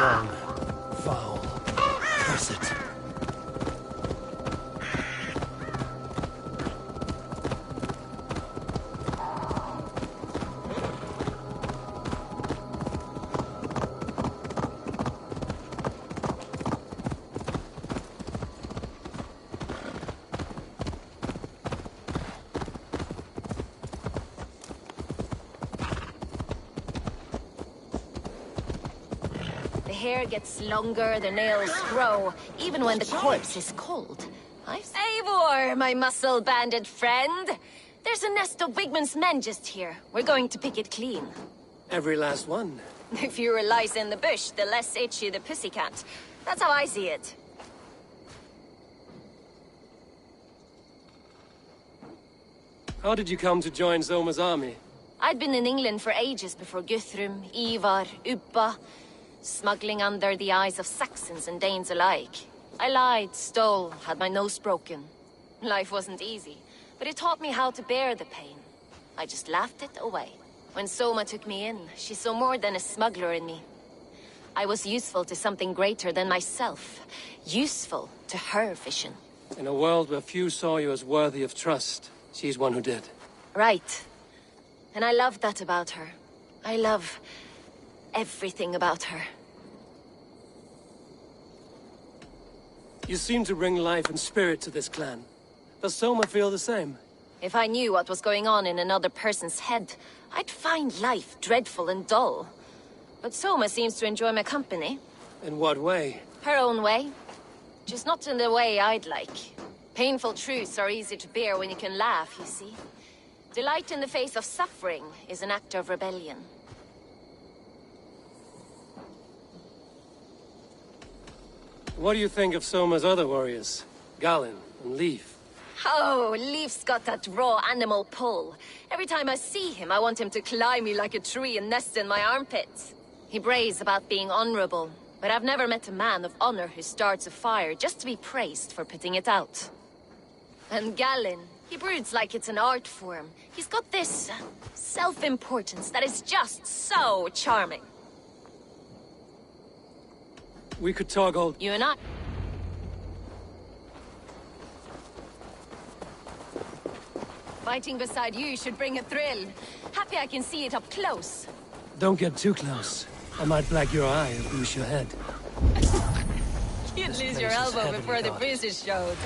wrong. Foul. Curse it. The hair gets longer, the nails grow, even when the corpse is cold. Eivor, my muscle-banded friend! There's a nest of Wigman's men just here. We're going to pick it clean. Every last one. The fewer lice in the bush, the less itchy the pussycat. That's how I see it. How did you come to join Zoma's army? I'd been in England for ages before Guthrum, Ivar, Ubba, smuggling under the eyes of Saxons and Danes alike. I lied, stole, had my nose broken. Life wasn't easy, but it taught me how to bear the pain. I just laughed it away. When Soma took me in, she saw more than a smuggler in me. I was useful to something greater than myself. Useful to her vision. In a world where few saw you as worthy of trust, she's one who did. Right. And I love that about her. I love everything about her. You seem to bring life and spirit to this clan. Does Soma feel the same? If I knew what was going on in another person's head, I'd find life dreadful and dull. But Soma seems to enjoy my company. In what way? Her own way. Just not in the way I'd like. Painful truths are easy to bear when you can laugh, you see. Delight in the face of suffering is an act of rebellion. What do you think of Soma's other warriors? Galen and Leif? Oh, Leif's got that raw animal pull. Every time I see him, I want him to climb me like a tree and nest in my armpits. He brays about being honorable, but I've never met a man of honor who starts a fire just to be praised for putting it out. And Galen, he broods like it's an art form. He's got this self-importance that is just so charming. We could talk all... You and I... Fighting beside you should bring a thrill. Happy I can see it up close. Don't get too close. I might black your eye or bruise your head. You'd lose your elbow before the bruises showed.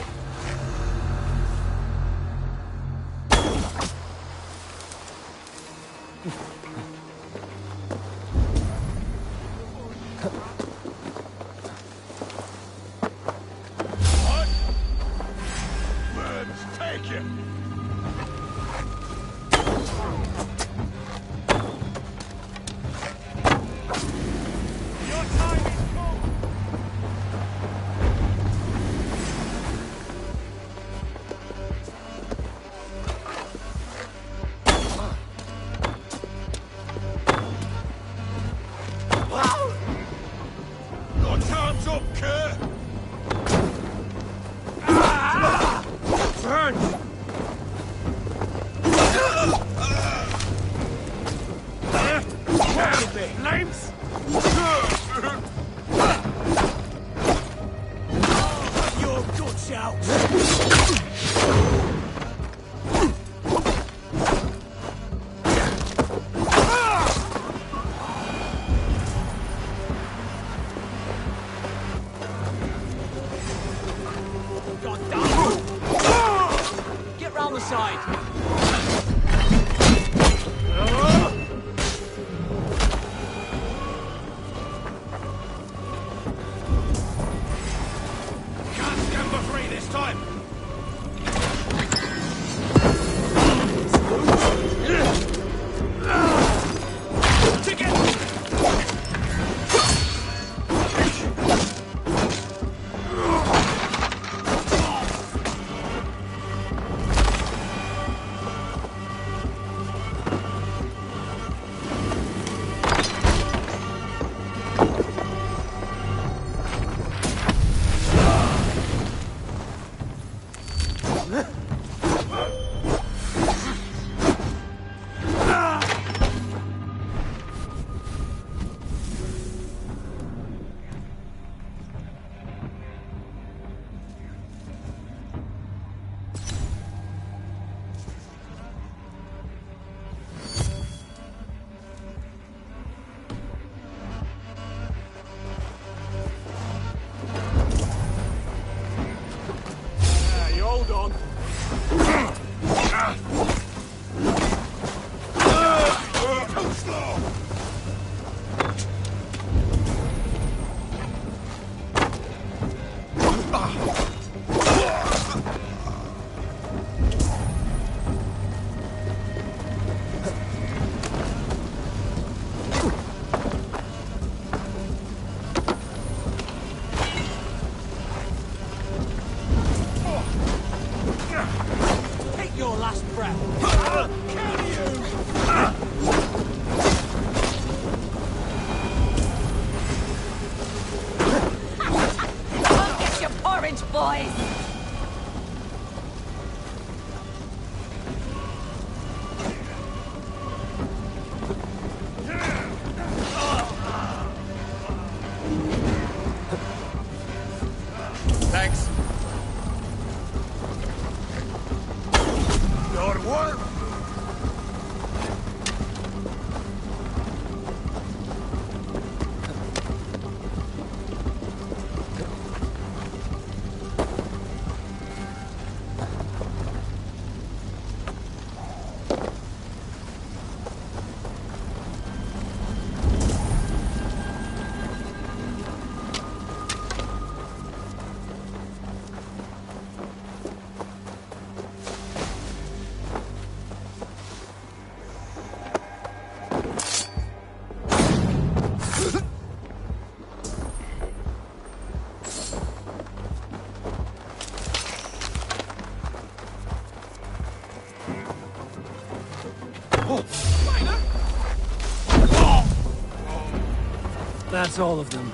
That's all of them.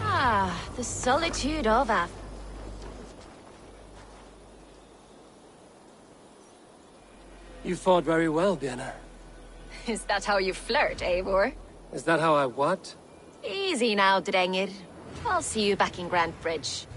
Ah, the solitude of a... You fought very well, Bienna. Is that how you flirt, Eivor? Is that how I what? Easy now, Drengir. I'll see you back in Grand Bridge.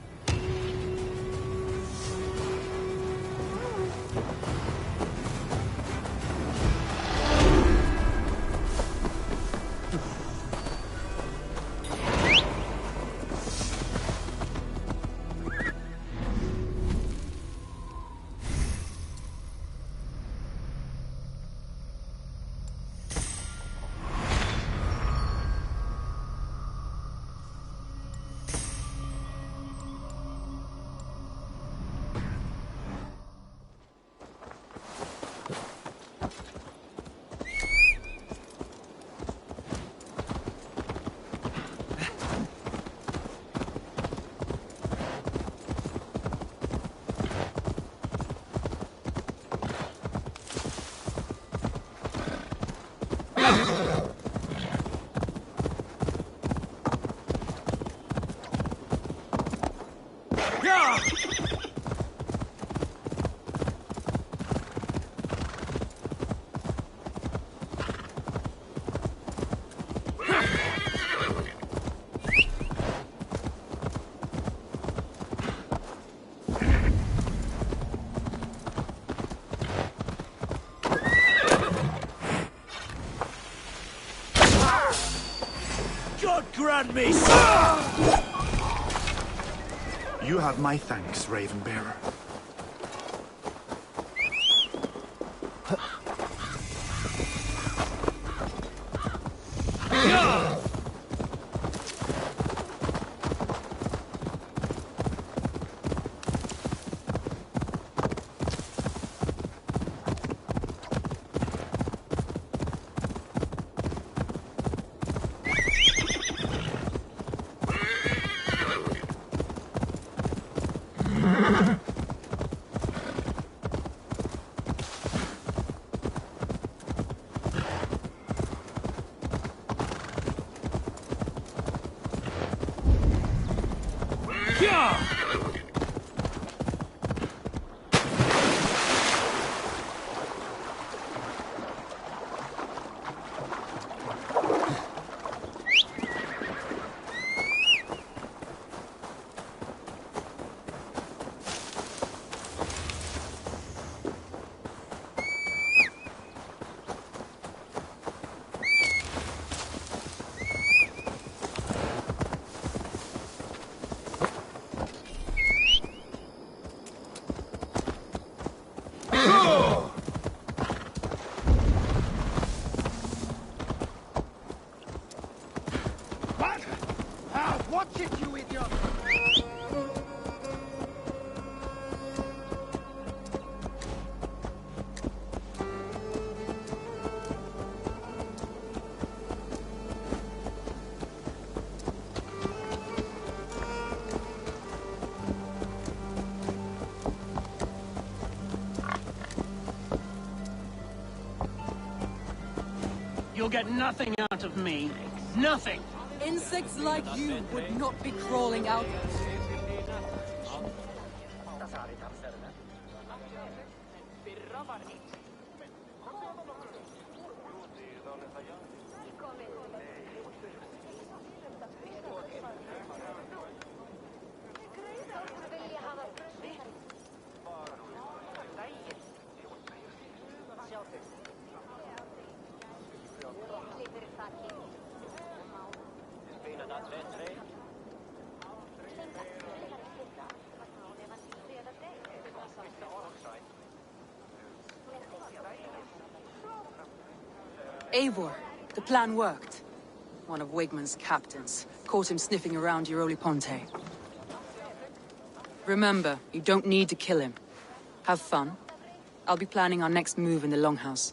Grant me! You have my thanks, Ravenbearer. You'll get nothing out of me. Nothing! Insects like you would not be crawling out. Eivor, the plan worked. One of Wigmund's captains caught him sniffing around Euroli Ponte. Remember, you don't need to kill him. Have fun. I'll be planning our next move in the Longhouse.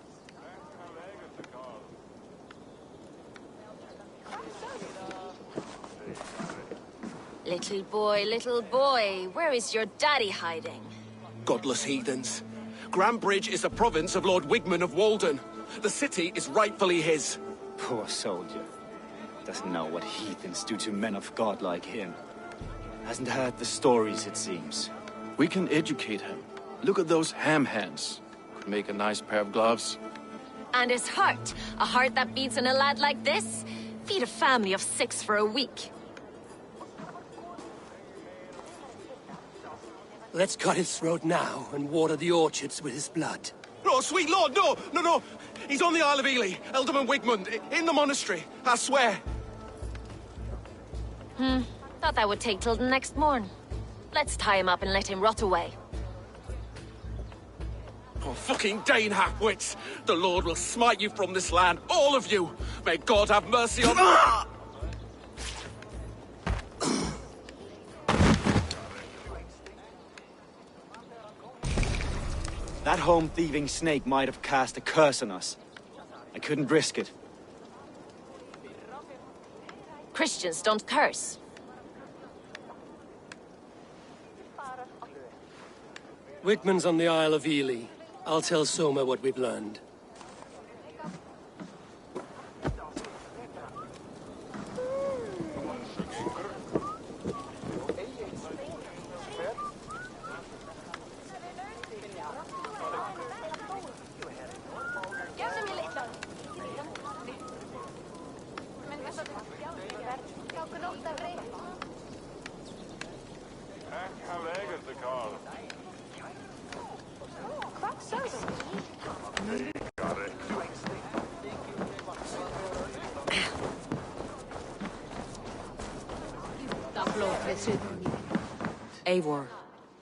Little boy, where is your daddy hiding? Godless heathens. Grambridge is a province of Lord Wigmund of Walden. The city is rightfully his. Poor soldier. doesn't know what heathens do to men of God like him. Hasn't heard the stories, it seems. We can educate him. Look at those ham hands. Could make a nice pair of gloves. And his heart. A heart that beats in a lad like this? Feed a family of 6 for a week. Let's cut his throat now and water the orchards with his blood. Oh, sweet lord, no, no, no. He's on the Isle of Ely, Ealdorman Wigmund, in the monastery, I swear. Thought that would take till the next morn. Let's tie him up and let him rot away. Oh, fucking Dane half-wits. The Lord will smite you from this land, all of you. May God have mercy on... That home-thieving snake might have cast a curse on us. I couldn't risk it. Christians don't curse. Wigmund's on the Isle of Ely. I'll tell Soma what we've learned. Eivor,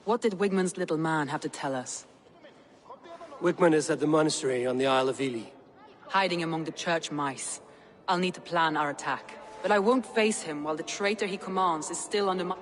what did Wigmund's little man have to tell us? Wigmund is at the monastery on the Isle of Ely. Hiding among the church mice. I'll need to plan our attack. But I won't face him while the traitor he commands is still under my...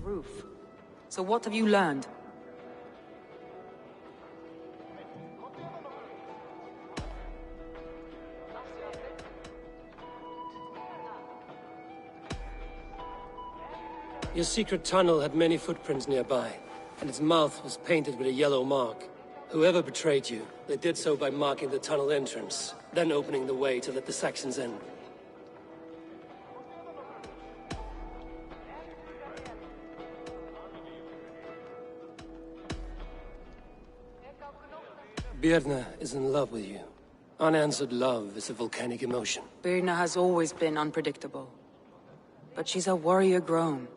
roof. So what have you learned? Your secret tunnel had many footprints nearby, and its mouth was painted with a yellow mark. Whoever betrayed you, they did so by marking the tunnel entrance, then opening the way to let the Saxons in. Birna is in love with you. Unanswered love is a volcanic emotion. Birna has always been unpredictable. But she's a warrior grown.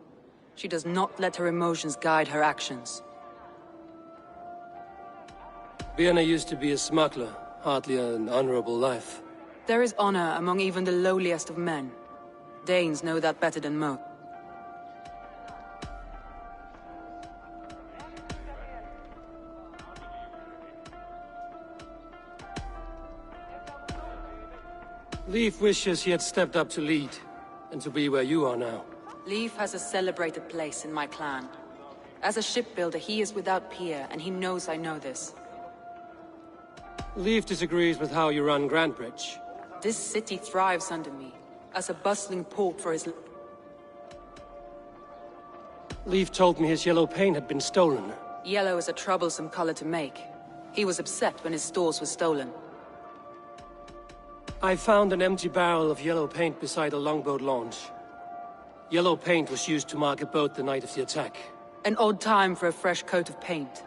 She does not let her emotions guide her actions. Birna used to be a smuggler, hardly an honorable life. There is honor among even the lowliest of men. Danes know that better than most. Leif wishes he had stepped up to lead, and to be where you are now. Leif has a celebrated place in my clan. As a shipbuilder, he is without peer, and he knows I know this. Leif disagrees with how you run Grantbridge. This city thrives under me, as a bustling port for his... Leif told me his yellow paint had been stolen. Yellow is a troublesome color to make. He was upset when his stores were stolen. I found an empty barrel of yellow paint beside a longboat launch. Yellow paint was used to mark a boat the night of the attack. An odd time for a fresh coat of paint.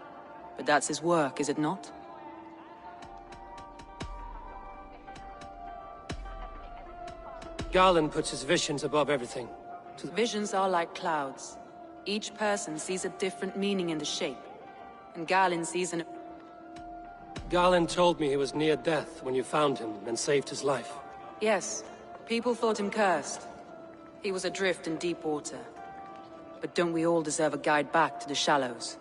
But that's his work, is it not? Garland puts his visions above everything. Visions are like clouds. Each person sees a different meaning in the shape. And Garland sees an... Garland told me he was near death when you found him and saved his life. Yes, people thought him cursed. He was adrift in deep water. But don't we all deserve a guide back to the shallows?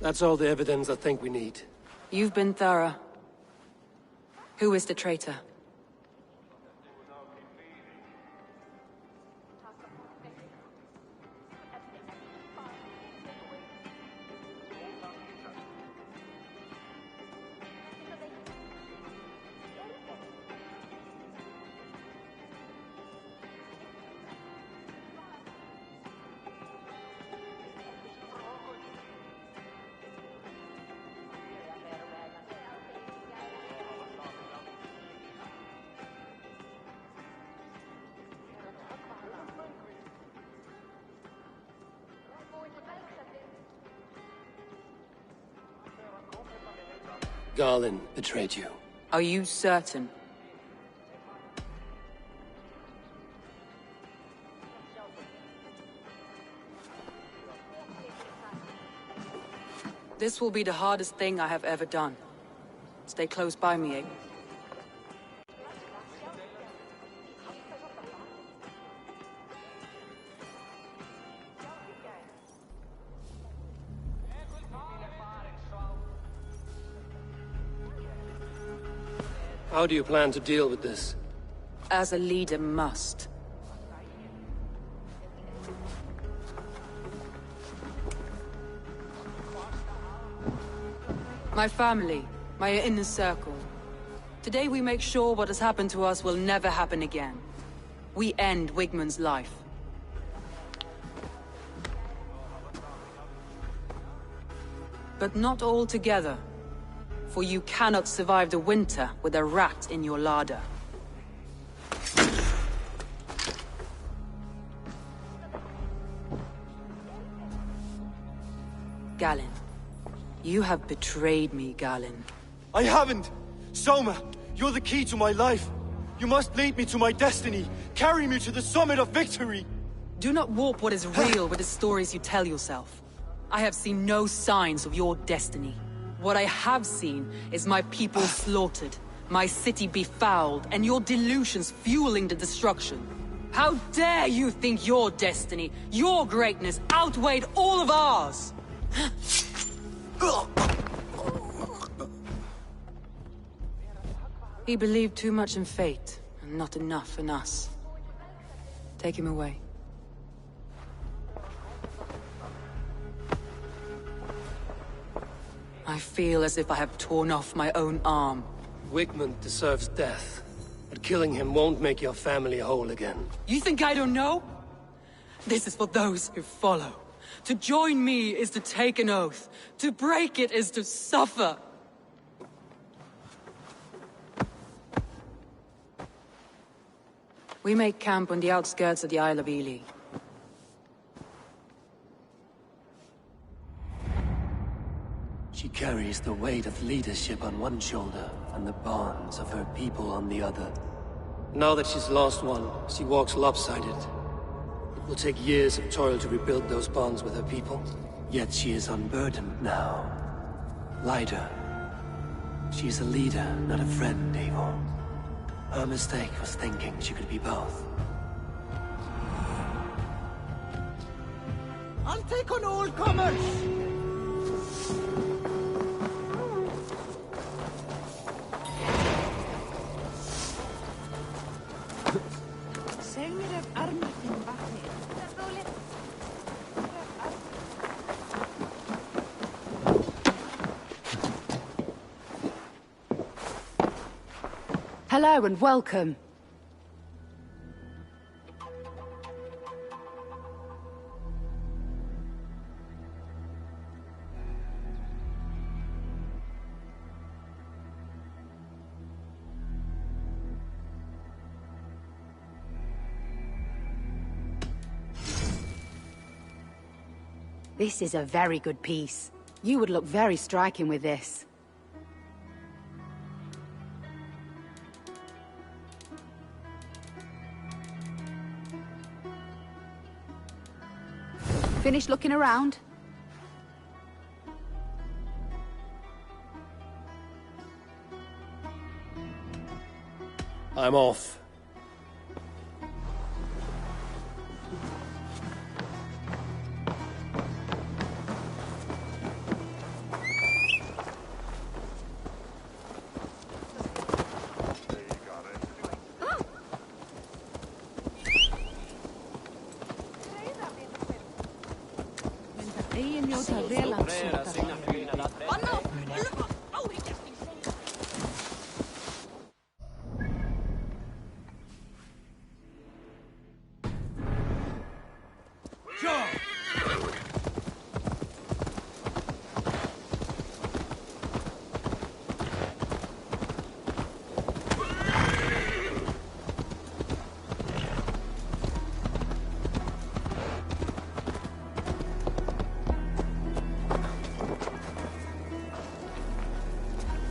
That's all the evidence I think we need. You've been thorough. Who is the traitor? Garland betrayed you. Are you certain? This will be the hardest thing I have ever done. Stay close by me, eh? How do you plan to deal with this? As a leader must. My family, my inner circle. Today we make sure what has happened to us will never happen again. We end Wigmund's life. But not all together. For you cannot survive the winter with a rat in your larder. Galen, you have betrayed me, Galen. I haven't! Soma, you're the key to my life. You must lead me to my destiny. Carry me to the summit of victory. Do not warp what is real with the stories you tell yourself. I have seen no signs of your destiny. What I have seen is my people slaughtered, my city befouled, and your delusions fueling the destruction. How dare you think your destiny, your greatness, outweighed all of ours? He believed too much in fate, and not enough in us. Take him away. I feel as if I have torn off my own arm. Wigmund deserves death, but killing him won't make your family whole again. You think I don't know? This is for those who follow. To join me is to take an oath. To break it is to suffer. We make camp on the outskirts of the Isle of Ely. She carries the weight of leadership on one shoulder and the bonds of her people on the other. Now that she's lost one, she walks lopsided. It will take years of toil to rebuild those bonds with her people. Yet she is unburdened now. Lighter. She is a leader, not a friend, Eivor. Her mistake was thinking she could be both. I'll take on all comers! Hello and welcome. This is a very good piece. You would look very striking with this. Finished looking around? I'm off.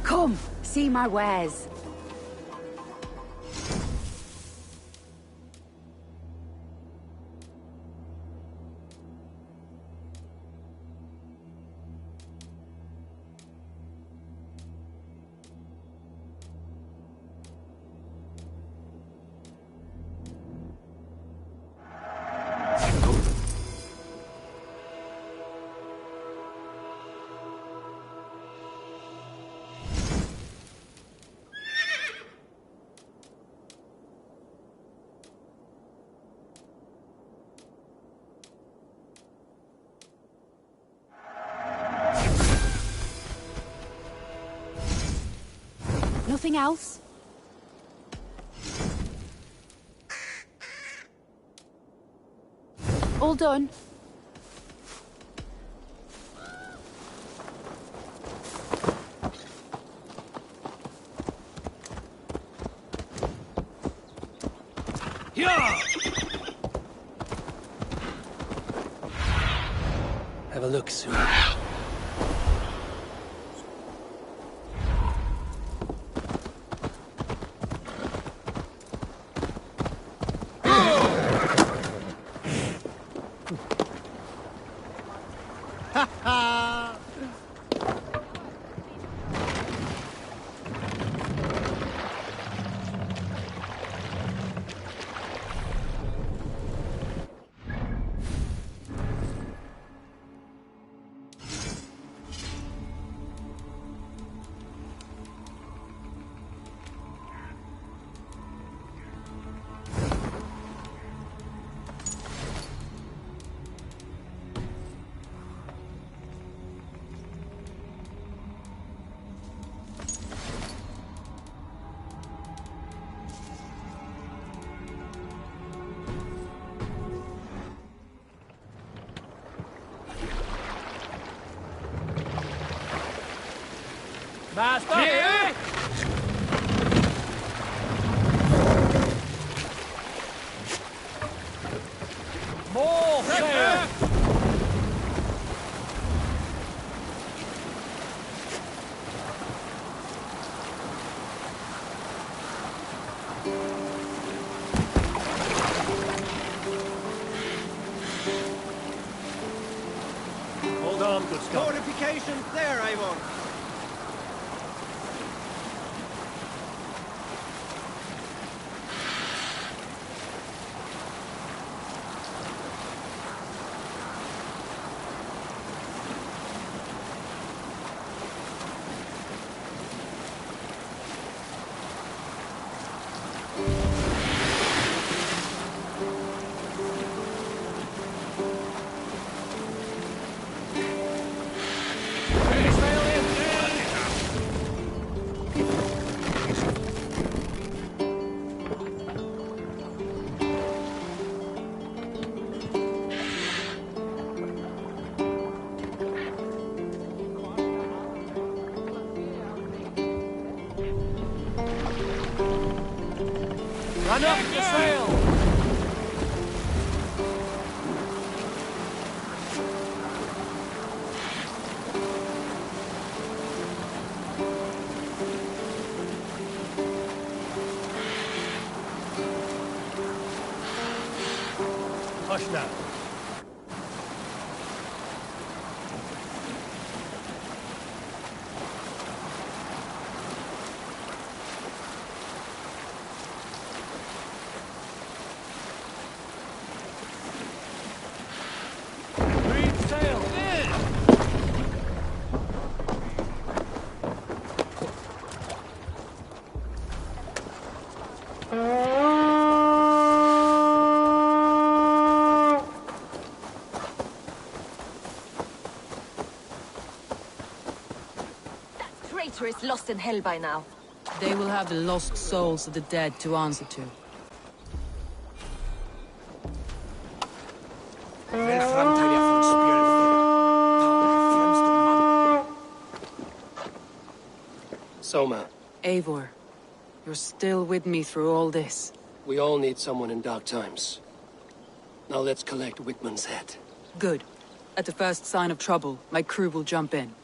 Come, see my wares. Nothing else? All done. Have a look soon. Master! More sail! Hold on, good Scott. Fortifications there, Eivor. Run up the sail! Hush now. Traitor is lost in hell by now. They will have the lost souls of the dead to answer to. Soma. Eivor, you're still with me through all this. We all need someone in dark times. Now let's collect Wickman's head. Good. At the first sign of trouble, my crew will jump in.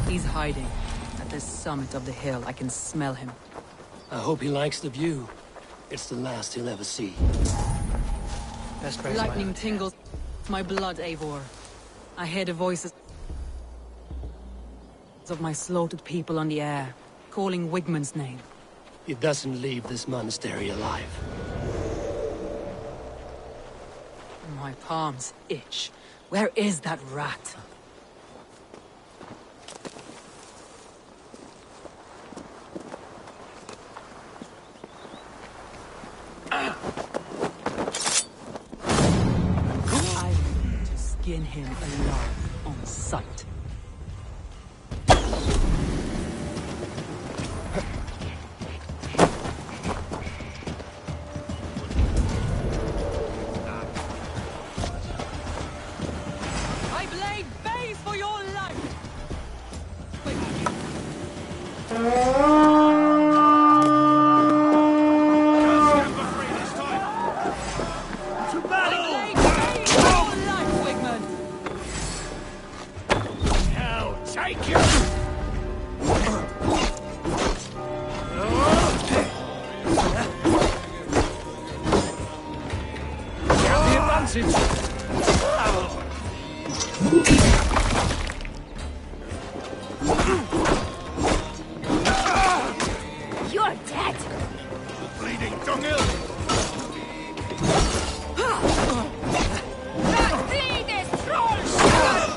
He's hiding. At the summit of the hill, I can smell him. I hope he likes the view. It's the last he'll ever see. Lightning tingles my blood, Eivor. I hear the voices of my slaughtered people on the air, calling Wigmund's name. He doesn't leave this monastery alive. My palms itch. Where is that rat? I need to skin him alive on sight. I blade bays for your life! You're dead! Bleeding dunghill! That bleed is troll shot!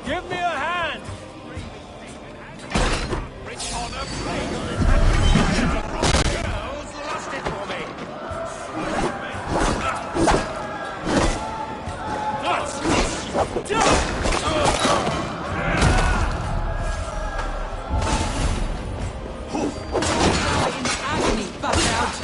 Give me a hand! Rich honor, girls lost it for me. What's done? Agony, back out!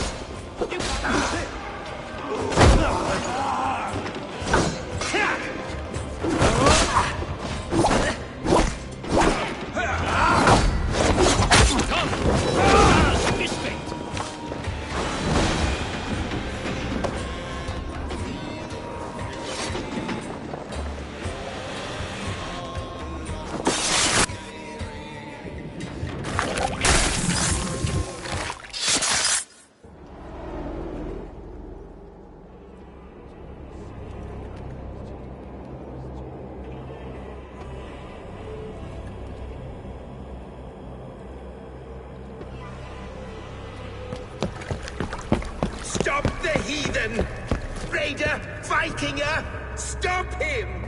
Stop the heathen! Raider, Vikinger, stop him!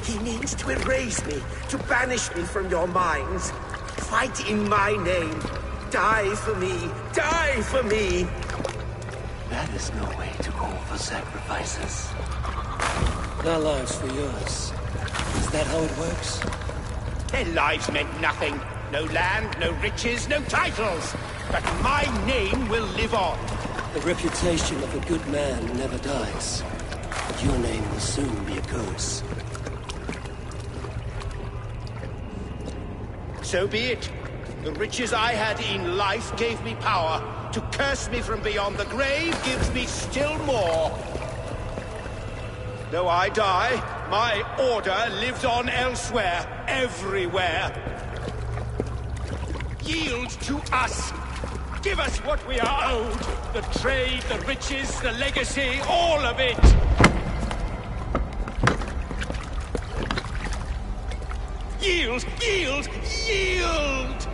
He means to erase me, to banish me from your minds. Fight in my name. Die for me. Die for me. That is no way to call for sacrifices. Their lives for yours. Is that how it works? Their lives meant nothing. No land, no riches, no titles. But my name will live on. The reputation of a good man never dies. But your name will soon be a curse. So be it. The riches I had in life gave me power. To curse me from beyond the grave gives me still more. Though I die, my order lives on elsewhere, everywhere. Yield to us. Give us what we are owed. The trade, the riches, the legacy, all of it. Yield, yield, yield!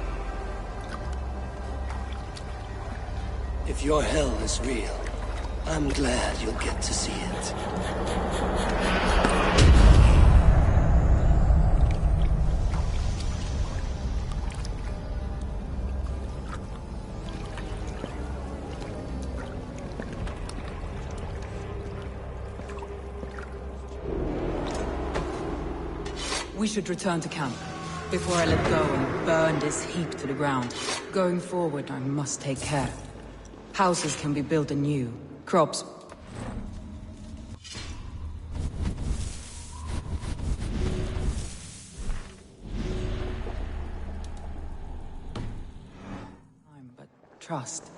If your hell is real, I'm glad you'll get to see it. We should return to camp, before I let go and burn this heap to the ground. Going forward, I must take care. Houses can be built anew, crops... but trust.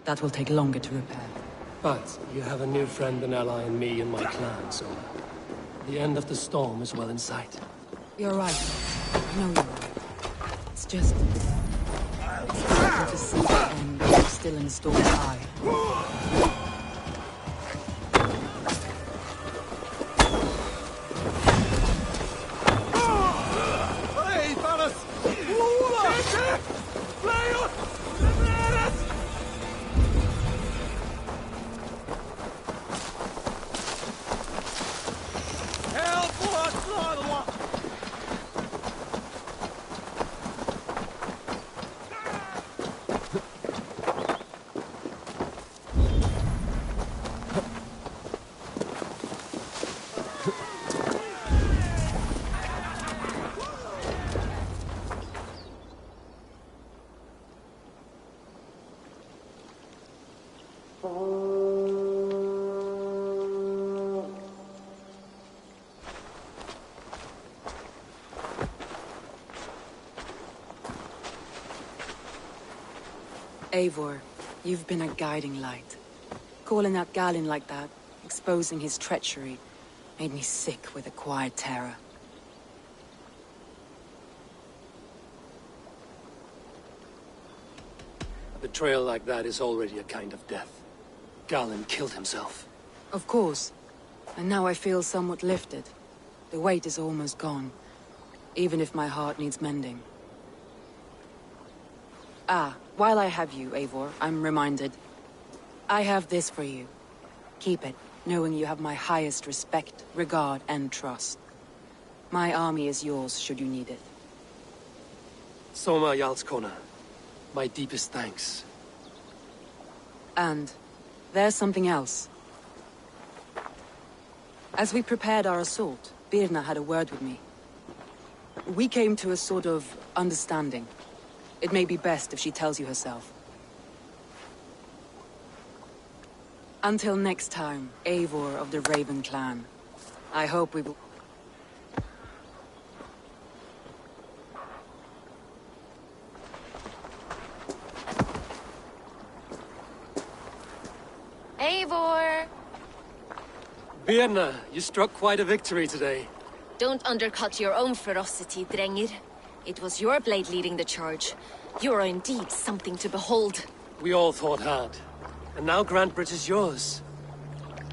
That will take longer to repair. But you have a new friend and ally in me and my clan, so... The end of the storm is well in sight. You're right. I know you're right. It's just... It's difficult to see the end still in the storm's eye. Eivor, you've been a guiding light. Calling out Galinn like that, exposing his treachery, made me sick with a quiet terror. A betrayal like that is already a kind of death. Galen killed himself. Of course. And now I feel somewhat lifted. The weight is almost gone. Even if my heart needs mending. Ah, while I have you, Eivor, I'm reminded. I have this for you. Keep it, knowing you have my highest respect, regard, and trust. My army is yours, should you need it. Soma Jarlskona, my deepest thanks. And there's something else. As we prepared our assault, Birna had a word with me. We came to a sort of understanding. It may be best if she tells you herself. Until next time, Eivor of the Raven Clan. I hope we will... Eivor! Birna, you struck quite a victory today. Don't undercut your own ferocity, Drengir. It was your blade leading the charge. You are indeed something to behold. We all fought hard. And now Grantbridge is yours.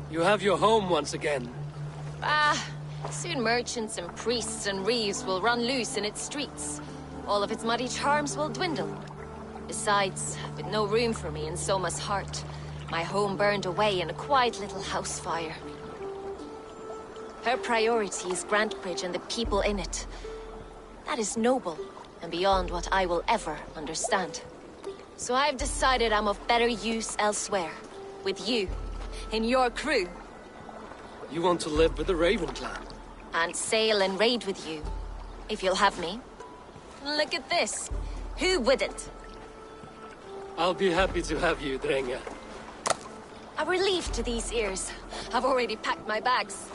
You have your home once again. Soon merchants and priests and reeves will run loose in its streets. All of its muddy charms will dwindle. Besides, with no room for me in Soma's heart, my home burned away in a quiet little house fire. Her priority is Grantbridge and the people in it. That is noble, and beyond what I will ever understand. So I've decided I'm of better use elsewhere. With you. In your crew. You want to live with the Raven Clan? And sail and raid with you. If you'll have me. Look at this. Who wouldn't? I'll be happy to have you, Drenga. A relief to these ears. I've already packed my bags.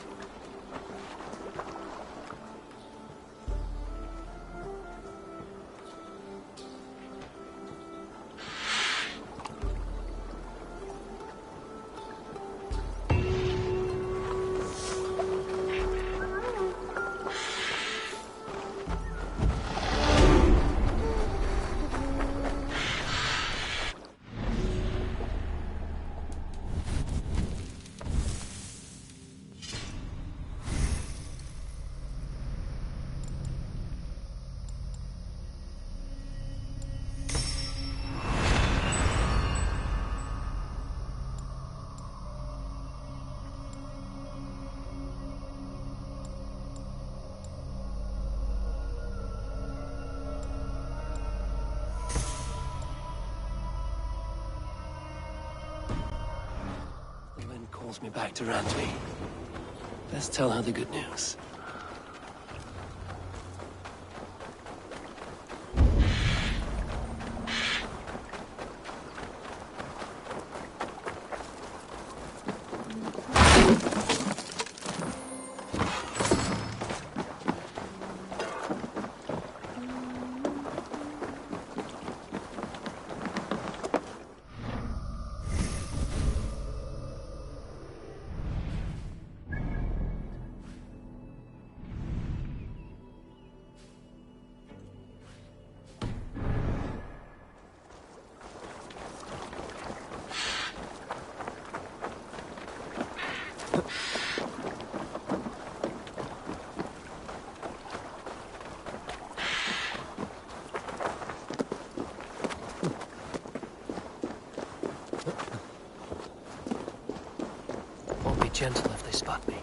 Me back to Rantby. Let's tell her the good news. Gentle if they spot me.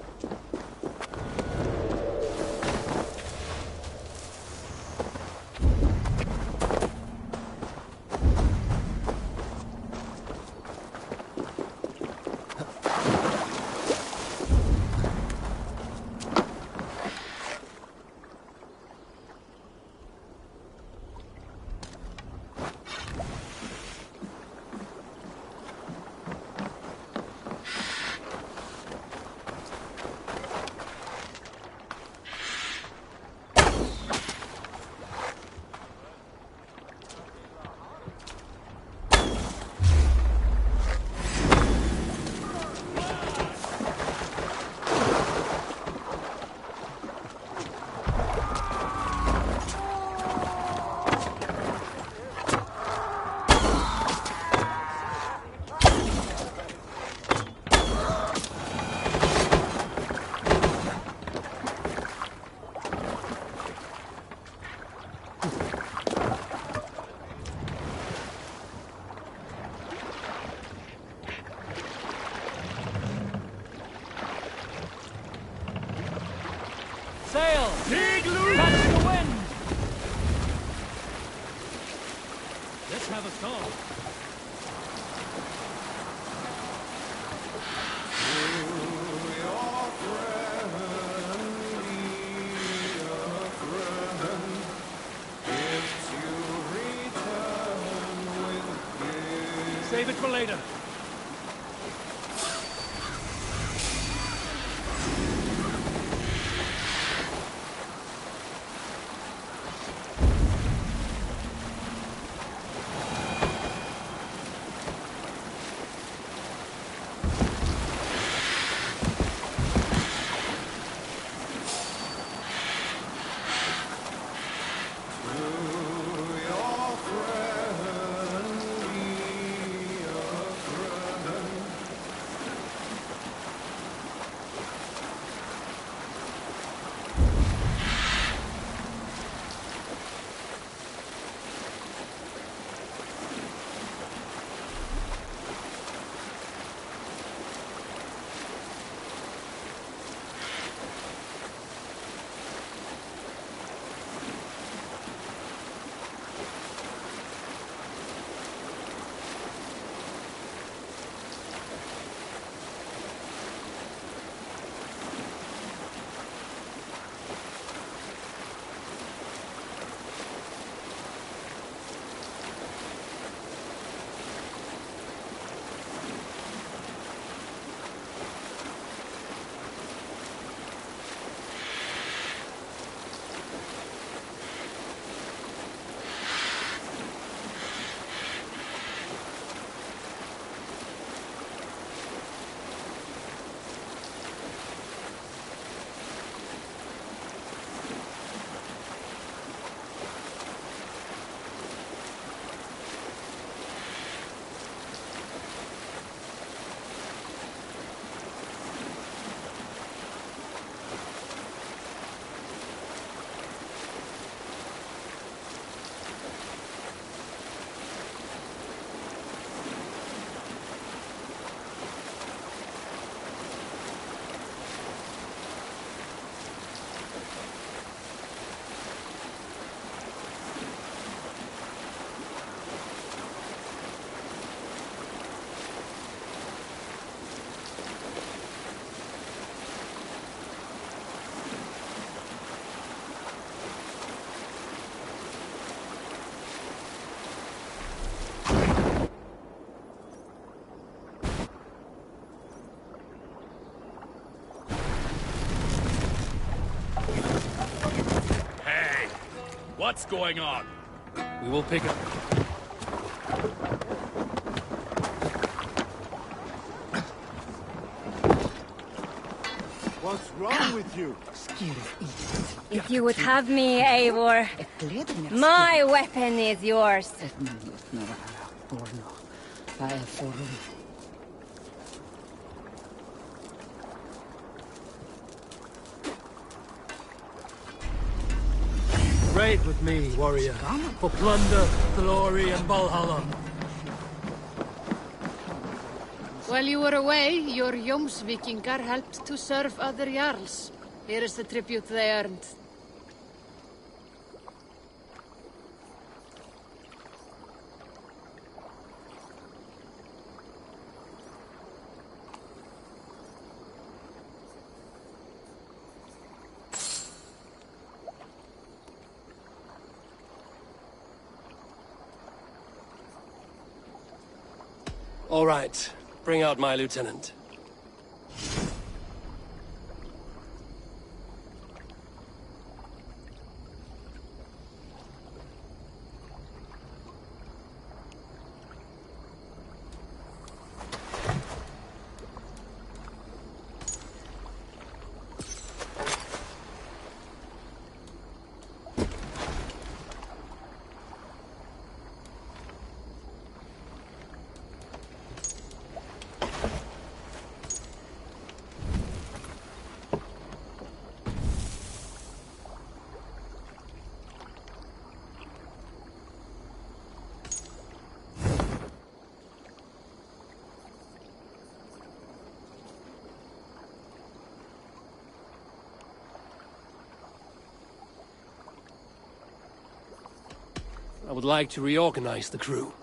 sail! Big loose! Catch the wind! Let's have a song. Save it for later. What's going on? We will pick up. What's wrong with you? If you would have me, Eivor, my weapon is yours. Raid with me, warrior, for plunder, glory, and Valhalla. While you were away, your Jomsvikingar helped to serve other Jarls. Here is the tribute they earned. All right. Bring out my lieutenant. I would like to reorganize the crew.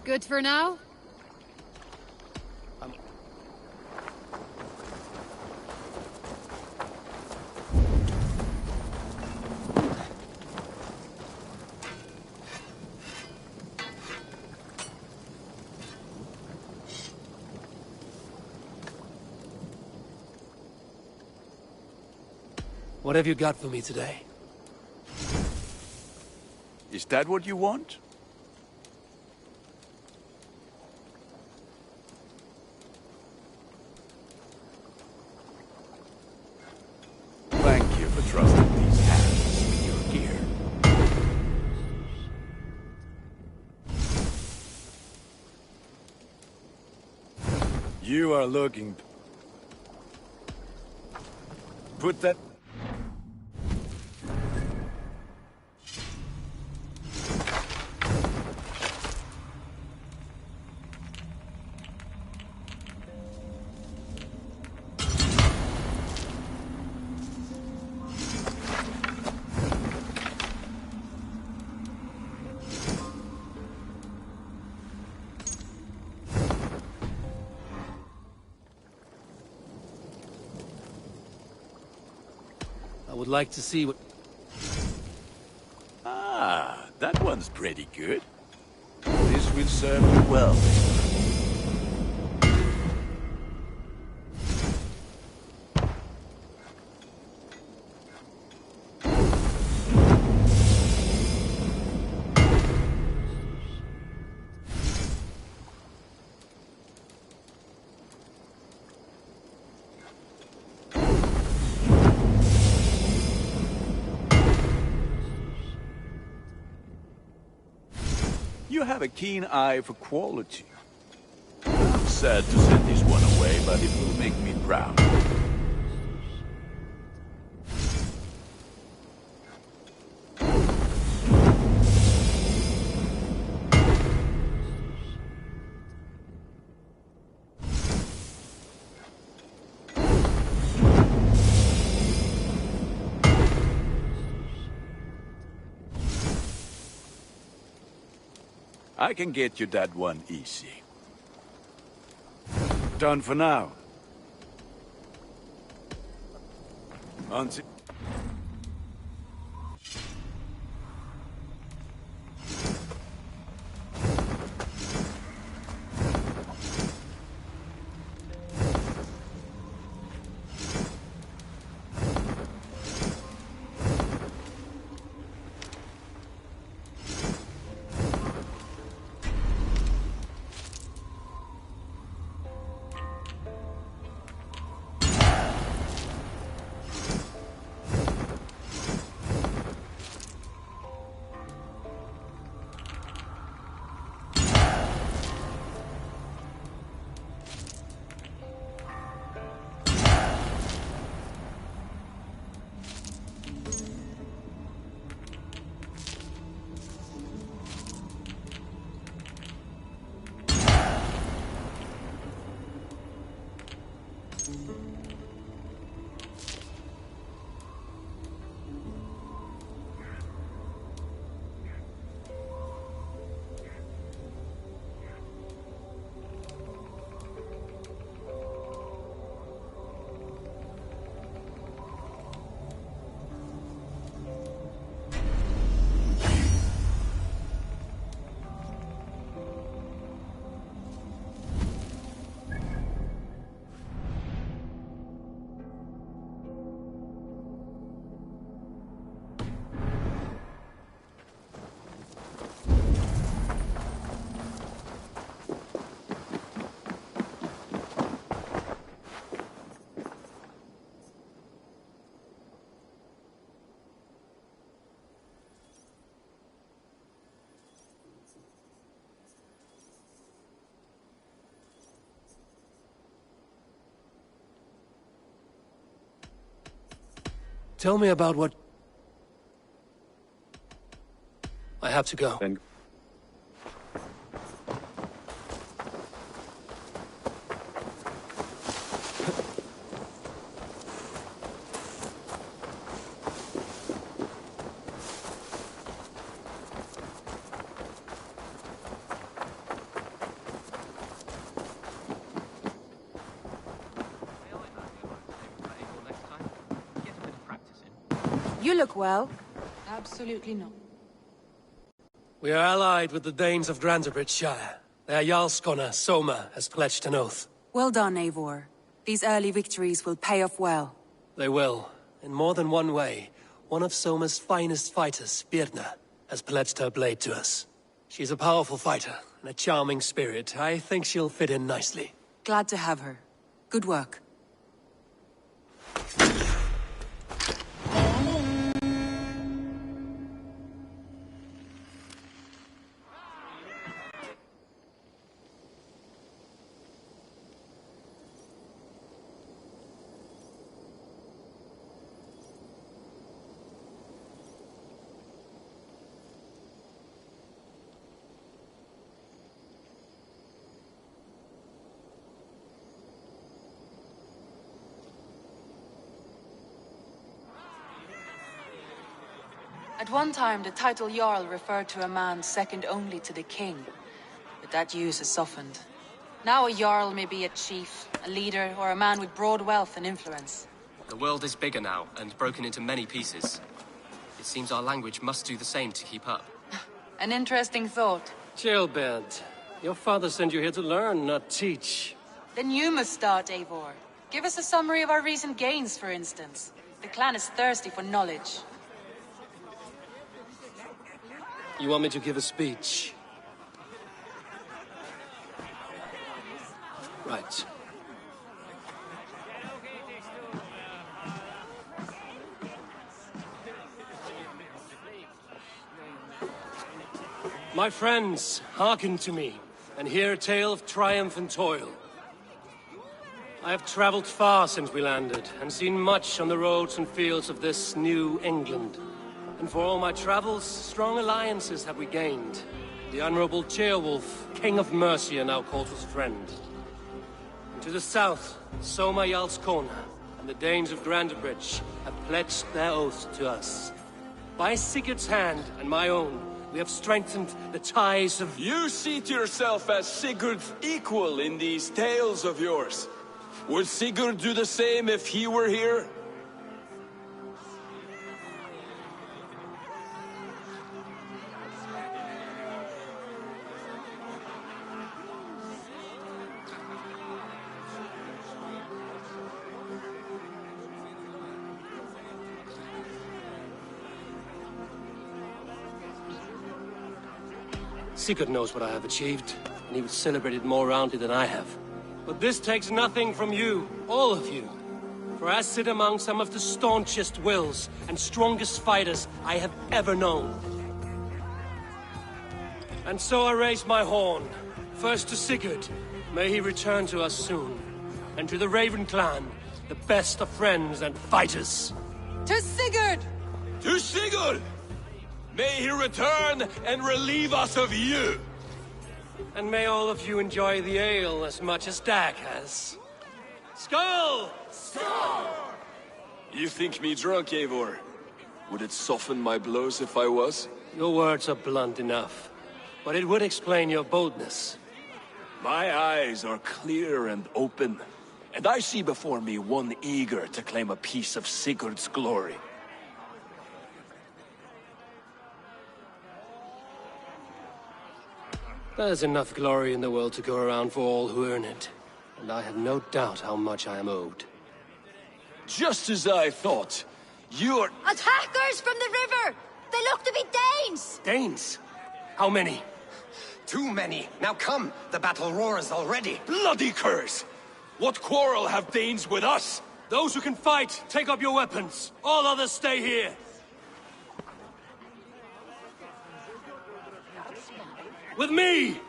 Good for now? What have you got for me today? Is that what you want? Thank you for trusting these hands with your gear. You are looking... Put that... I would like to see what... Ah, that one's pretty good. This will serve you well. You have a keen eye for quality. I'm sad to send this one away, but it will make me proud. I can get you that one easy. Done for now. Until... Tell me about what... I have to go. Then You look well. Absolutely not. We are allied with the Danes of Grantebridgeshire. Their Jarlskona, Soma, has pledged an oath. Well done, Eivor. These early victories will pay off well. They will. In more than one way. One of Soma's finest fighters, Birna, has pledged her blade to us. She's a powerful fighter, and a charming spirit. I think she'll fit in nicely. Glad to have her. Good work. At one time, the title Jarl referred to a man second only to the king. But that use has softened. Now a Jarl may be a chief, a leader, or a man with broad wealth and influence. The world is bigger now, and broken into many pieces. It seems our language must do the same to keep up. An interesting thought. Chill, Bent. Your father sent you here to learn, not teach. Then you must start, Eivor. Give us a summary of our recent gains, for instance. The clan is thirsty for knowledge. You want me to give a speech? Right. My friends, hearken to me, and hear a tale of triumph and toil. I have traveled far since we landed, and seen much on the roads and fields of this new England. And for all my travels, strong alliances have we gained. The Honorable Ceolwulf, King of Mercia, now calls us friend. And to the south, Soma Jarlskona and the Danes of Grantebridge have pledged their oath to us. By Sigurd's hand and my own, we have strengthened the ties of... You see to yourself as Sigurd's equal in these tales of yours. Would Sigurd do the same if he were here? Sigurd knows what I have achieved, and he would celebrate it more roundly than I have. But this takes nothing from you, all of you. For I sit among some of the staunchest wills and strongest fighters I have ever known. And so I raise my horn, first to Sigurd, may he return to us soon, and to the Raven clan, the best of friends and fighters. To Sigurd! To Sigurd! May he return and relieve us of you! And may all of you enjoy the ale as much as Dag has. Skull! Skull! You think me drunk, Eivor? Would it soften my blows if I was? Your words are blunt enough, but it would explain your boldness. My eyes are clear and open, and I see before me one eager to claim a piece of Sigurd's glory. There's enough glory in the world to go around for all who earn it, and I have no doubt how much I am owed. Just as I thought. You're... Attackers from the river! They look to be Danes! Danes? How many? Too many. Now come, the battle roars already. Bloody curse! What quarrel have Danes with us? Those who can fight, take up your weapons. All others stay here. With me!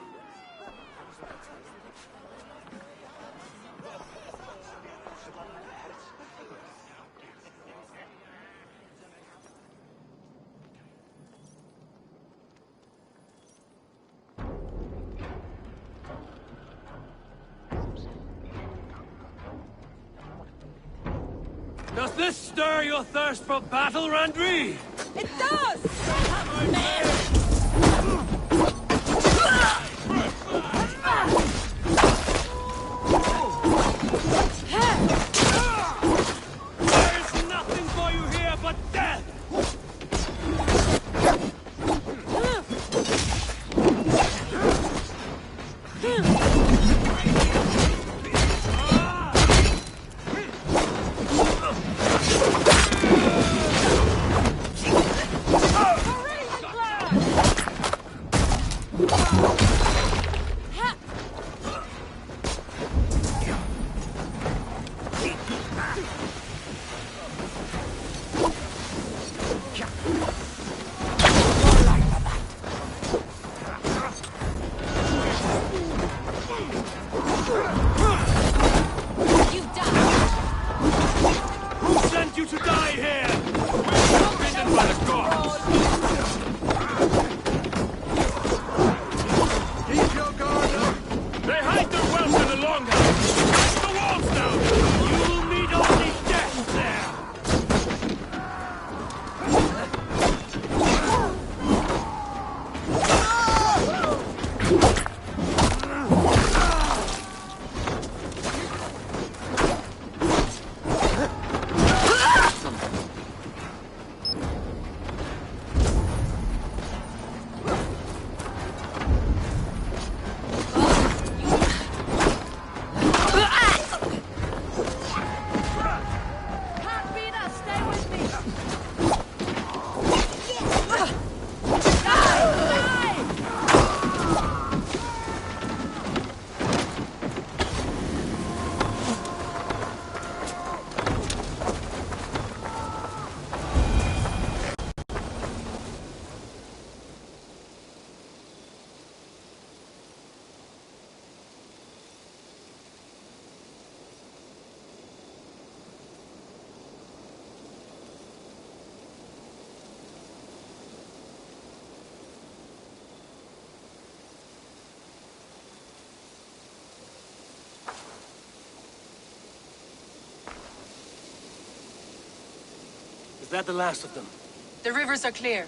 this stir your thirst for battle, Randri? It does! There is nothing for you here but death! Is that the last of them? The rivers are clear.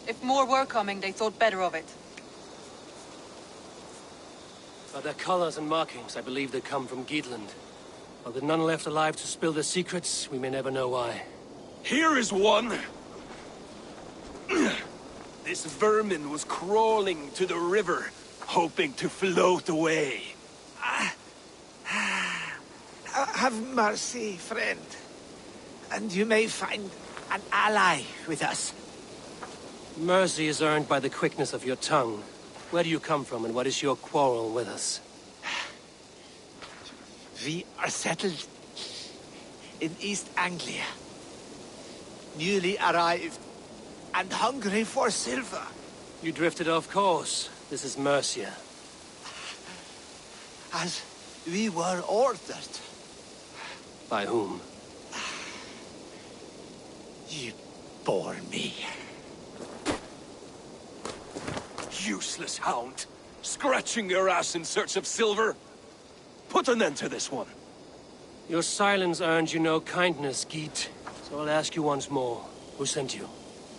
If more were coming, they thought better of it. By their colors and markings, I believe they come from Geatland. While there are none left alive to spill their secrets, we may never know why. Here is one! This vermin was crawling to the river, hoping to float away. Have mercy, friend. And you may find an ally with us. Mercy is earned by the quickness of your tongue. Where do you come from, and what is your quarrel with us? We are settled in East Anglia. Newly arrived and hungry for silver. You drifted off course. This is Mercia. As we were ordered. By whom? You bore me. Useless hound! Scratching your ass in search of silver! Put an end to this one! Your silence earned you no kindness, Geet. So I'll ask you once more. Who sent you?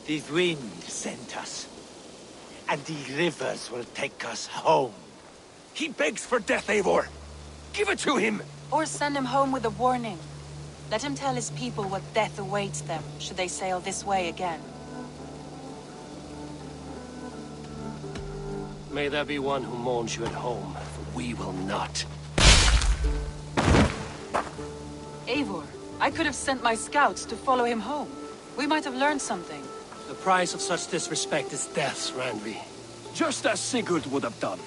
The wind sent us. And the rivers will take us home. He begs for death, Eivor! Give it to him! Or send him home with a warning. Let him tell his people what death awaits them, should they sail this way again. May there be one who mourns you at home, for we will not. Eivor, I could have sent my scouts to follow him home. We might have learned something. The price of such disrespect is death, Randvi. Just as Sigurd would have done.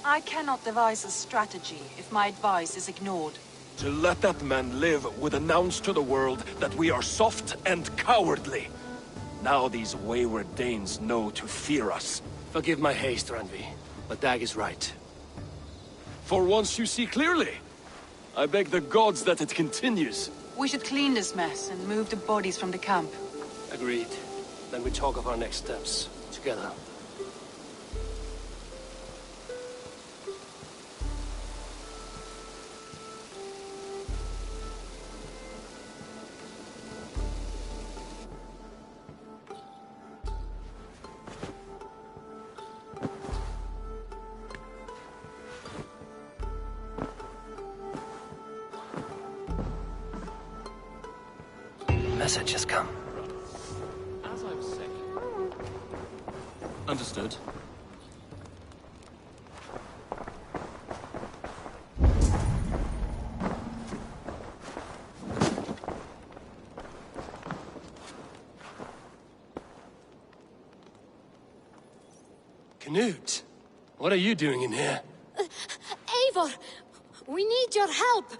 I cannot devise a strategy if my advice is ignored. To let that man live would announce to the world that we are soft and cowardly. Now these wayward Danes know to fear us. Forgive my haste, Randvi, but Dag is right. For once you see clearly. I beg the gods that it continues. We should clean this mess and move the bodies from the camp. Agreed. Then we talk of our next steps, together. message has come. As I was saying. Understood. Knut, what are you doing in here? Eivor, we need your help.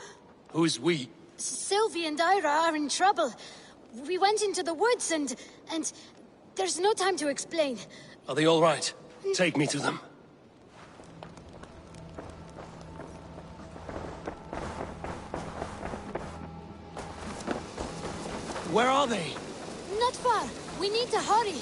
Who's we? Sylvie and Ira are in trouble. We went into the woods and there's no time to explain. Are they all right? Take me to them. Where are they? Not far. We need to hurry.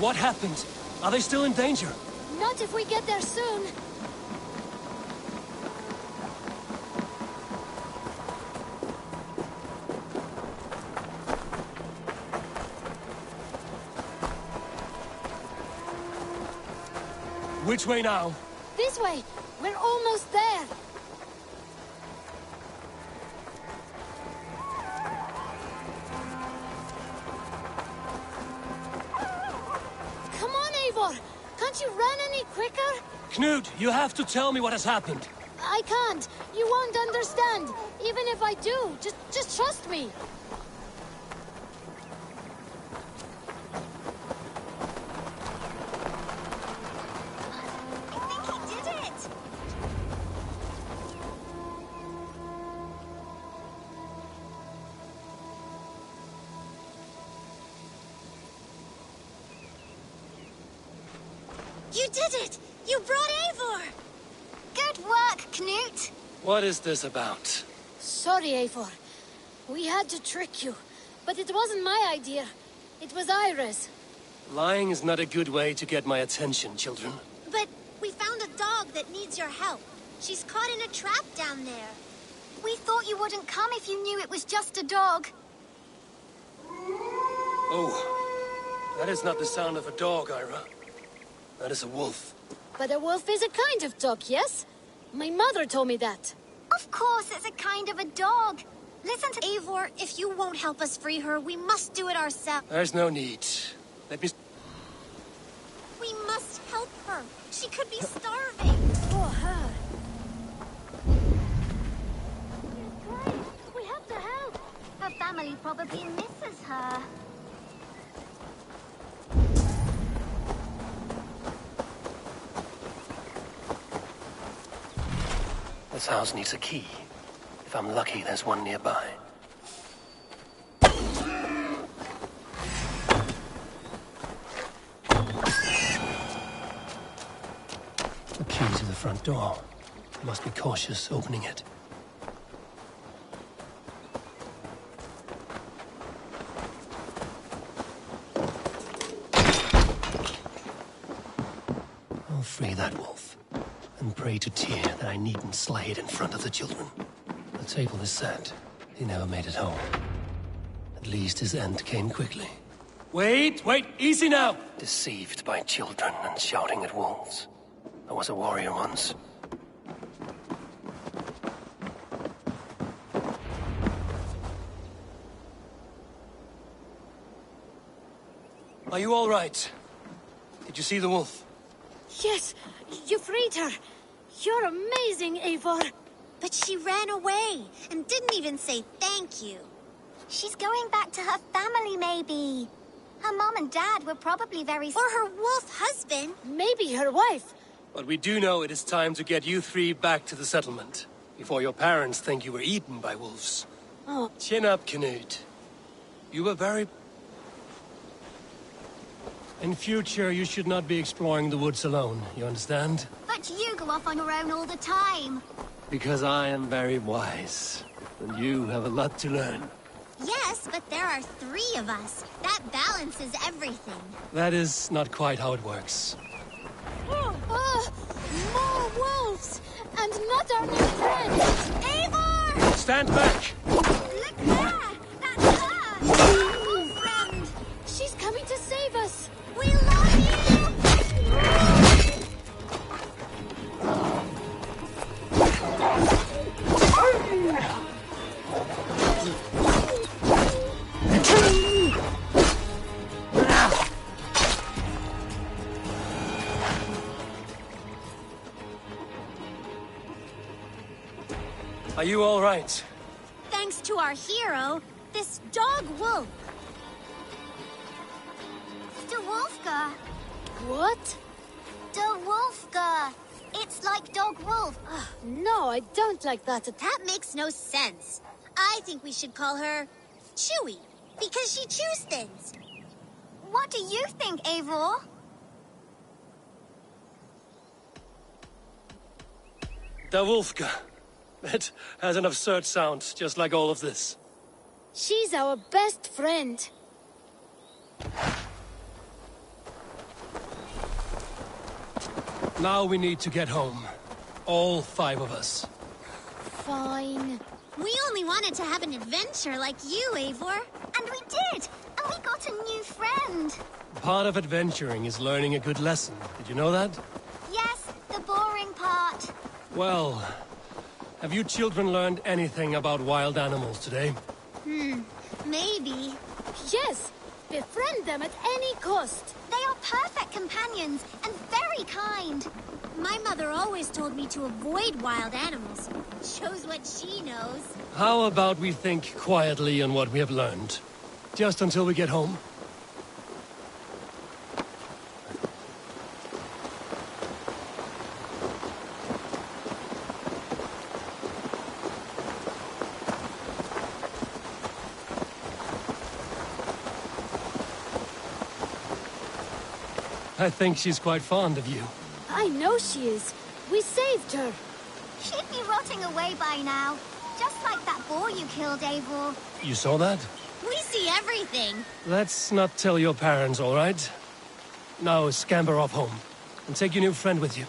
What happened? Are they still in danger? Not if we get there soon. Which way now? This way. We're almost there. Come on, Eivor. Can't you run any quicker? Knut, you have to tell me what has happened. I can't. You won't understand. Even if I do, just trust me. You did it! You brought Eivor! Good work, Knut! What is this about? Sorry, Eivor. We had to trick you. But it wasn't my idea. It was Ira's. Lying is not a good way to get my attention, children. But we found a dog that needs your help. She's caught in a trap down there. We thought you wouldn't come if you knew it was just a dog. Oh, that is not the sound of a dog, Ira. That is a wolf. But a wolf is a kind of dog, yes? My mother told me that. Of course, it's a kind of a dog. Listen to Eivor. If you won't help us free her, we must do it ourselves. There's no need. Let me... We must help her. She could be starving. For her. We have to help. Her family probably misses her. This house needs a key. If I'm lucky, there's one nearby. The key to the front door. I must be cautious opening it. I'll free that wolf. And pray to Tyr that I needn't slay it in front of the children. The table is set. He never made it home. At least his end came quickly. Wait, easy now! Deceived by children and shouting at wolves. I was a warrior once. Are you all right? Did you see the wolf? Yes, you freed her. You're amazing, Eivor. But she ran away and didn't even say thank you. She's going back to her family, maybe. Her mom and dad were probably very... Or her wolf husband. Maybe her wife. But we do know it is time to get you three back to the settlement. Before your parents think you were eaten by wolves. Oh. Chin up, Knut. You were very... In future, you should not be exploring the woods alone, you understand? But you go off on your own all the time. Because I am very wise. And you have a lot to learn. Yes, but there are 3 of us. That balances everything. That is not quite how it works. More wolves! And not our new friend! Eivor! Stand back! Look there! That's her! Our wolf friend! She's coming to save us! We love you! you all right? Thanks to our hero, this dog wolf. De Wolfga. What? De Wolfga. It's like dog wolf. No, I don't like that. That makes no sense. I think we should call her Chewy, because she chews things. What do you think, Eivor? The Wolfga. It has an absurd sound, just like all of this. She's our best friend. Now we need to get home. All 5 of us. Fine. We only wanted to have an adventure like you, Eivor. And we did! And we got a new friend. Part of adventuring is learning a good lesson. Did you know that? Yes, the boring part. Well, have you children learned anything about wild animals today? Maybe. Yes! Befriend them at any cost. They are perfect companions and very kind. My mother always told me to avoid wild animals. Shows what she knows. How about we think quietly on what we have learned? Just until we get home? I think she's quite fond of you. I know she is. We saved her. She'd be rotting away by now. Just like that boar you killed, Eivor. You saw that? We see everything. Let's not tell your parents, all right? Now scamper off home. And take your new friend with you.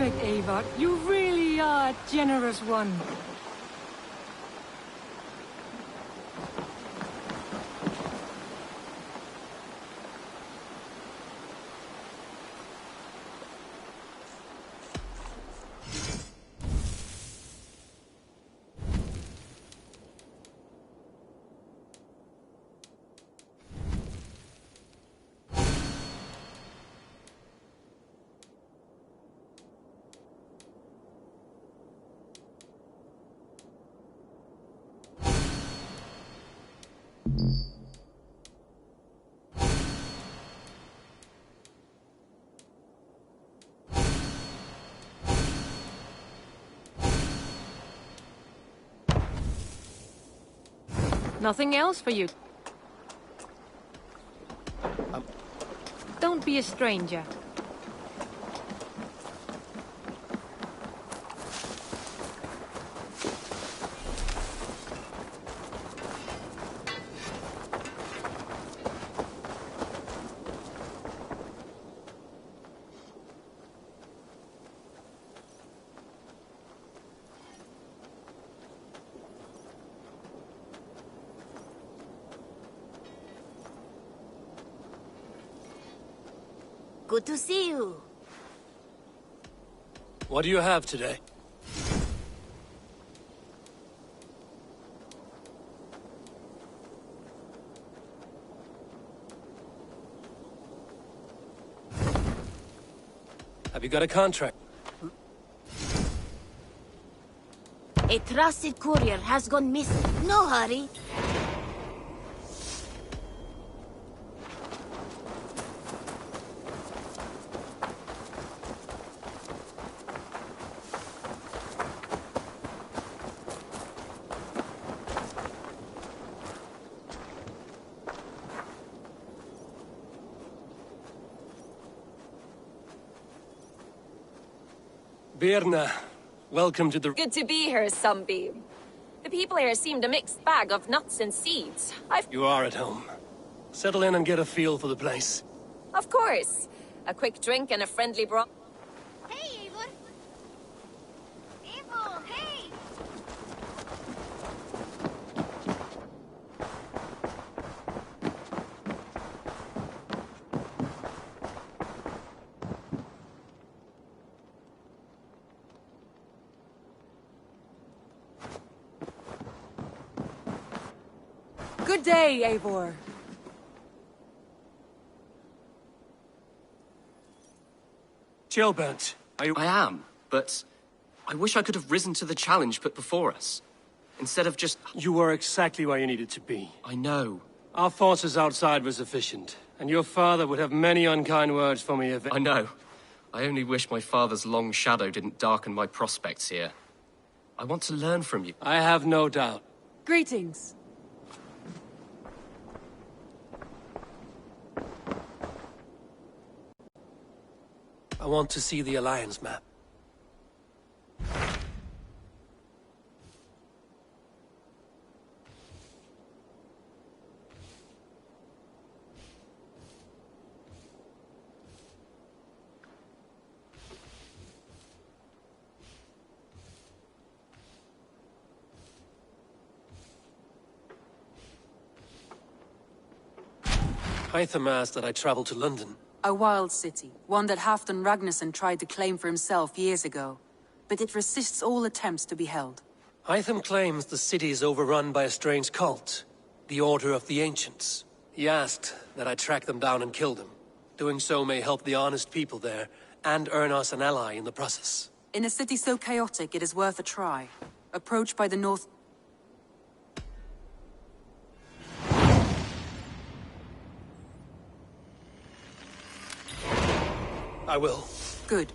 Eivor. You really are a generous one. Nothing else for you. Don't be a stranger. Good to see you. What do you have today? Have you got a contract? A trusted courier has gone missing. No hurry. Birna, welcome to the... Good to be here, Sunbeam. The people here seemed a mixed bag of nuts and seeds. You are at home. Settle in and get a feel for the place. Of course. A quick drink and a friendly broth. Hey, Eivor! Eivor, hey! Good day, Eivor. Chillbert, are you... I am, but I wish I could have risen to the challenge put before us. Instead of just... You were exactly where you needed to be. I know. Our forces outside were sufficient, and your father would have many unkind words for me if... I know. I only wish my father's long shadow didn't darken my prospects here. I want to learn from you. I have no doubt. Greetings. I want to see the Alliance map. Hytham asked that I travel to London. A wild city, one that Halfdan Ragnarsson tried to claim for himself years ago. But it resists all attempts to be held. Hytham claims the city is overrun by a strange cult, the Order of the Ancients. He asked that I track them down and kill them. Doing so may help the honest people there, and earn us an ally in the process. In a city so chaotic, it is worth a try. Approached by the north... I will. Good.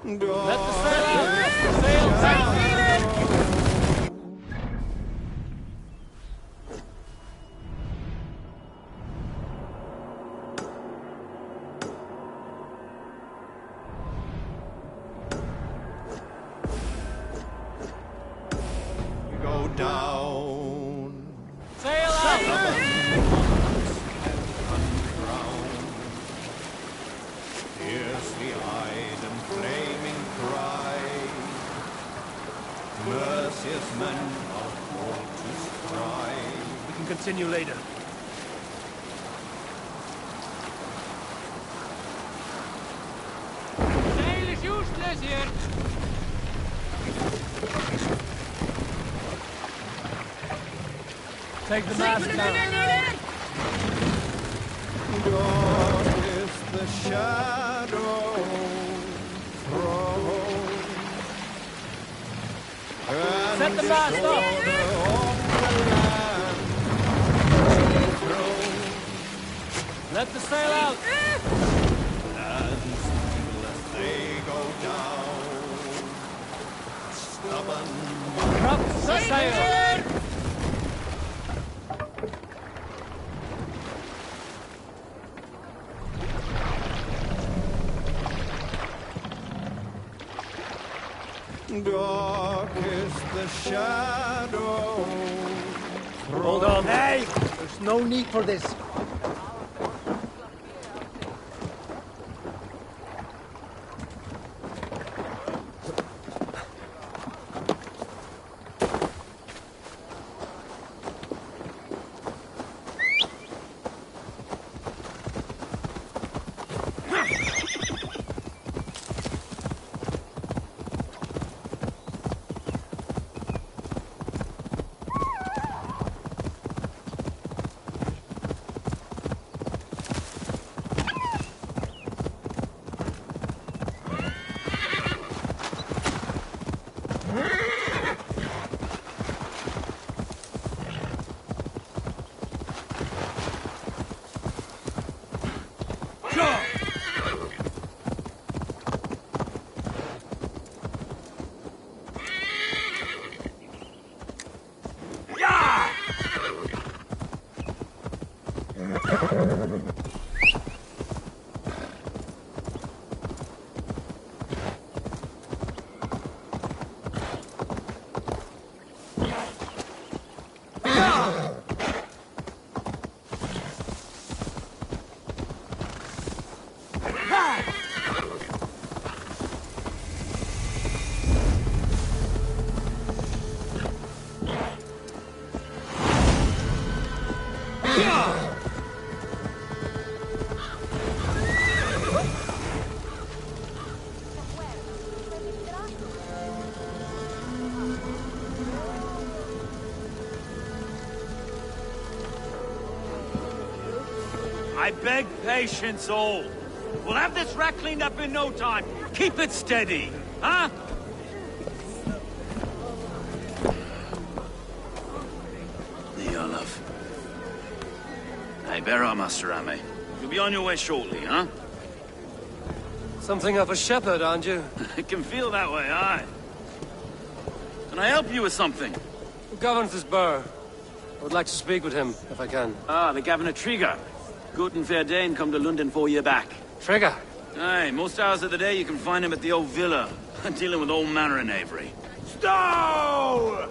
Let the sail out! Sail out! Go down. Sail out! Fiercely-eyed and flaming cry, merciless men are called to strive. We can continue later. Sail is useless here. Take the mast down. God is the shadow thrown, Set the mast up. Let the sail out. And still as they go down, stubborn. Drop the sail. Dark is the shadow. Hold on. Hey! There's no need for this. I beg patience, all. We'll have this wreck cleaned up in no time. Keep it steady, huh? Here, love. Hey, bear up, Master Ame. You'll be on your way shortly, huh? Something of a shepherd, aren't you? It can feel that way, aye. Can I help you with something? Who governs this burr? I would like to speak with him, if I can. Ah, the Governor Trigger. Good and fair Dane come to London 4 year back. Trigger? Aye, most hours of the day you can find him at the old villa, dealing with all manner of knavery. Stow!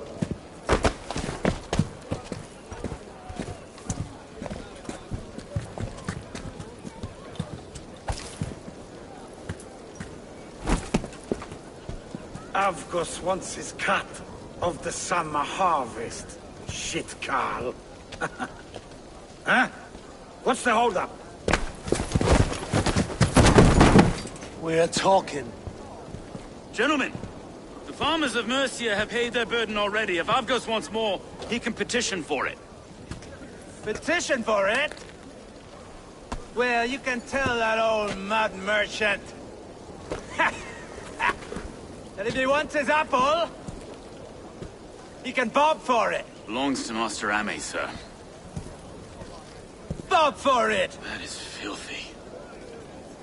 Avgos wants his cut of the summer harvest. Shit, Carl. Huh? What's the holdup? We're talking. Gentlemen, the farmers of Mercia have paid their burden already. If Avgos wants more, he can petition for it. Petition for it? Well, you can tell that old mud merchant that if he wants his apple, he can bob for it. Belongs to Master Ame, sir. Bob for it! That is filthy.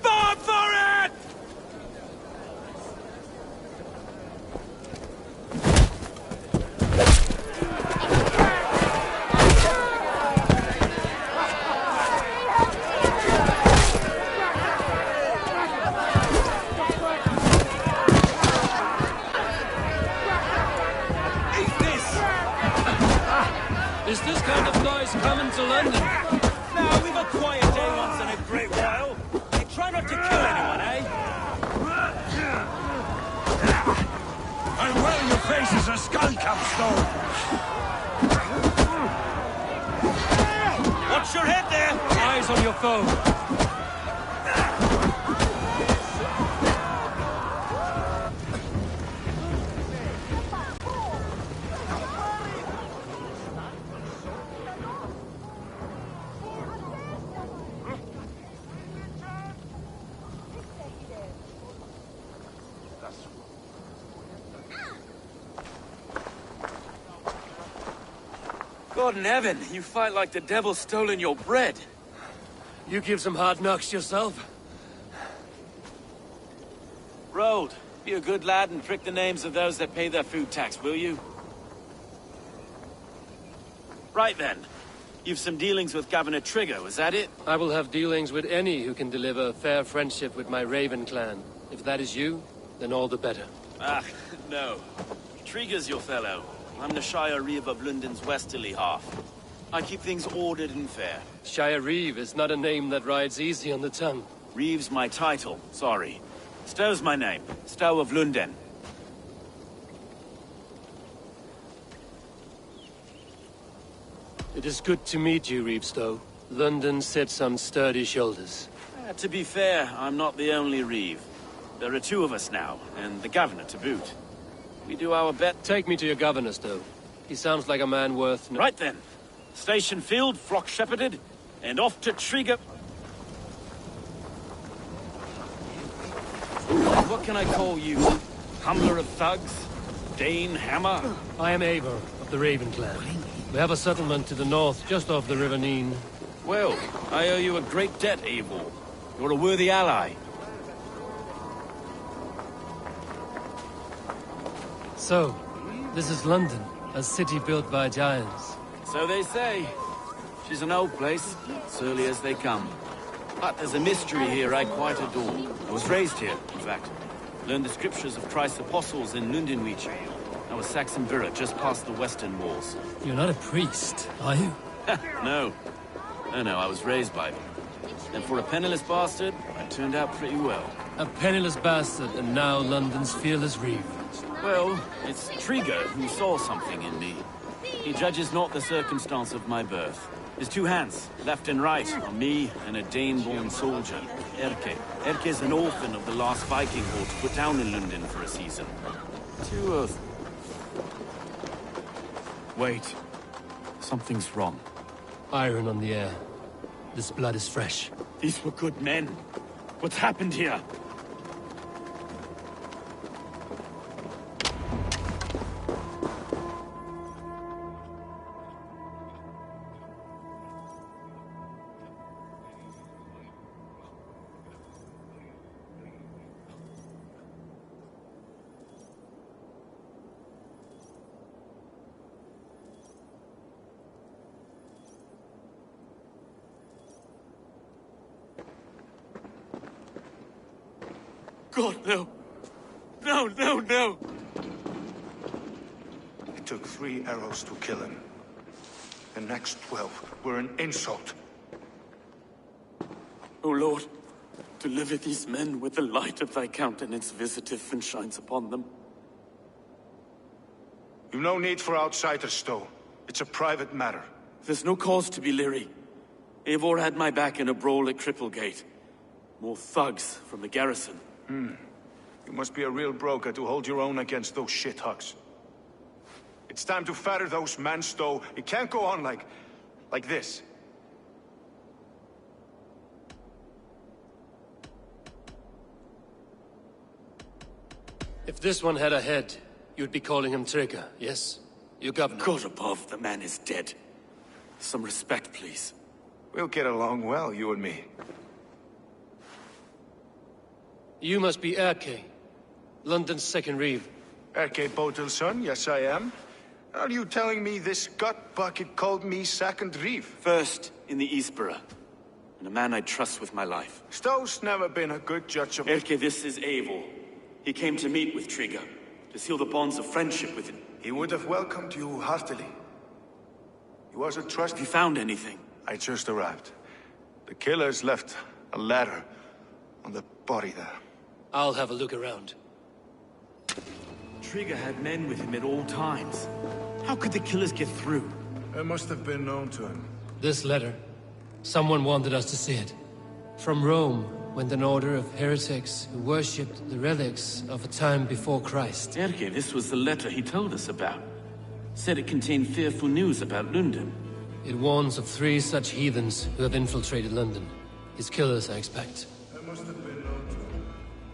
Bob for it! coming to London. Now, we've a quiet day once in a great while. Hey, try not to kill anyone, eh? And well, your face is a skull capstone. Watch your head there! Eyes on your foe. God in heaven, you fight like the devil's stolen your bread. You give some hard knocks yourself. Road, be a good lad and prick the names of those that pay their food tax, will you? Right then. You've some dealings with Governor Trigger, was that it? I will have dealings with any who can deliver a fair friendship with my Raven clan. If that is you, then all the better. Ah, no. Trigger's your fellow. I'm the Shire Reeve of London's westerly half. I keep things ordered and fair. Shire Reeve is not a name that rides easy on the tongue. Reeve's my title, sorry. Stow's my name. Stow of London. It is good to meet you, Reeve Stow. London sits on sturdy shoulders. To be fair, I'm not the only Reeve. There are two of us now, and the governor to boot. We do our best. Take me to your governor, Stow. He sounds like a man worth... Right then. Station filled, flock shepherded, and off to Trigger. What can I call you? Humbler of thugs? Dane Hammer? I am Eivor of the Raven clan. We have a settlement to the north, just off the River Neen. Well, I owe you a great debt, Eivor. You're a worthy ally. So, this is London, a city built by giants. So they say. She's an old place, surly as they come. But there's a mystery here I quite adore. I was raised here, in fact. Learned the scriptures of Christ's apostles in Lundenwich. I was Saxon Borough, just past the western walls. You're not a priest, are you? No. No, I was raised by them. And for a penniless bastard, I turned out pretty well. A penniless bastard, and now London's fearless Reeve. Well, it's Trigger who saw something in me. He judges not the circumstance of my birth. His two hands, left and right, are me and a Dane-born soldier, Erke. Erke's an orphan of the last Viking horde put down in London for a season. Wait. Something's wrong. Iron on the air. This blood is fresh. These were good men. What's happened here? God, no. No, no, no! It took 3 arrows to kill him. The next 12 were an insult. O Lord, deliver these men with the light of thy countenance visiteth and shines upon them. You've no need for outsiders, Stow. It's a private matter. There's no cause to be leery. Eivor had my back in a brawl at Cripplegate. More thugs from the garrison. You must be a real broker to hold your own against those shithugs. It's time to fetter those men, Stow. It can't go on like this. If this one had a head, you'd be calling him Trigger, yes? Your governor. God above, the man is dead. Some respect, please. We'll get along well, you and me. You must be Erke, London's second Reeve. Erke Botel's son, yes I am. Are you telling me this gut bucket called me second Reeve? First in the Eastborough, and a man I trust with my life. Stow's never been a good judge of... Erke, this is Eivor. He came to meet with Trigger, to seal the bonds of friendship with him. He would have welcomed you heartily. He was a trust... Have you found anything? I just arrived. The killers left a ladder on the body there. I'll have a look around. Trigger had men with him at all times. How could the killers get through? It must have been known to him. This letter. Someone wanted us to see it. From Rome went an order of heretics who worshipped the relics of a time before Christ. Erke, this was the letter he told us about. Said it contained fearful news about London. It warns of 3 such heathens who have infiltrated London. His killers, I expect. It must have been known to him.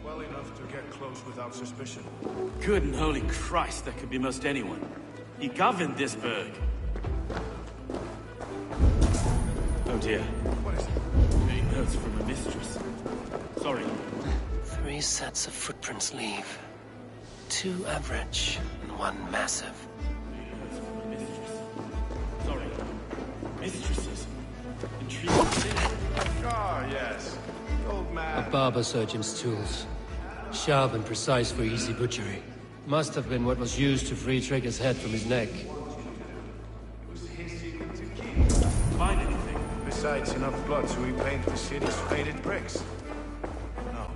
Well enough to get close without suspicion. Good and holy Christ, that could be most anyone. He governed this burg. Oh dear. What is it? Many notes from a mistress. Sorry. 3 sets of footprints leave. 2 average and 1 massive. Sorry. Mistresses. Intriguing. Ah, yes. The old man. A barber surgeon's tools. Sharp and precise for easy butchery. Must have been what was used to free Trigger's head from his neck. Find anything? Besides enough blood to repaint the city's faded bricks. No.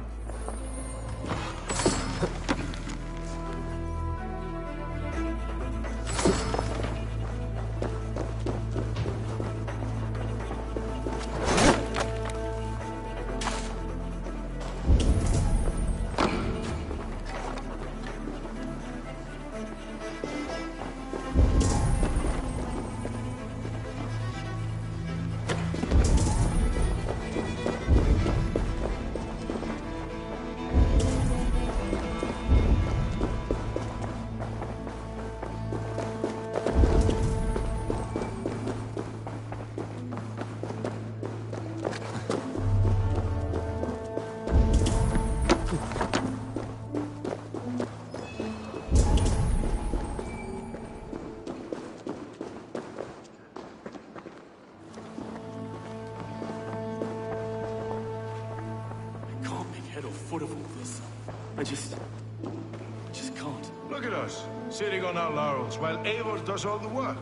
Foot of all this. I just can't. Look at us, sitting on our laurels, while Eivor does all the work.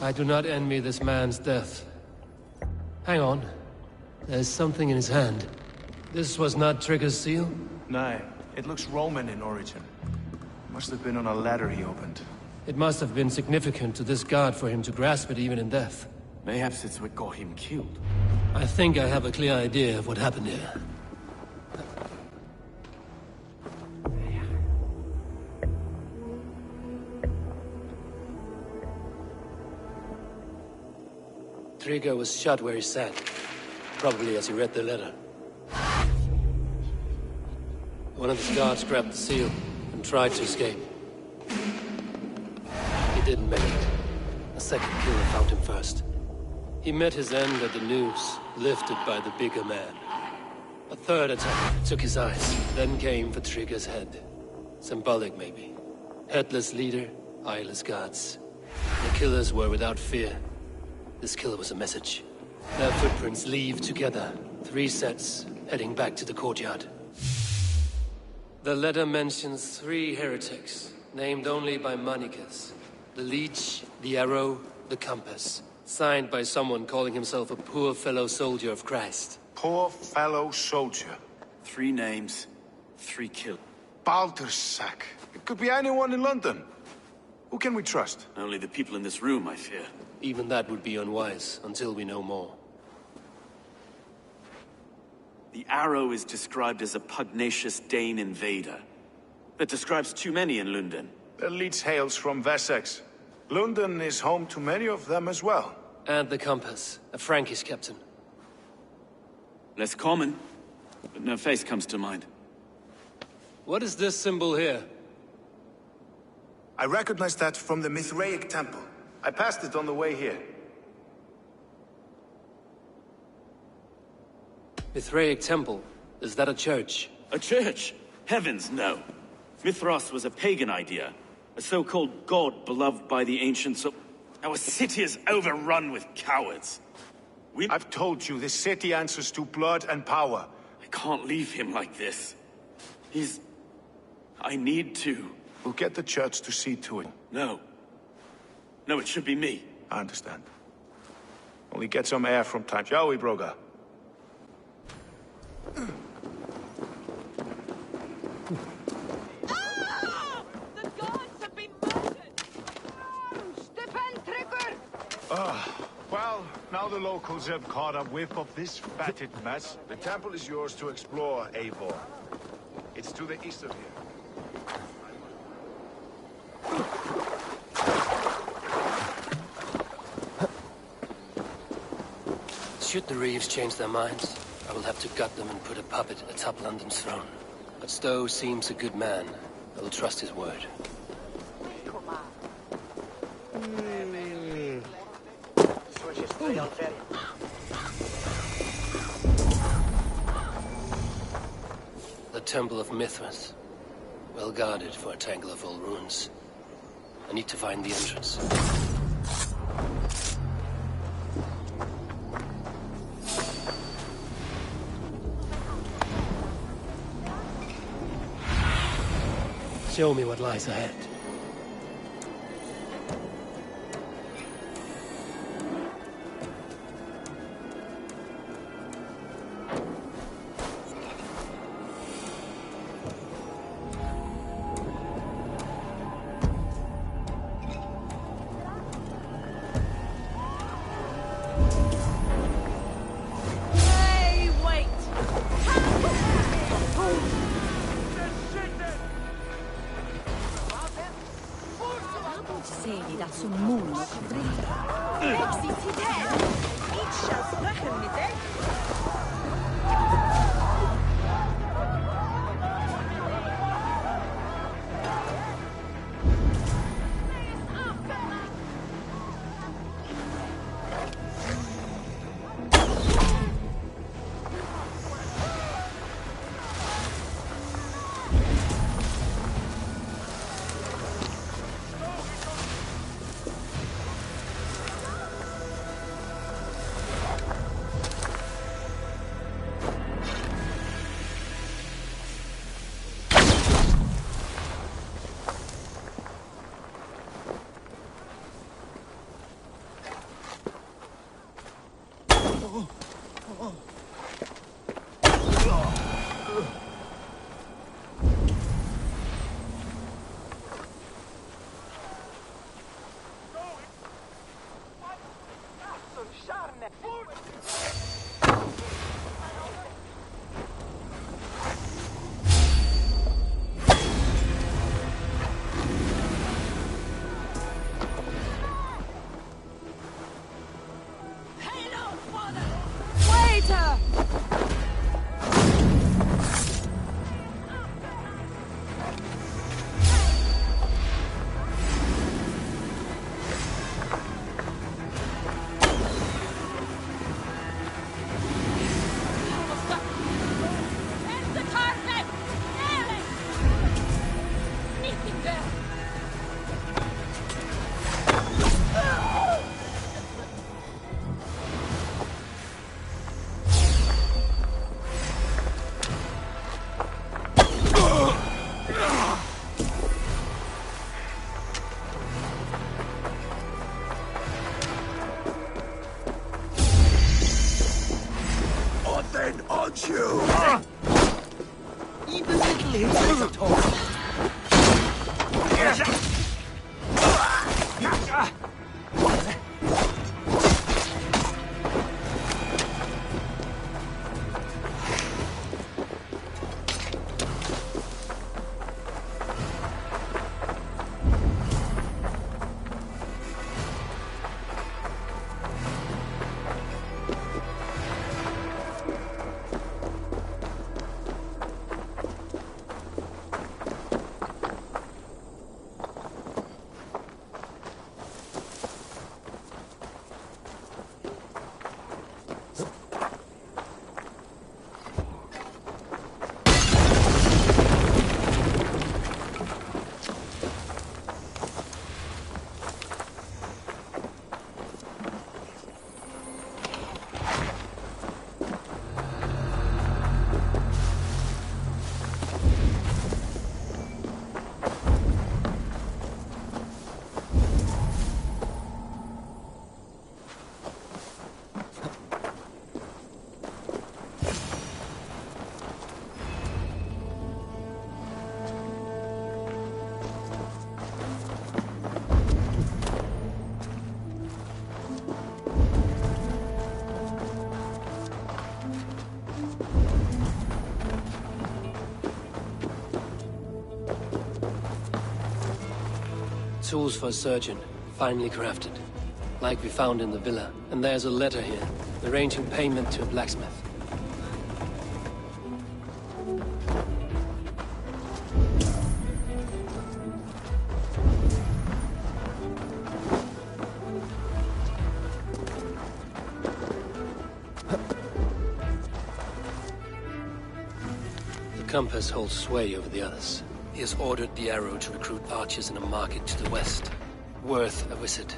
I do not envy this man's death. Hang on. There's something in his hand. This was not Trigger's seal? No, it looks Roman in origin. Must have been on a ladder he opened. It must have been significant to this god for him to grasp it even in death. Mayhaps it's what got him killed. I think I have a clear idea of what happened here. Trigger was shot where he sat, probably as he read the letter. One of his guards grabbed the seal and tried to escape. He didn't make it. A second killer found him first. He met his end at the noose, lifted by the bigger man. A third attack took his eyes, then came for Trigger's head. Symbolic, maybe. Headless leader, eyeless guards. The killers were without fear. This killer was a message. Their footprints leave together. 3 sets, heading back to the courtyard. The letter mentions 3 heretics, named only by Manicus. The Leech, the Arrow, the Compass. Signed by someone calling himself a poor fellow soldier of Christ. Poor fellow soldier. 3 names, 3 killed. Baldersack. It could be anyone in London. Who can we trust? Only the people in this room, I fear. Even that would be unwise, until we know more. The Arrow is described as a pugnacious Dane invader. That describes too many in London. The Leech hails from Wessex. London is home to many of them as well. And the Compass, a Frankish captain. Less common, but no face comes to mind. What is this symbol here? I recognize that from the Mithraic temple. I passed it on the way here. Mithraic temple? Is that a church? A church? Heavens, no. Mithras was a pagan idea. A so-called god beloved by the ancients of... Our city is overrun with cowards. I've told you, this city answers to blood and power. I can't leave him like this. I need to. We'll get the church to see to it. No. No, it should be me. I understand. Only get some air from time, shall we, Broga? Well, now the locals have caught a whiff of this fatted mess. The temple is yours to explore, Eivor. It's to the east of here. Should the Reeves change their minds, I will have to gut them and put a puppet atop London's throne. But Stowe seems a good man. I will trust his word. The Temple of Mithras. Well guarded for a tangle of old ruins. I need to find the entrance. Show me what lies ahead. Tools for a surgeon, finely crafted. Like we found in the villa. And there's a letter here, arranging payment to a blacksmith. The compass holds sway over the others. He has ordered the arrow to recruit archers in a market to the west. Worth a visit.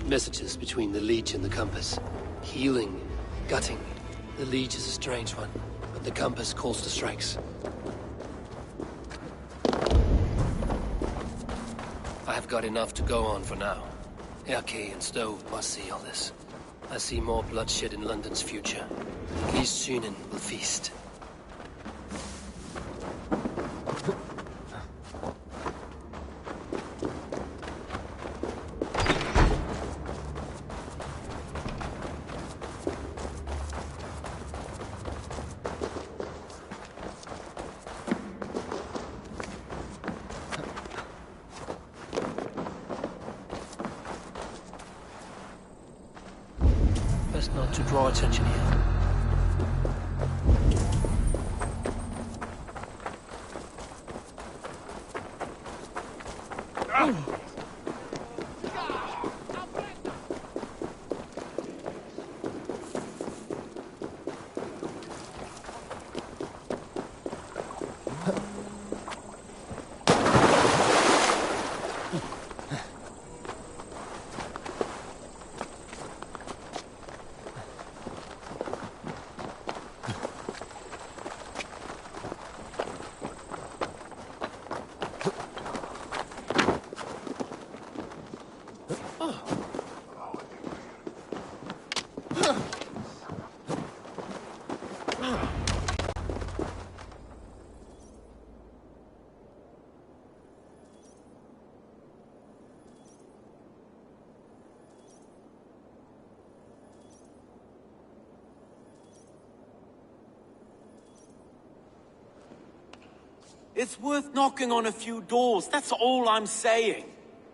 Messages between the Leech and the Compass. Healing, gutting. The Leech is a strange one, but the Compass calls to strikes. I have got enough to go on for now. Erke and Stowe must see all this. I see more bloodshed in London's future. These Synen will feast. Best not to draw attention here. It's worth knocking on a few doors, that's all I'm saying.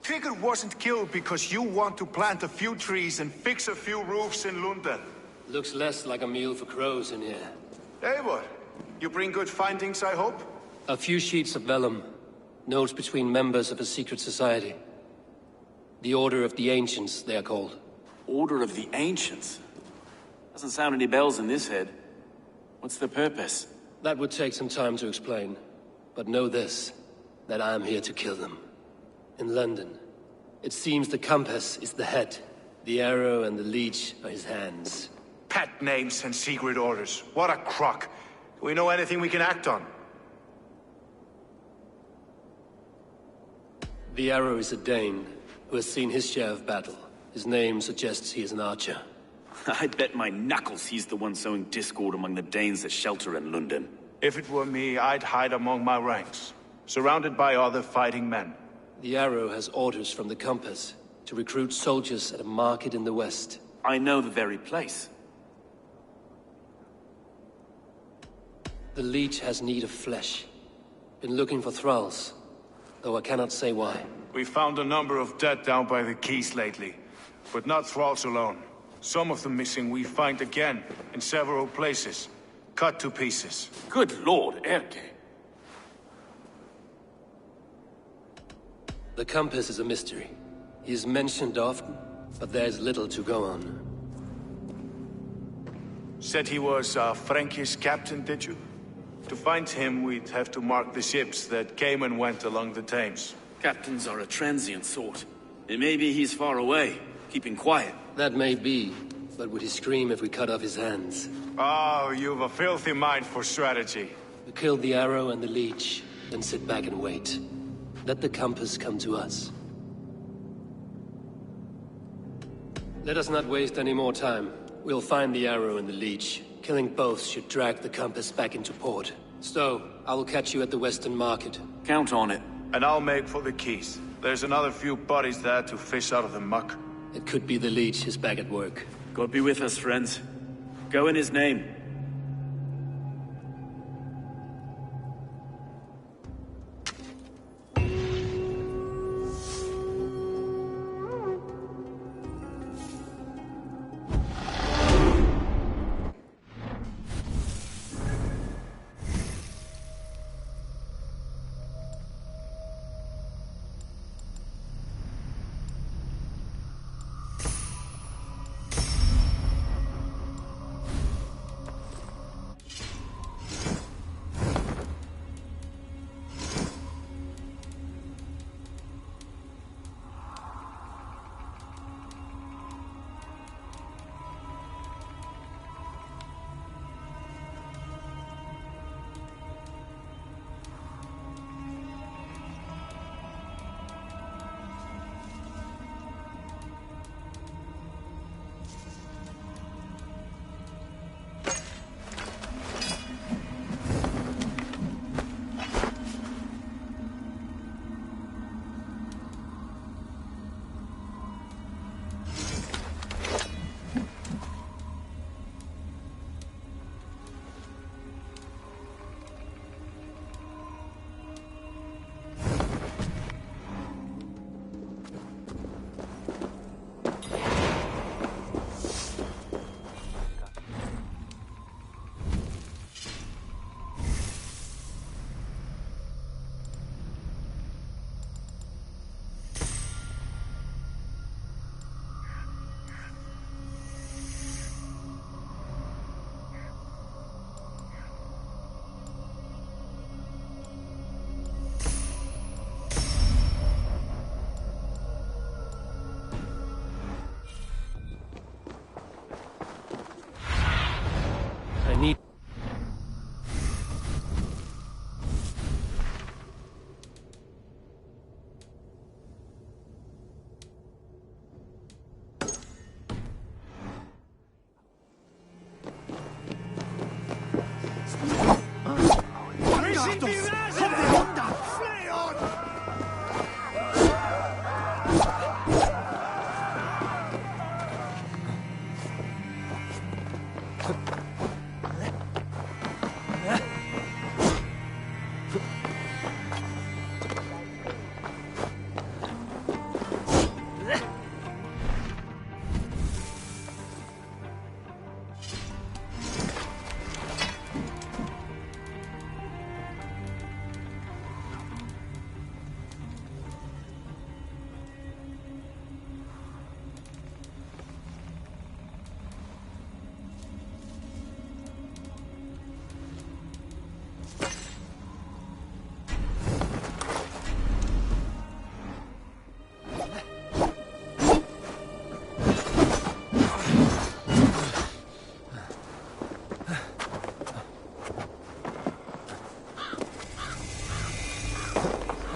Trigger wasn't killed because you want to plant a few trees and fix a few roofs in London. Looks less like a meal for crows in here. Eivor, you bring good findings, I hope? A few sheets of vellum. Notes between members of a secret society. The Order of the Ancients, they are called. Order of the Ancients? Doesn't sound any bells in this head. What's the purpose? That would take some time to explain. But know this, that I am here to kill them. In London, it seems the compass is the head. The arrow and the leech are his hands. Pet names and secret orders. What a crock. Do we know anything we can act on? The arrow is a Dane, who has seen his share of battle. His name suggests he is an archer. I'd bet my knuckles he's the one sowing discord among the Danes that shelter in London. If it were me, I'd hide among my ranks, surrounded by other fighting men. The arrow has orders from the compass to recruit soldiers at a market in the west. I know the very place. The leech has need of flesh. Been looking for thralls, though I cannot say why. We found a number of dead down by the quays lately, but not thralls alone. Some of the missing we find again in several places. Cut to pieces. Good lord, Erke. The compass is a mystery. He is mentioned often, but there is little to go on. Said he was a Frankish captain, did you? To find him, we'd have to mark the ships that came and went along the Thames. Captains are a transient sort. It may be he's far away, keeping quiet. That may be, but would he scream if we cut off his hands? Oh, you've a filthy mind for strategy. We kill the arrow and the leech, then sit back and wait. Let the compass come to us. Let us not waste any more time. We'll find the arrow and the leech. Killing both should drag the compass back into port. Stowe, I will catch you at the Western Market. Count on it. And I'll make for the quays. There's another few bodies there to fish out of the muck. It could be the leech is back at work. God be with us, friends. Go in his name.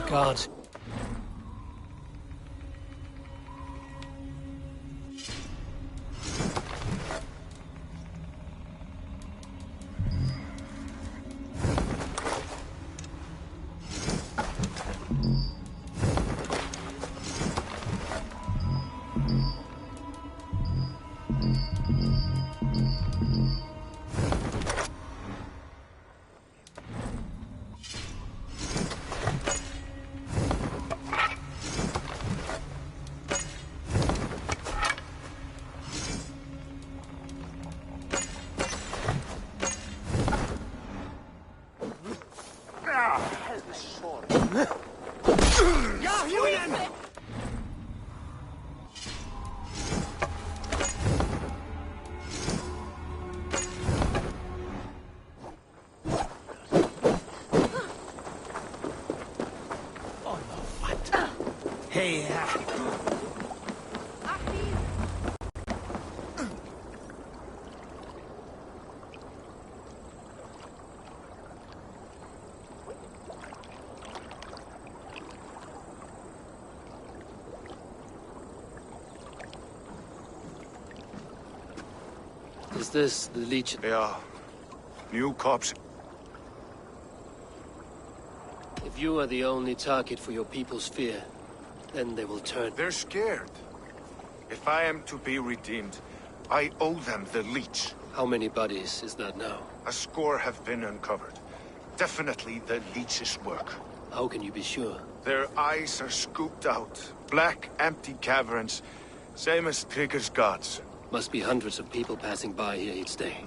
God. Hey, Is this the Legion? They are. New cops. If you are the only target for your people's fear, then they will turn. They're scared. If I am to be redeemed, I owe them the Leech. How many bodies is that now? A score have been uncovered. Definitely the Leech's work. How can you be sure? Their eyes are scooped out. Black, empty caverns. Same as Trigger's gods. Must be hundreds of people passing by here each day.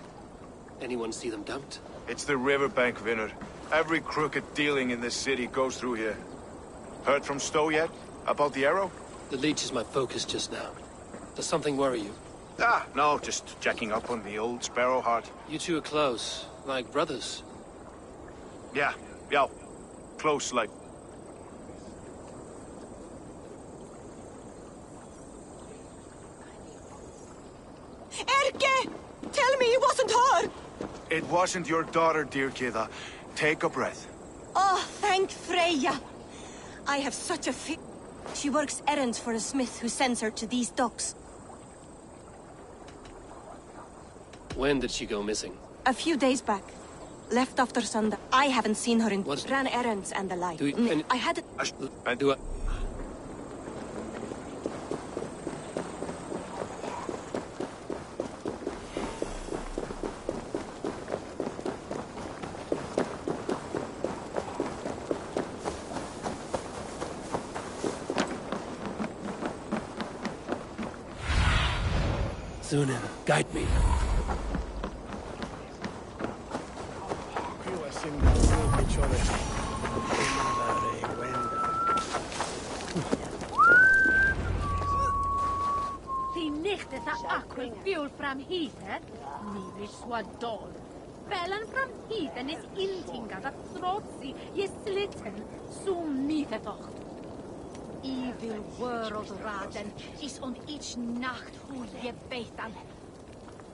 Anyone see them dumped? It's the riverbank, Vinner. Every crooked dealing in this city goes through here. Heard from Stowe yet? About the arrow? The Leech is my focus just now. Does something worry you? Ah, no, just checking up on the old Sparrowheart. You two are close, like brothers. Yeah, close like... Erke! Tell me it wasn't her! It wasn't your daughter, dear Kida. Take a breath. Oh, thank Freya. I have such a She works errands for a smith who sends her to these docks. When did she go missing? A few days back. Left after Sunday. I haven't seen her in... Ran errands and the like. I had... Do I... Sunan, guide me. Aquil fuel from heather, neither swadol. Bellen from heathen is intinga that throatsi is slitten, so meethetocht. Evil world raden is on each nacht who je betan.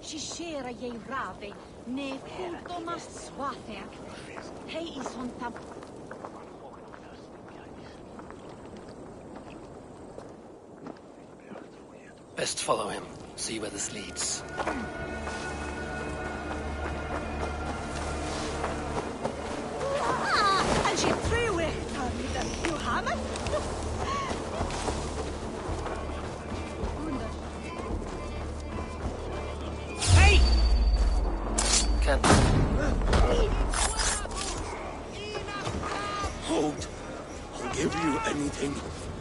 She share ye rave, ne fultomas swafer. He is on tam. Best follow him. See where this leads. And she threw it on me, you haven't? Hey! Can't. Hold. I'll give you anything.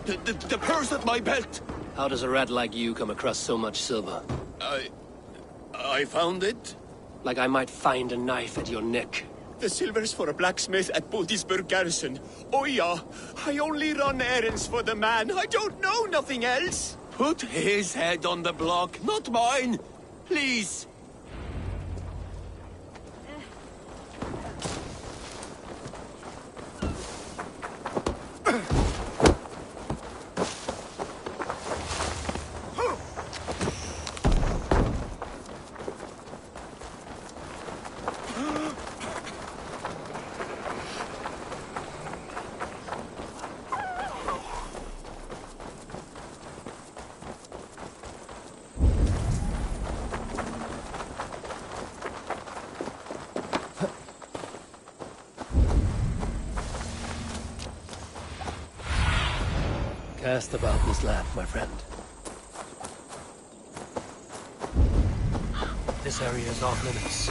The purse at my belt. How does a rat like you come across so much silver? I found it. Like I might find a knife at your neck. The silver's for a blacksmith at Bodisburg Garrison. Oh yeah, I only run errands for the man. I don't know nothing else. Put his head on the block, not mine. Please. Cast about this land, my friend. This area is off limits.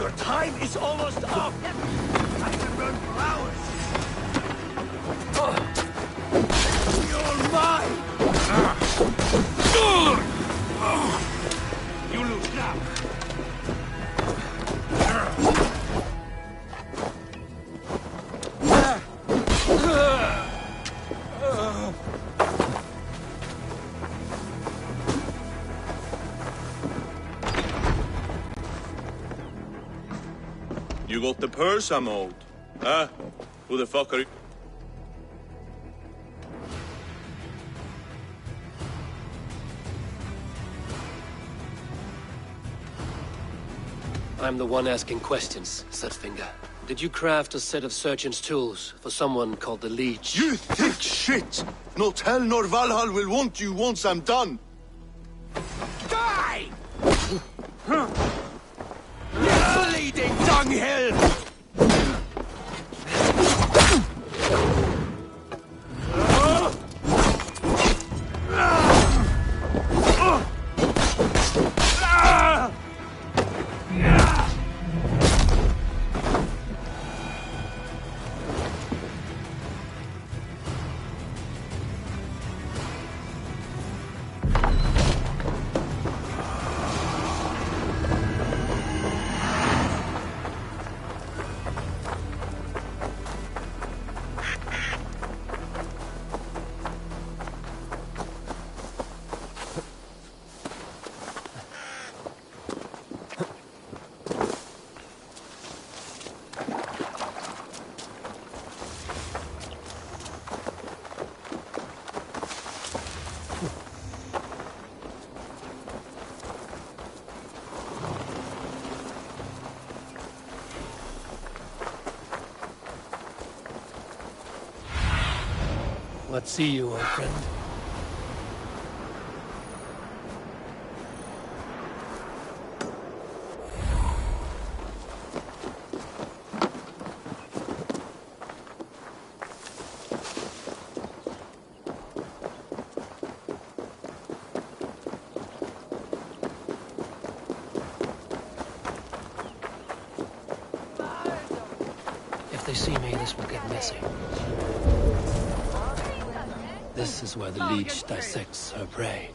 Your time is almost up! I can run for hours! You're mine! You lose now! You got the purse I'm owed. Huh? Who the fuck are you? I'm the one asking questions, Sutfinger. Did you craft a set of surgeon's tools for someone called the Leech? You thick shit! Not hell nor Valhall will want you once I'm done! Die! You bleeding dunghill! What see you, old friend? If they see me, this will get messy. This is where the Leech dissects her prey.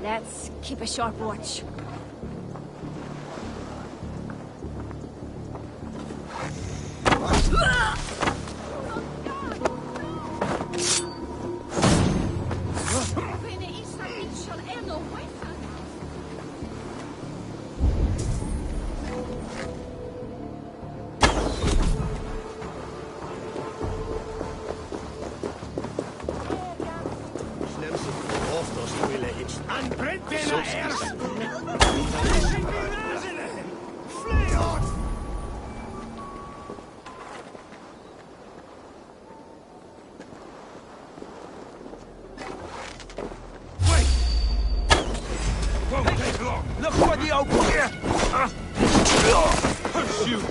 Let's keep a sharp watch. Look what the old here! Shoot!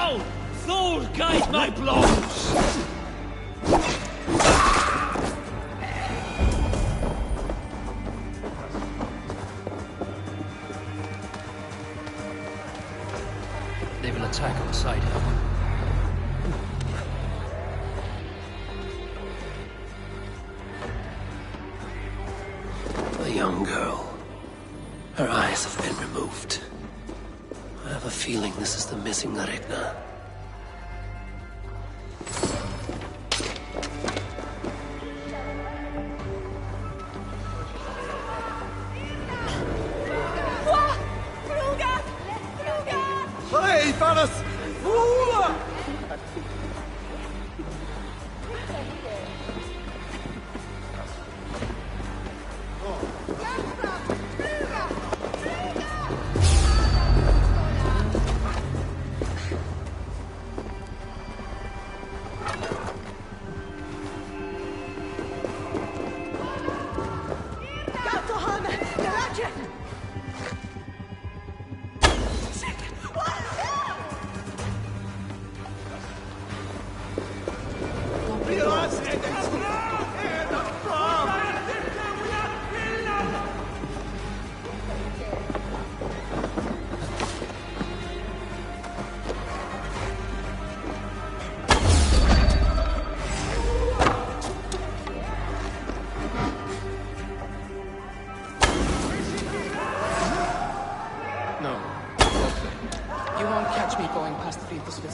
Now! Thor, guide my blows! They will attack outside here. A young girl. Her eyes have been removed. I have a feeling this is the missing Regna. Hey, fellas! Ooh!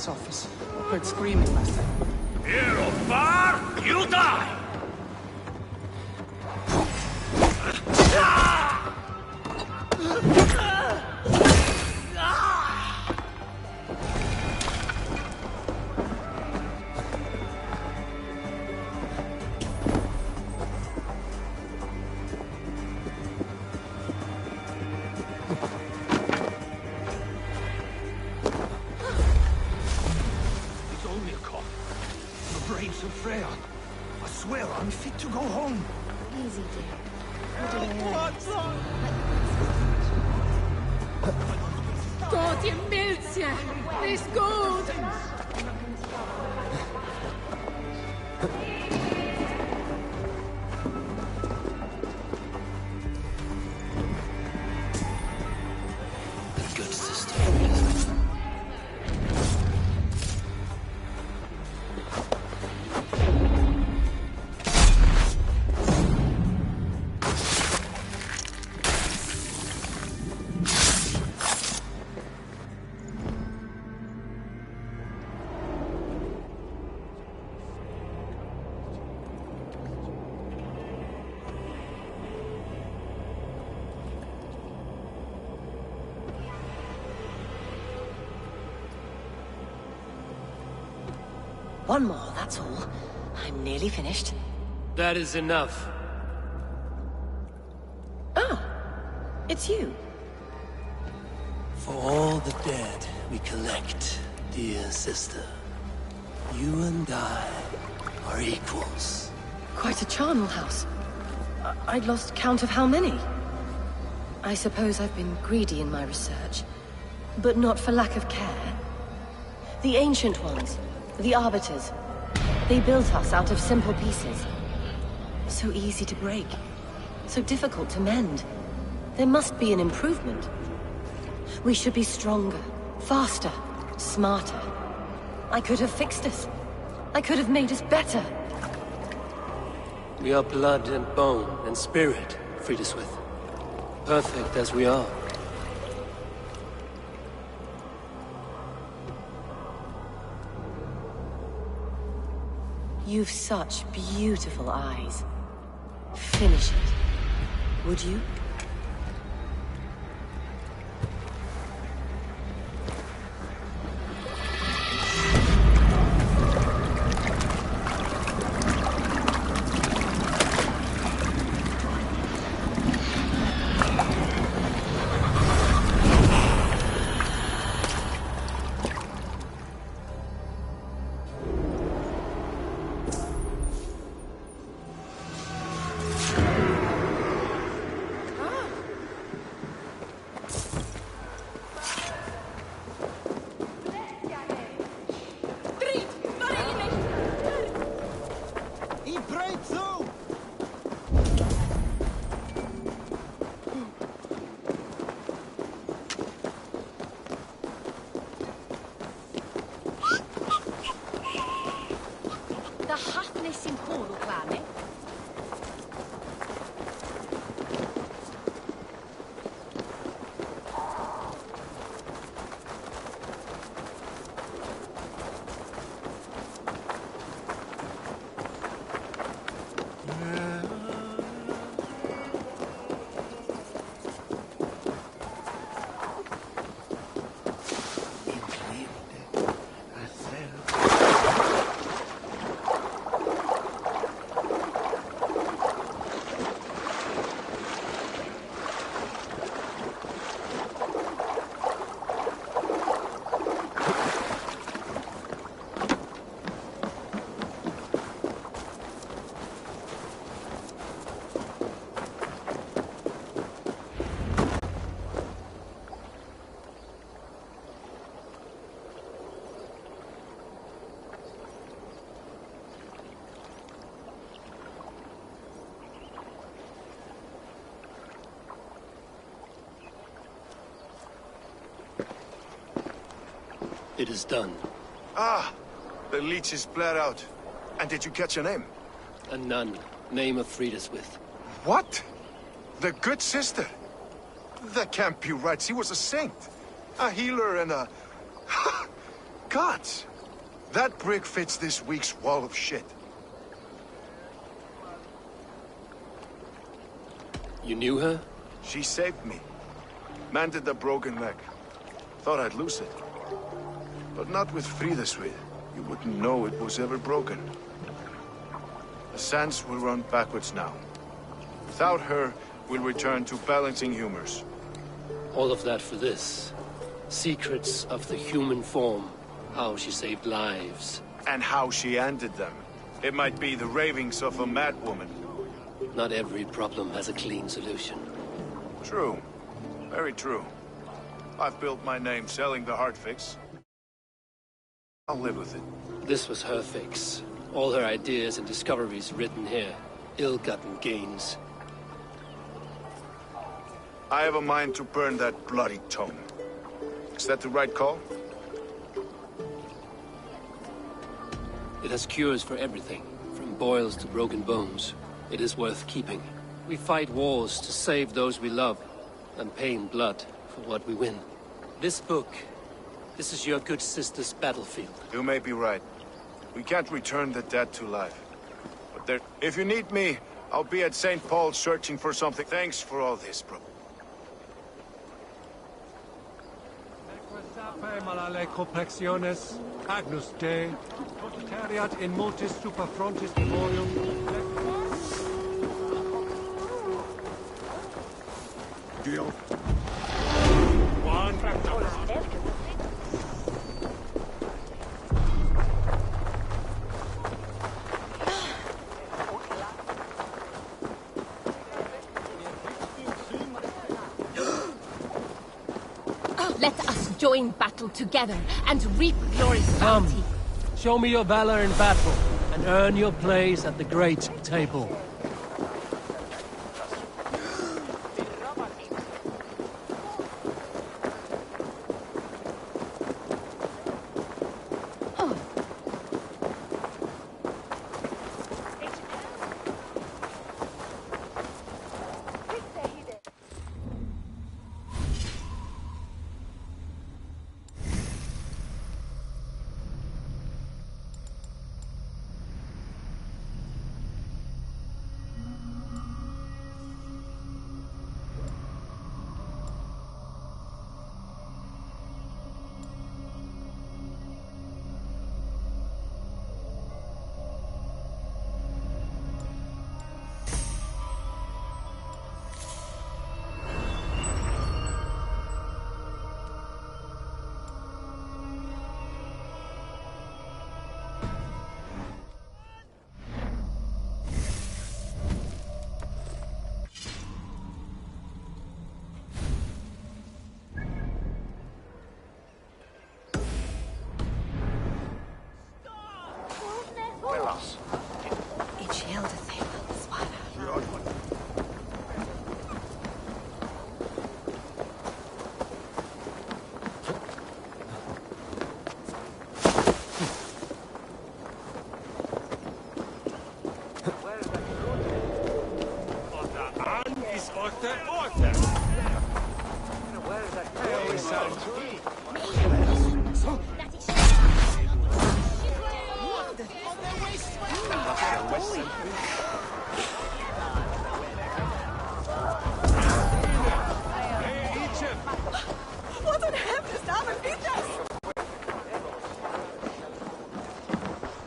Office. Heard screaming last time. Here or far, you die! Dort im Milzje! Nicht gut! Good sister. One more, that's all. I'm nearly finished. That is enough. Ah, it's you. For all the dead we collect, dear sister, you and I are equals. Quite a charnel house. I'd lost count of how many. I suppose I've been greedy in my research, but not for lack of care. The Ancient Ones, the Arbiters, they built us out of simple pieces. So easy to break, so difficult to mend. There must be an improvement. We should be stronger, faster, smarter. I could have fixed us. I could have made us better. We are blood and bone and spirit, Friedeswith. Perfect as we are. You've such beautiful eyes. Finish it, would you? It is done. Ah, the leech is bled out. And did you catch a name? A nun, name of Frideswith. What? The good sister? That can't be right. She was a saint. A healer and a... Gods! That brick fits this week's wall of shit. You knew her? She saved me. Mended a broken leg. Thought I'd lose it. But not with Frideswith. You wouldn't know it was ever broken. The sands will run backwards now. Without her, we'll return to balancing humors. All of that for this. Secrets of the human form. How she saved lives. And how she ended them. It might be the ravings of a madwoman. Not every problem has a clean solution. True. Very true. I've built my name selling the heart fix. I'll live with it. This was her fix. All her ideas and discoveries written here. Ill-gotten gains. I have a mind to burn that bloody tome. Is that the right call? It has cures for everything, from boils to broken bones. It is worth keeping. We fight wars to save those we love, and pay in blood for what we win. This book, this is your good sister's battlefield. You may be right. We can't return the dead to life. But there... If you need me, I'll be at St. Paul's searching for something. Thanks for all this, bro. Malale complexiones, Agnus Dei, Potitariat in multis super frontis memorium. Deal. Let us join battle together and reap glorious bounty. Show me your valor in battle, and earn your place at the great table.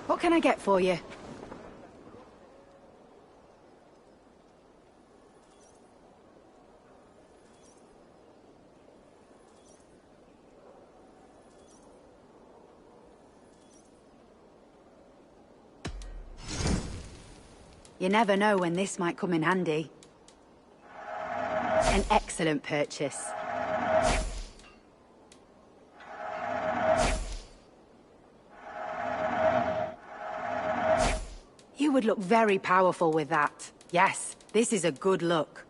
What can I get for you? You never know when this might come in handy. An excellent purchase. You would look very powerful with that. Yes, this is a good look.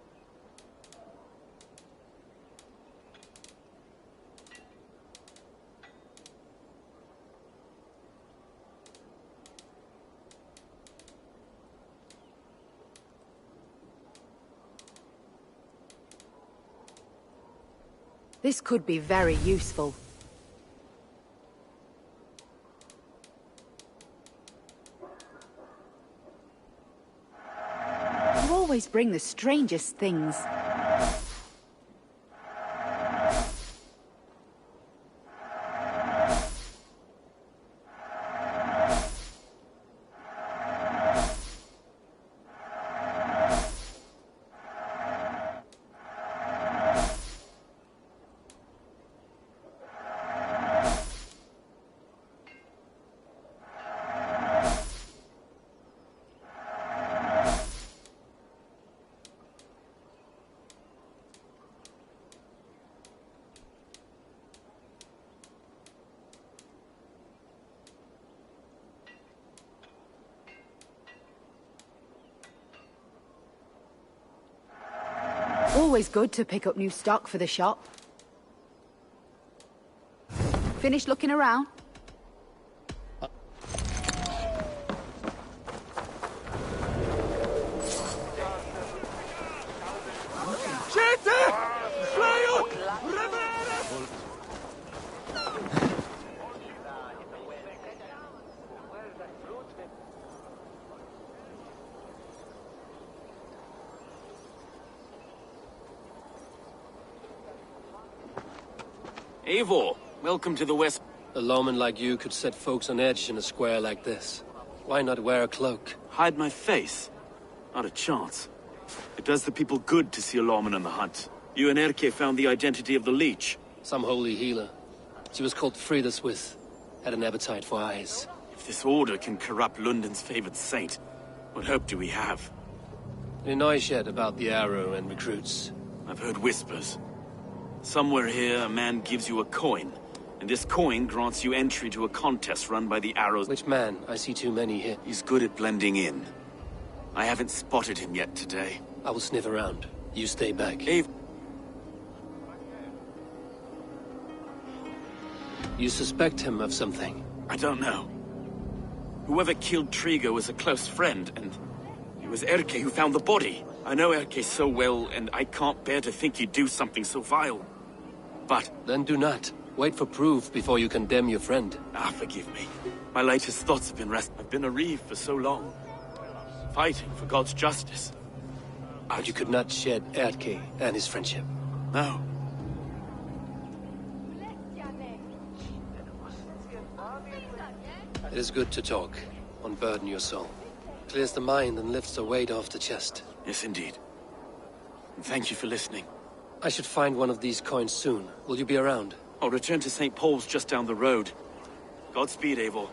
This could be very useful. You always bring the strangest things. Always good to pick up new stock for the shop. Finished looking around? Eivor, welcome to the West. A lawman like you could set folks on edge in a square like this. Why not wear a cloak? Hide my face? Not a chance. It does the people good to see a lawman on the hunt. You and Erke found the identity of the leech. Some holy healer. She was called Frida Swith. Had an appetite for eyes. If this order can corrupt London's favored saint, what hope do we have? Any noise yet about the arrow and recruits? I've heard whispers. Somewhere here, a man gives you a coin, and this coin grants you entry to a contest run by the Arrows. Which man? I see too many here. He's good at blending in. I haven't spotted him yet today. I will sniff around. You stay back. You suspect him of something? I don't know. Whoever killed Trigo was a close friend, and it was Erke who found the body. I know Erke so well, and I can't bear to think he'd do something so vile. But... Then do not. Wait for proof before you condemn your friend. Forgive me. My latest thoughts have been I've been a reeve for so long. Fighting for God's justice. But you could not shed Erke and his friendship. No. It is good to talk. Unburden your soul. Clears the mind and lifts the weight off the chest. Yes, indeed. And thank you for listening. I should find one of these coins soon. Will you be around? I'll return to St. Paul's just down the road. Godspeed, Eivor.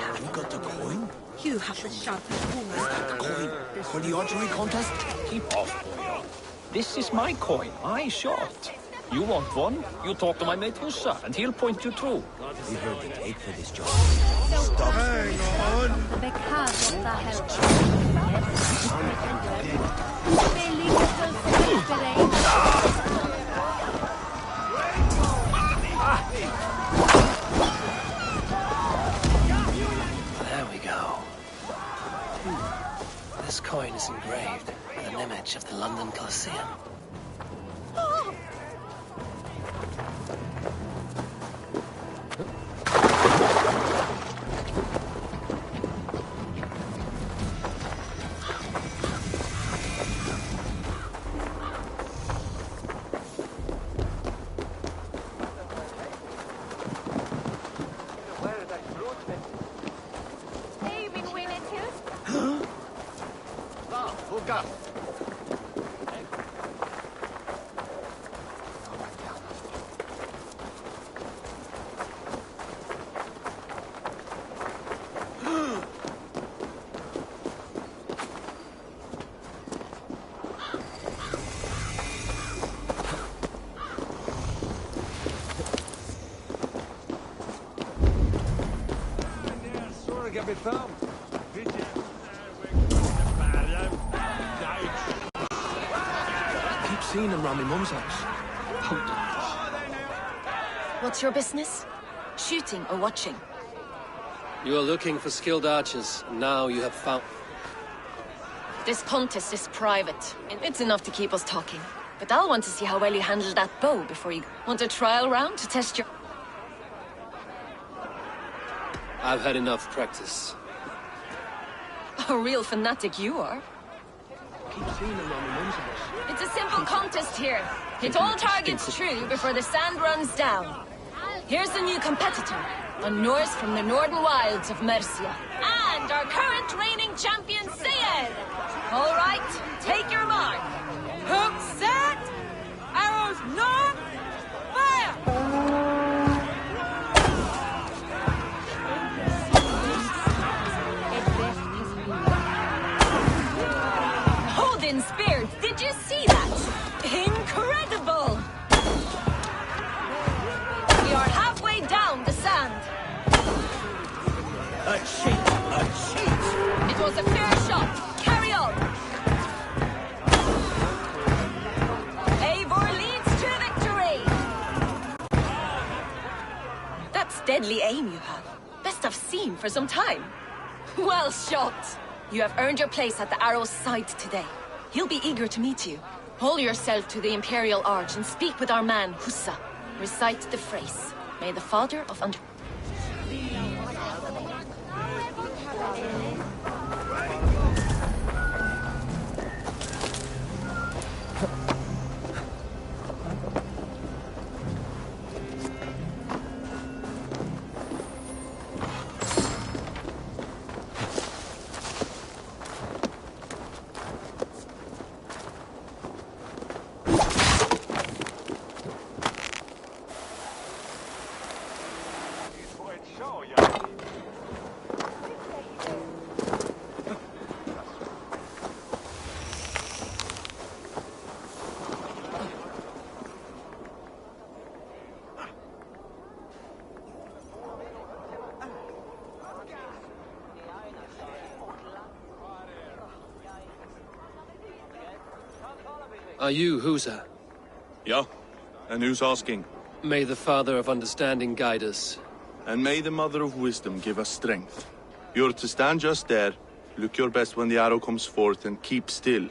Have you got the coin? You have the sharpest wound. The coin for the archery contest? Keep off. This is my coin. I shot. You want one? You talk to my mate Hussa, and he'll point you through. We heard the take for this job. Stop. Hang on. Because of the help. There we go. This coin is engraved with an image of the London Colosseum. Keep seeing him round my mum's house. What's your business? Shooting or watching? You are looking for skilled archers, and now you have found... This contest is private. It's enough to keep us talking. But I'll want to see how well you handle that bow before you... Want a trial round to test your... I've had enough practice. A real fanatic you are. Keep seeing them on the ends of us. It's a simple contest here. Hit all targets true before the sand runs down. Here's the new competitor, a Norse from the northern wilds of Mercia. And our current reigning champion, Sayed! All right, take your mark. Hook set! Arrows north! Fire! Odin Spear, did you see that? Incredible! We are halfway down the sand. A cheat! A cheat! It was a fair shot. Carry on. Eivor leads to victory. That's deadly aim you have. Best I've seen for some time. Well shot. You have earned your place at the arrow's side today. He'll be eager to meet you. Hold yourself to the Imperial Arch and speak with our man, Hussa. Recite the phrase. May the Father of Under... Are you Husa? Yeah? And who's asking? May the Father of Understanding guide us. And may the Mother of Wisdom give us strength. You're to stand just there, look your best when the arrow comes forth, and keep still.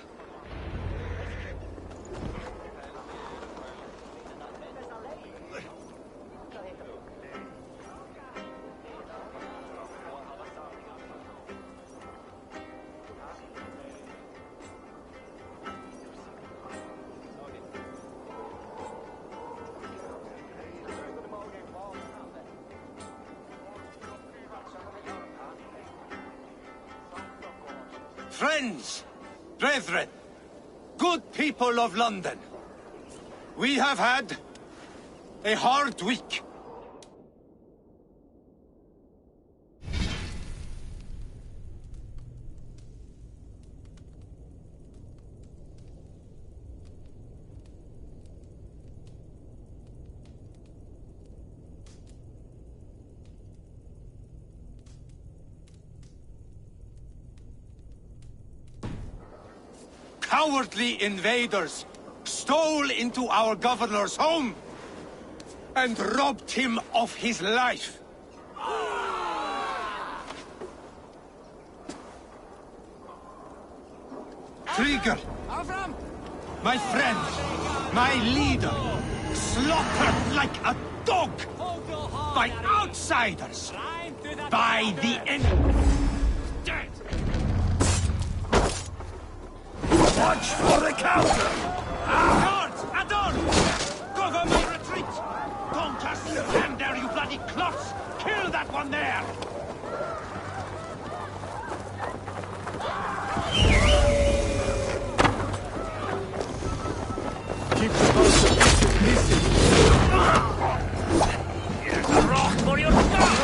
Friends, brethren, good people of London, we have had a hard week. Cowardly invaders stole into our governor's home and robbed him of his life. Trigger, my friend, my leader, slaughtered like a dog by outsiders, by the enemy. Watch for the counter! Guards, at arms! Cover my retreat! Don't just stand there, you bloody clots! Kill that one there! Keep the boat missing. Here's a rock for your stuff!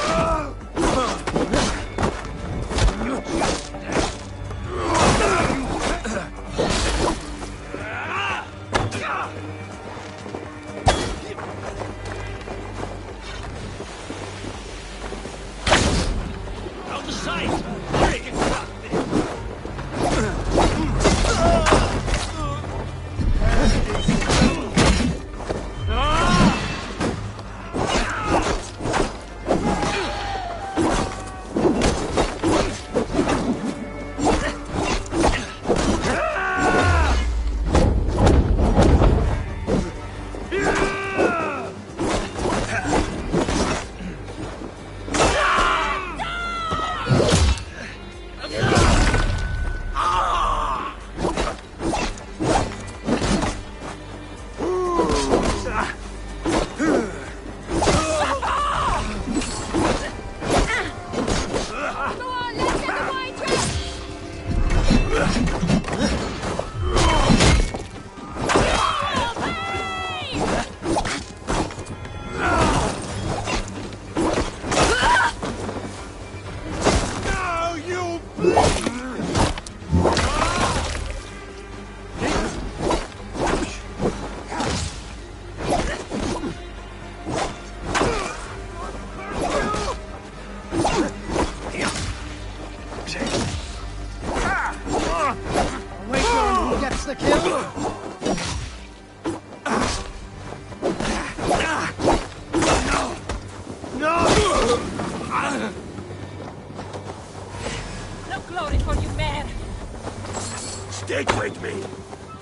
avoid me.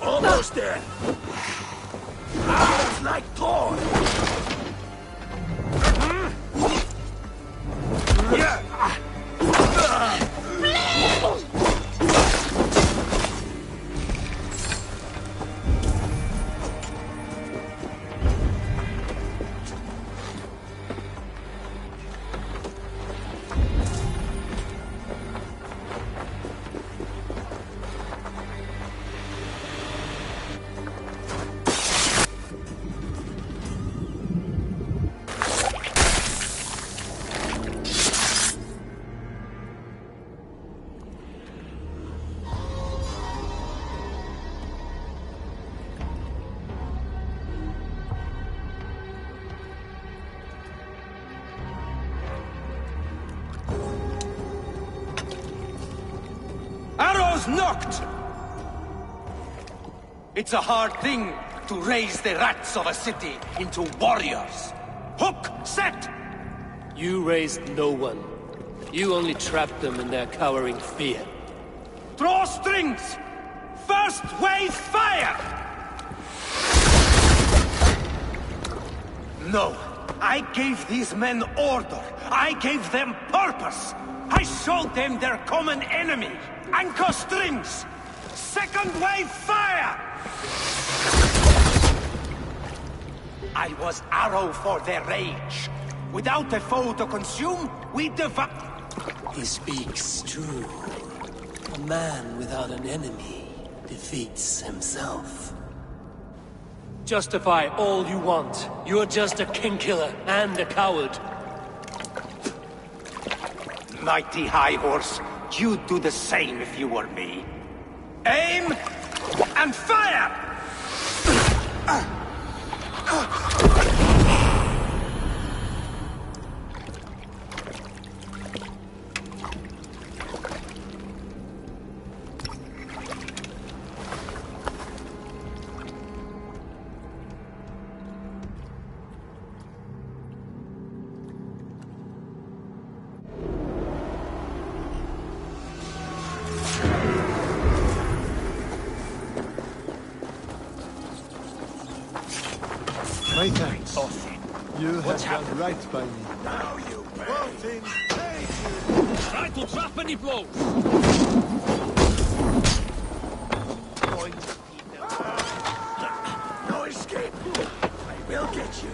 Almost there. Arrows like thorns. Arrows knocked! It's a hard thing to raise the rats of a city into warriors. Hook, set! You raised no one. You only trapped them in their cowering fear. Draw strings! First wave fire! No, I gave these men order. I gave them purpose. I showed them their common enemy. Anchor strings! Second wave fire! I was arrow for their rage. Without a foe to consume, we devour. He speaks true. A man without an enemy defeats himself. Justify all you want. You're just a king-killer and a coward. Mighty High Horse, you'd do the same if you were me. Aim and fire! My thanks. You have done right by me. Now you pay. Try to trap any blows! No escape. I will get you.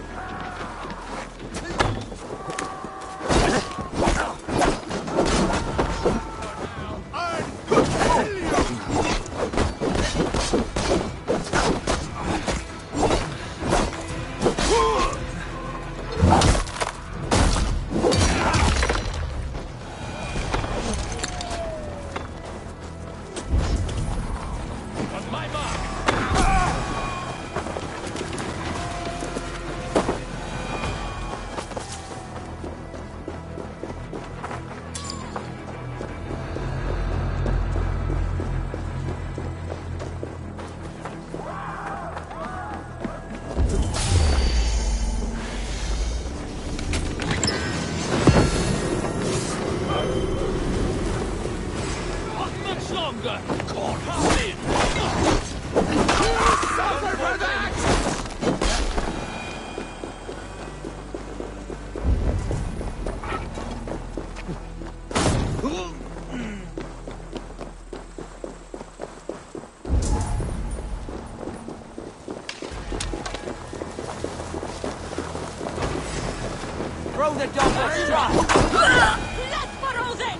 Throw the double strike! Let's burrow then!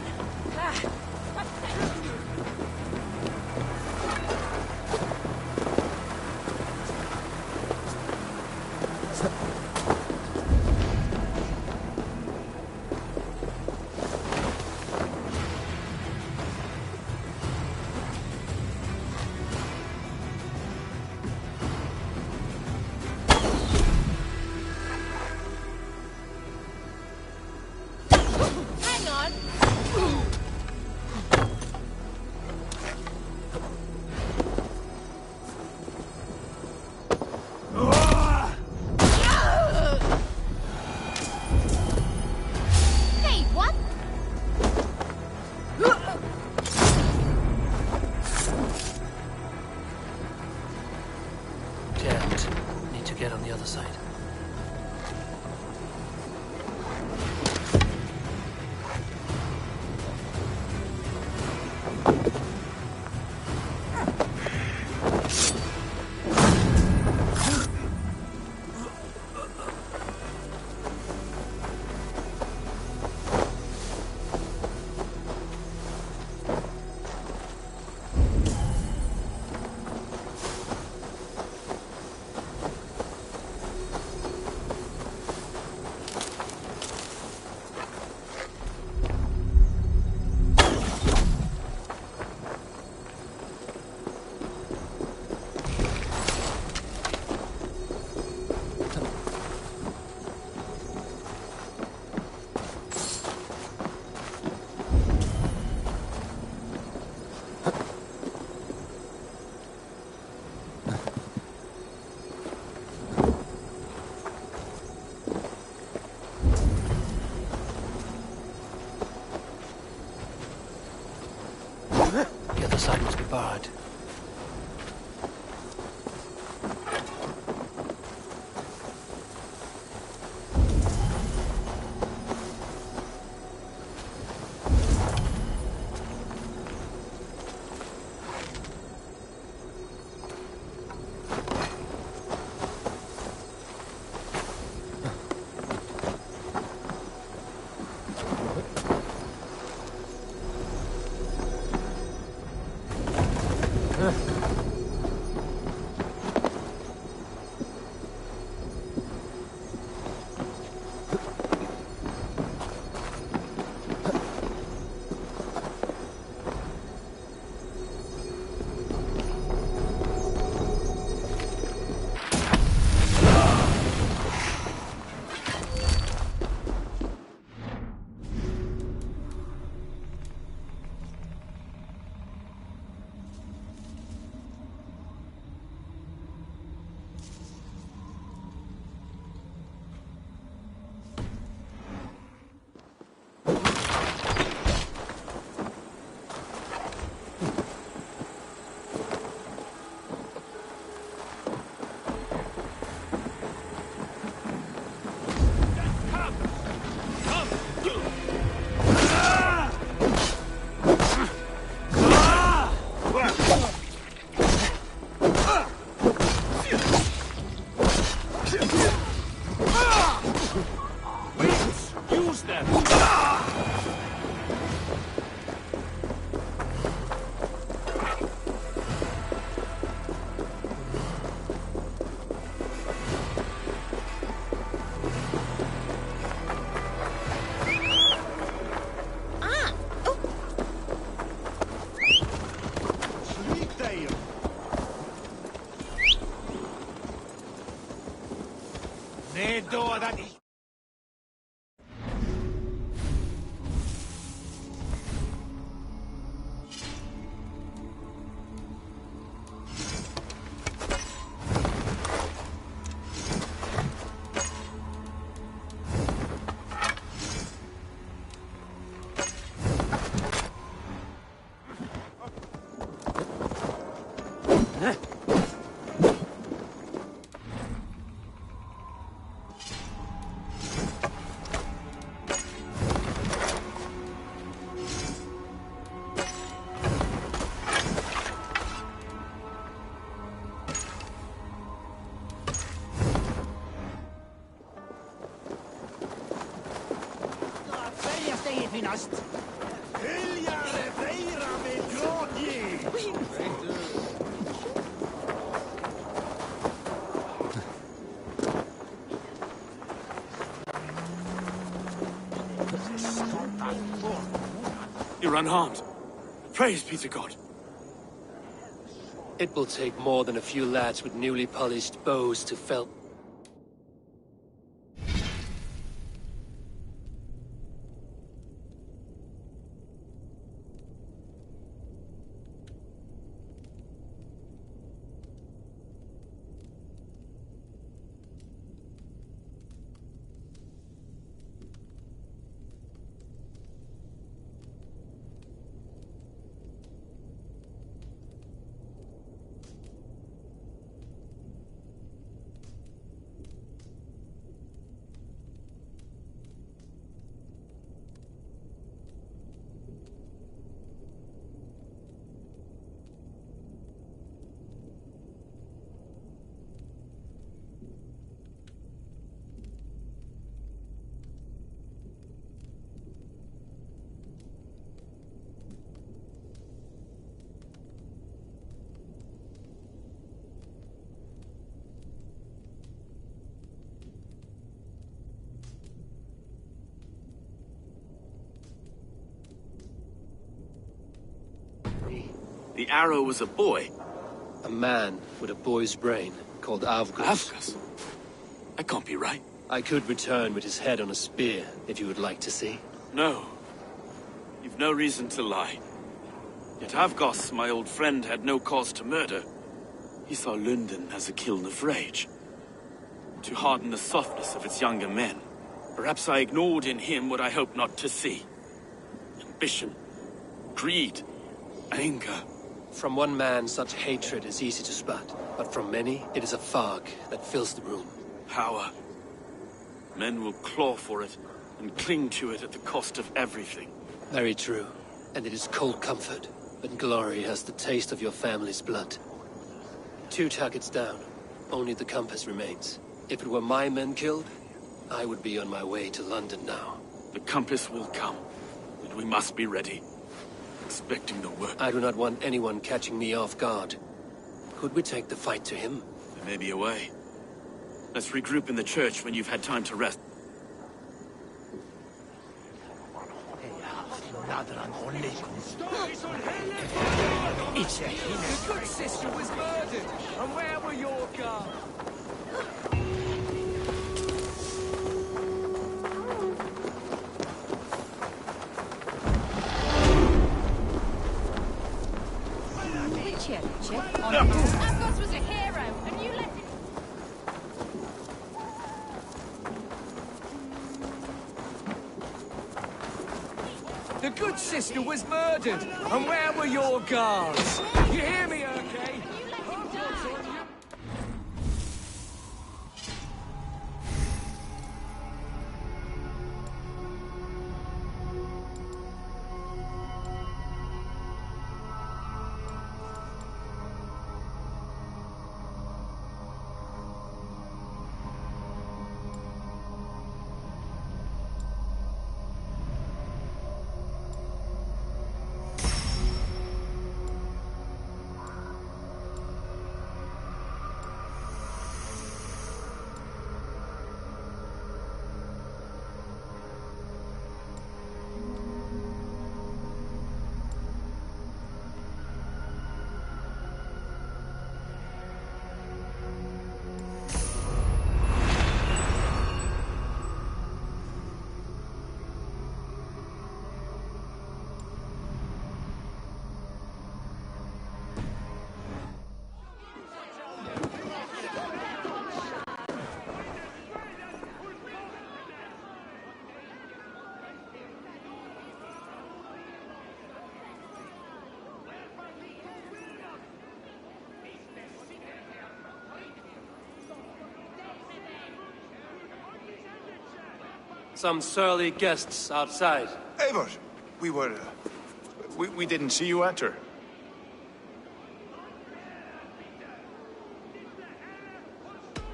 bard. You're unharmed. Praise be to God. It will take more than a few lads with newly polished bows to fell. The arrow was a boy. A man with a boy's brain, called Avgus. Avgus? That can't be right. I could return with his head on a spear, if you would like to see. No. You've no reason to lie. Yet Avgos, my old friend, had no cause to murder. He saw London as a kiln of rage. To harden the softness of its younger men. Perhaps I ignored in him what I hoped not to see. Ambition. Greed. Anger. From one man, such hatred is easy to spot, but from many, it is a fog that fills the room. Power. Men will claw for it, and cling to it at the cost of everything. Very true. And it is cold comfort, but glory has the taste of your family's blood. 2 targets down. Only the compass remains. If it were my men killed, I would be on my way to London now. The compass will come, but we must be ready. Expecting the worst. I do not want anyone catching me off guard. Could we take the fight to him? There may be a way. Let's regroup in the church when you've had time to rest. It's a The good sister was murdered, and where were your guards? Avgos was a hero, and you let him... The good sister was murdered, and where were your guards? You hear me, okay? Some surly guests outside. Eivor, we didn't see you enter.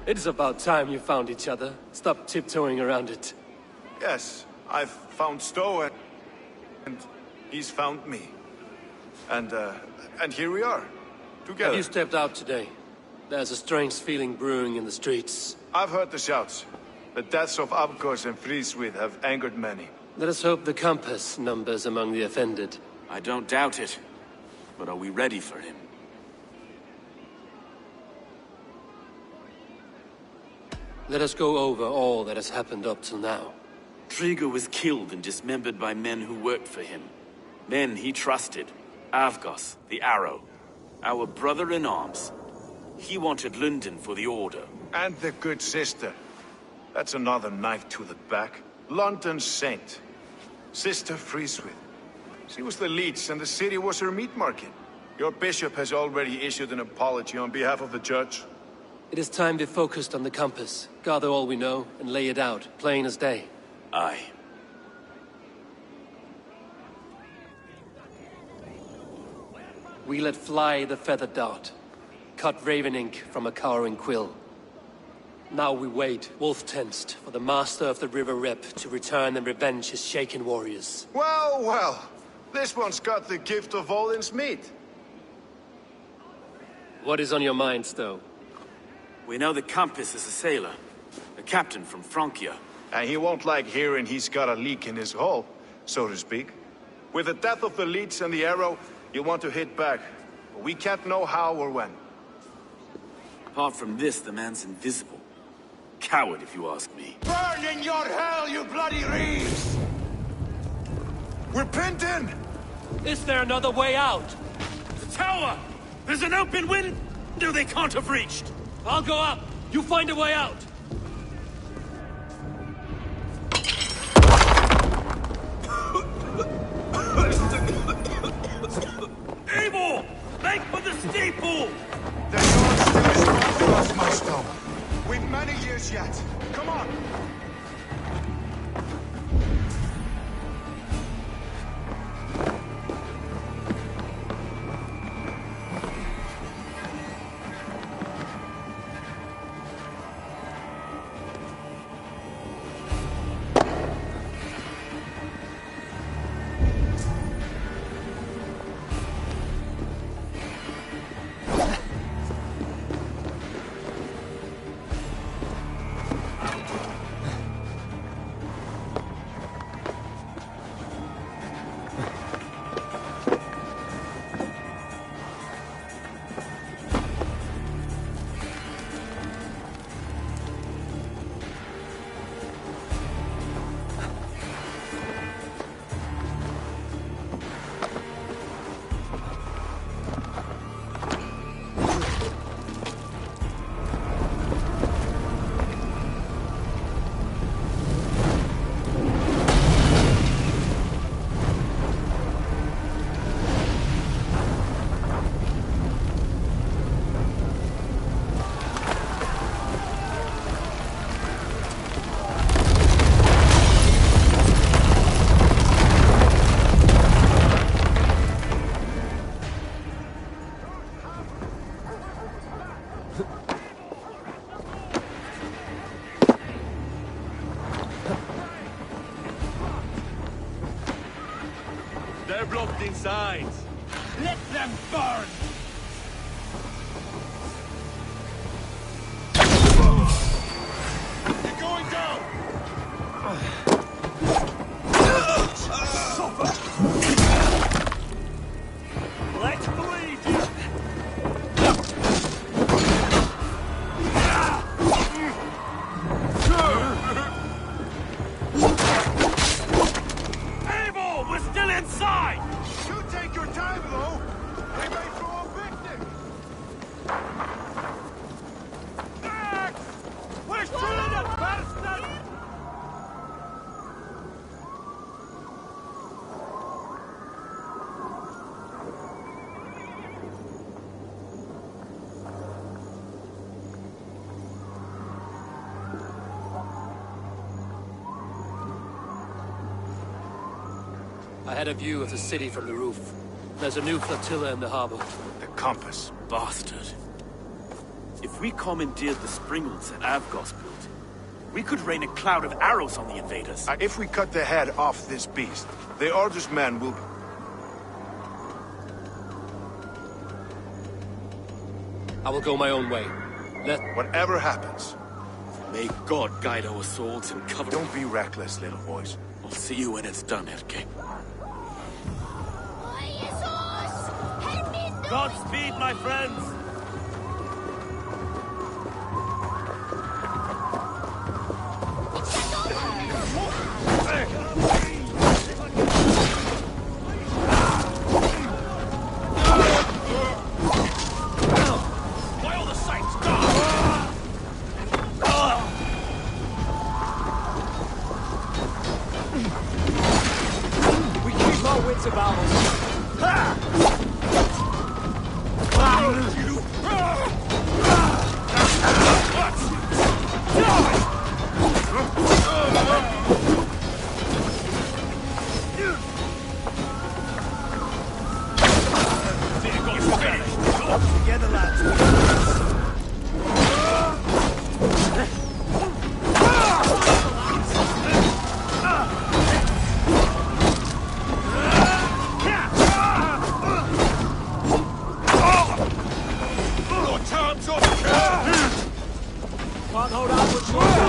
It is about time you found each other. Stop tiptoeing around it. Yes, I've found Stowe, and he's found me. And here we are, together. Have you stepped out today? There's a strange feeling brewing in the streets. I've heard the shouts. The deaths of Avgos and Frieswith have angered many. Let us hope the compass numbers among the offended. I don't doubt it. But are we ready for him? Let us go over all that has happened up till now. Triga was killed and dismembered by men who worked for him. Men he trusted. Avgos, the Arrow. Our brother-in-arms. He wanted London for the Order. And the good sister. That's another knife to the back. London's saint. Sister Frieswith. She was the leech and the city was her meat market. Your bishop has already issued an apology on behalf of the church. It is time we focused on the compass. Gather all we know and lay it out, plain as day. Aye. We let fly the feathered dart. Cut raven ink from a cowering quill. Now we wait, wolf-tensed, for the master of the River Rep to return and revenge his shaken warriors. Well, well. This one's got the gift of Odin's meat. What is on your mind, Stowe? We know the compass is a sailor. A captain from Francia. And he won't like hearing he's got a leak in his hull, so to speak. With the death of the leech and the arrow, you want to hit back. But we can't know how or when. Apart from this, the man's invisible. Coward, if you ask me. Burn in your hell, you bloody reeves! We're pinned in! Is there another way out? The tower! There's an open window they can't have reached! I'll go up! You find a way out! Eivor! Make They're blocked inside. Let them burn! You're going down! Let's bleed you! Evil! We're still inside! You take your time, though. They may throw a picnic. We're shooting at bastard! I had a view of the city from the roof. There's a new flotilla in the harbor. The compass. Bastard. If we commandeered the springalds that Avgos built, we could rain a cloud of arrows on the invaders. If we cut the head off this beast, the Order's men will... I will go my own way. Whatever happens. May God guide our swords and cover... Don't be reckless, little boys. I'll see you when it's done, Erke. Godspeed, my friends! Why all the sights gone? We keep our wits about us. Together, lads. Can't hold out much longer.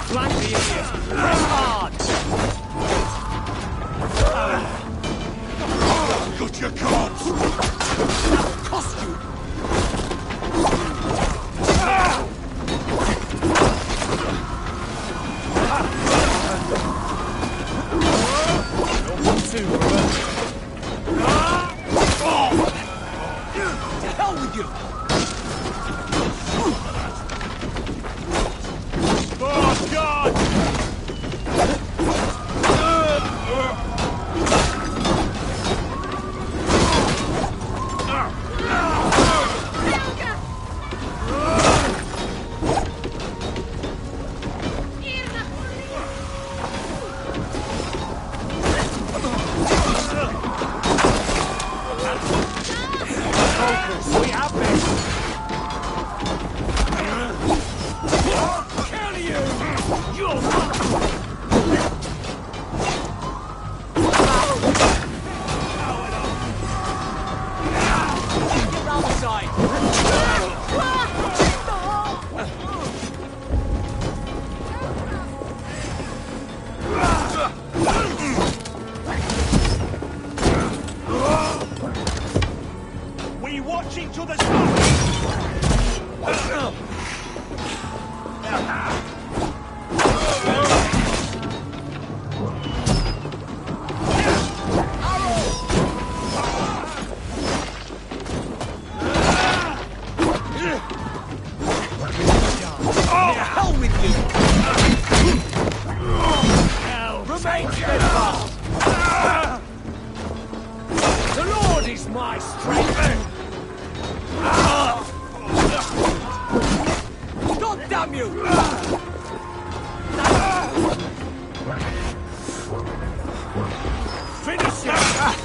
Flank the idiot. Press hard. Got your cards. That'll cost you. Don't want to, brother. To hell with you! Oh, God! We have this! Kill you! You're Get round the side! We watching to the side! Hell with you! Remain steadfast! The Lord is my strength! God damn you! Finish it!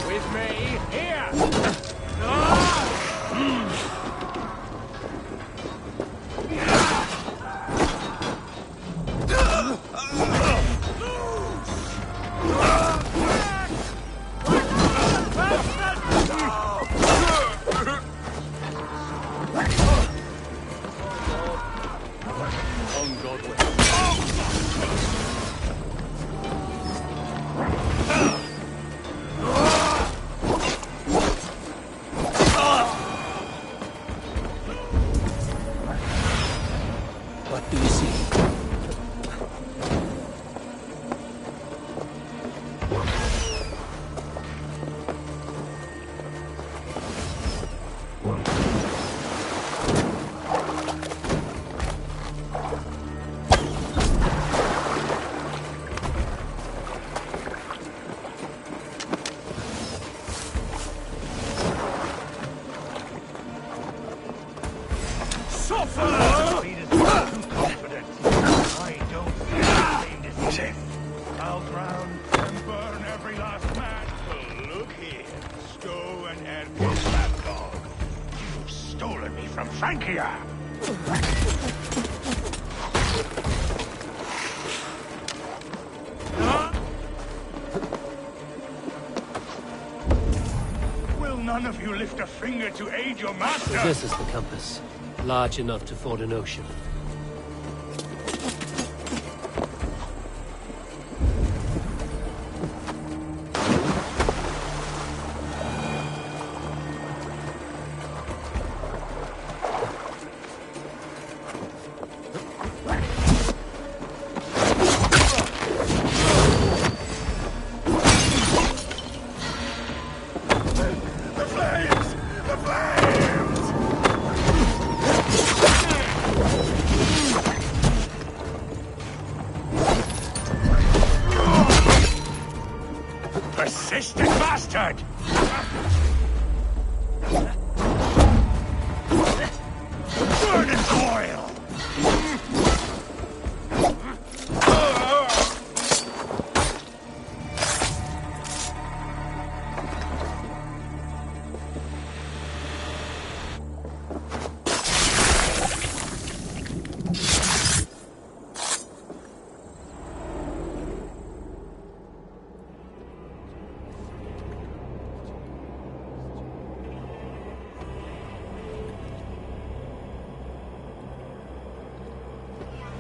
With me, here! Do you see? I'll drown and burn every last man. Look here, Stow and Erkis lapdog. You've stolen me from Francia. Will none of you lift a finger to aid your master? So this is the compass. Large enough to ford an ocean. Persistent bastard! Burn and boil!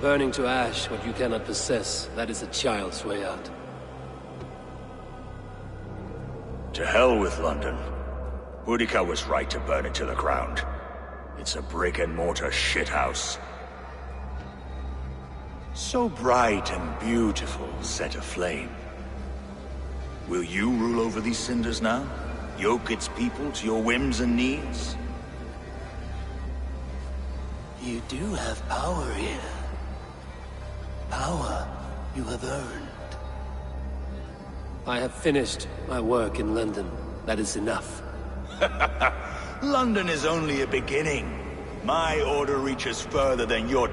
Burning to ash what you cannot possess, that is a child's way out. To hell with London. Boudica was right to burn it to the ground. It's a brick-and-mortar shithouse. So bright and beautiful, set aflame. Will you rule over these cinders now? Yoke its people to your whims and needs? You do have power here. Power you have earned. I have finished my work in London. That is enough. London is only a beginning. My order reaches further than your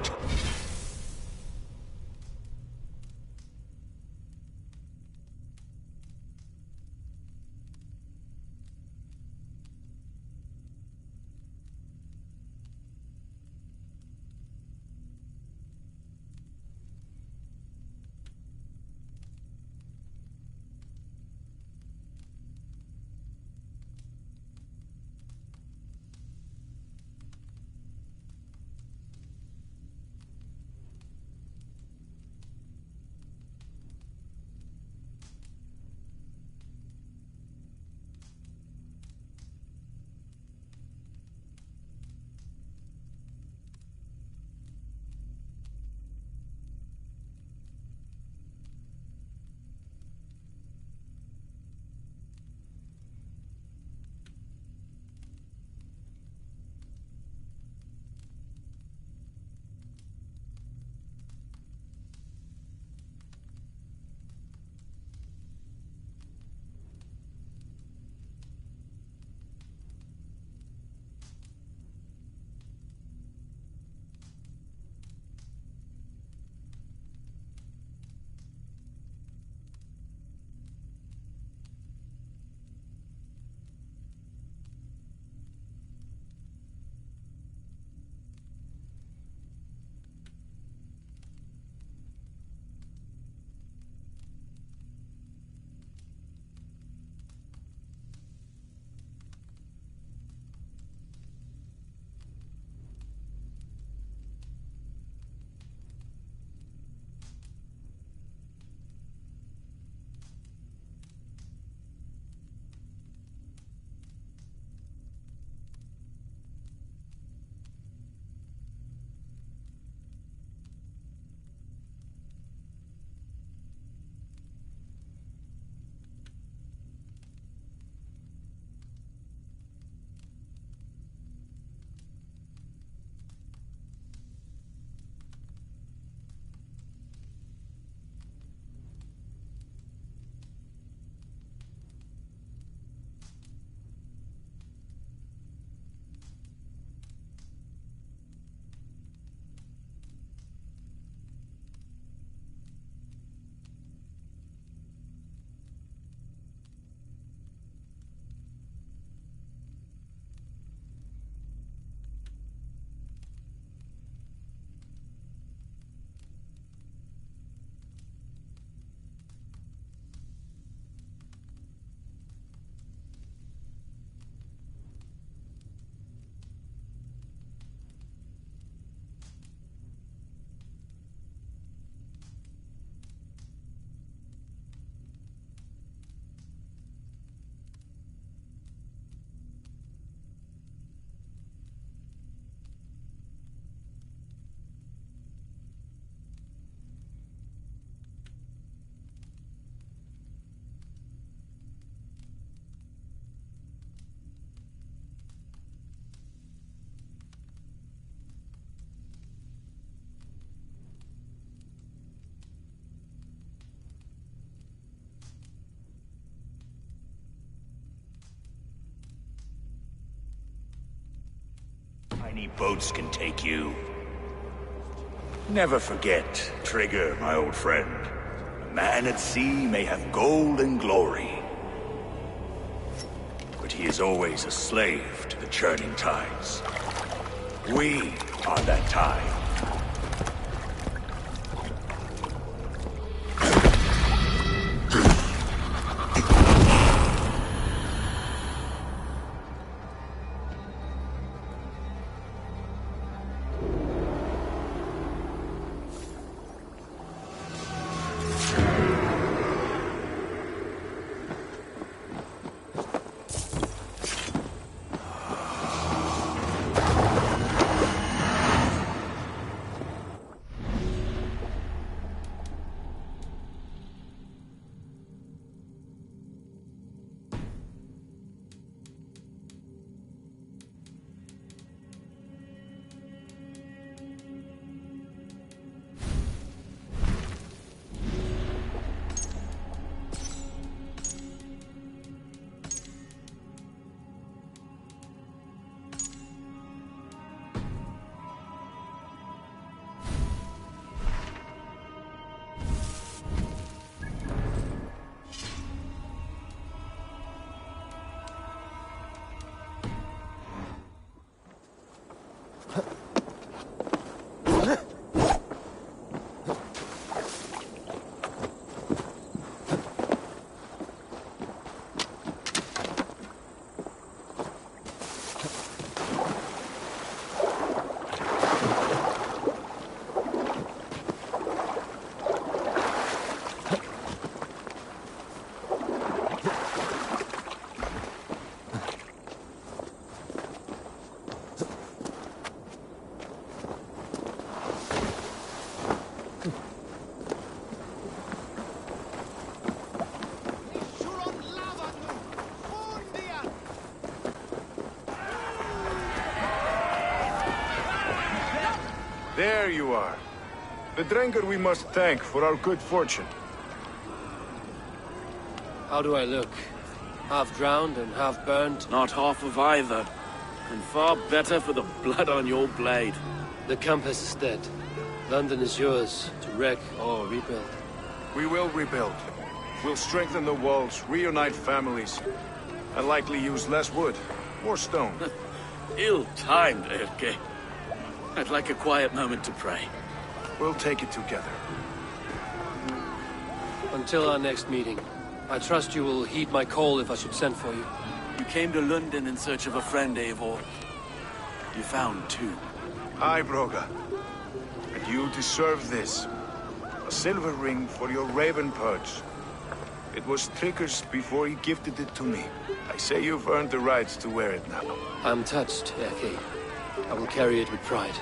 Any boats can take you. Never forget, Trigger, my old friend. A man at sea may have gold and glory, but he is always a slave to the churning tides. We are that tide. There you are. The Drenker we must thank for our good fortune. How do I look? Half drowned and half burnt? Not half of either. And far better for the blood on your blade. The Compass is dead. London is yours, to wreck or rebuild. We will rebuild. We'll strengthen the walls, reunite families, and likely use less wood, more stone. Ill-timed, Erke. I'd like a quiet moment to pray. We'll take it together. Until our next meeting, I trust you will heed my call if I should send for you. You came to London in search of a friend, Eivor. You found two. Aye, Broga. And you deserve this. A silver ring for your raven perch. It was Trigger's before he gifted it to me. I say you've earned the right to wear it now. I'm touched, Erke. I will carry it with pride.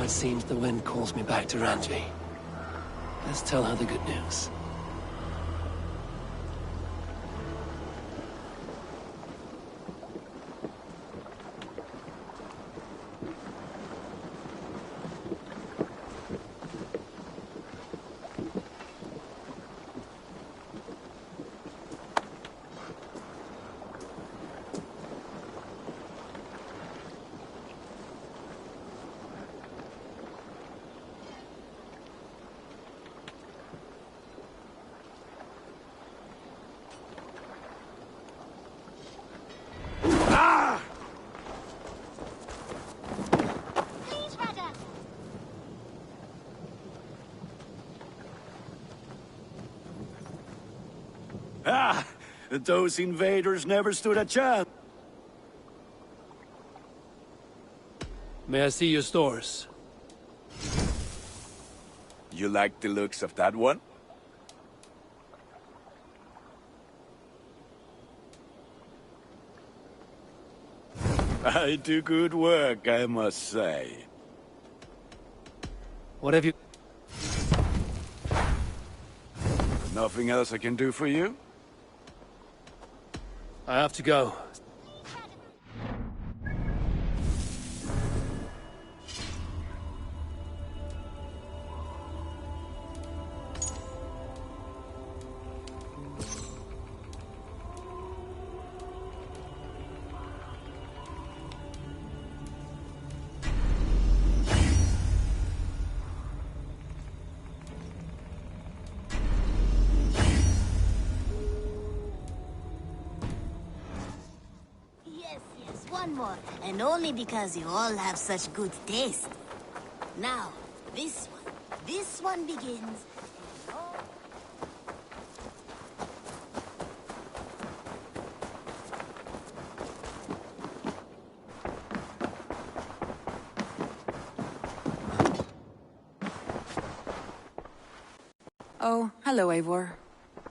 it seems the wind calls me back to Ranji. Let's tell her the good news. Ah! Those invaders never stood a chance. May I see your stores? You like the looks of that one? I do good work, I must say. What have you... Nothing else I can do for you? I have to go. One more, and only because you all have such good taste. Now, this one begins. Oh, hello, Eivor.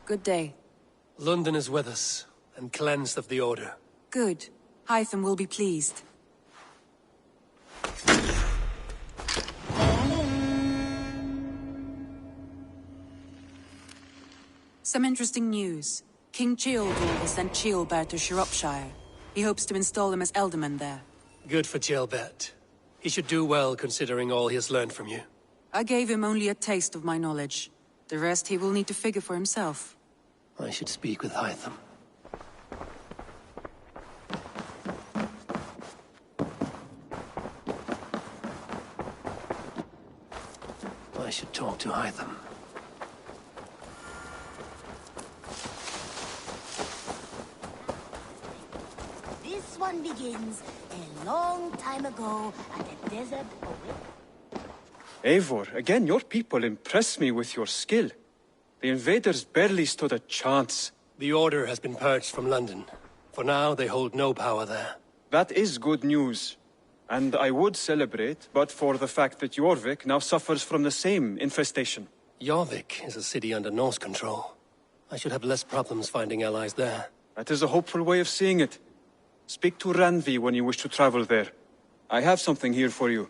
Good day. London is with us, and cleansed of the Order. Good. Hytham will be pleased. Some interesting news. King Ceoldur has sent Ceolbert to Shropshire. He hopes to install him as Elderman there. Good for Ceolbert. He should do well considering all he has learned from you. I gave him only a taste of my knowledge. The rest he will need to figure for himself. I should speak with Hytham. I should talk to Hytham. This one begins a long time ago at a desert away. Eivor, again, your people impress me with your skill. The invaders barely stood a chance. The Order has been purged from London. For now, they hold no power there. That is good news. And I would celebrate, but for the fact that Jorvik now suffers from the same infestation. Jorvik is a city under Norse control. I should have less problems finding allies there. That is a hopeful way of seeing it. Speak to Ranvi when you wish to travel there. I have something here for you.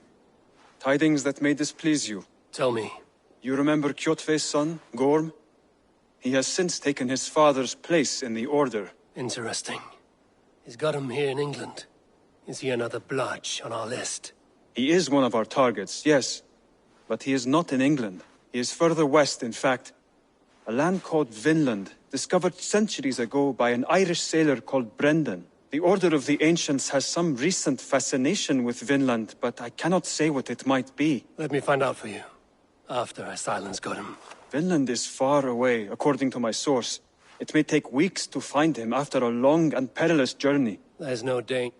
Tidings that may displease you. Tell me. You remember Kjotve's son, Gorm? He has since taken his father's place in the Order. Interesting. He's got him here in England. Is he another blotch on our list? He is one of our targets, yes. But he is not in England. He is further west, in fact. A land called Vinland, discovered centuries ago by an Irish sailor called Brendan. The Order of the Ancients has some recent fascination with Vinland, but I cannot say what it might be. Let me find out for you. After I silence Godham. Vinland is far away, according to my source. It may take weeks to find him after a long and perilous journey. There's no danger.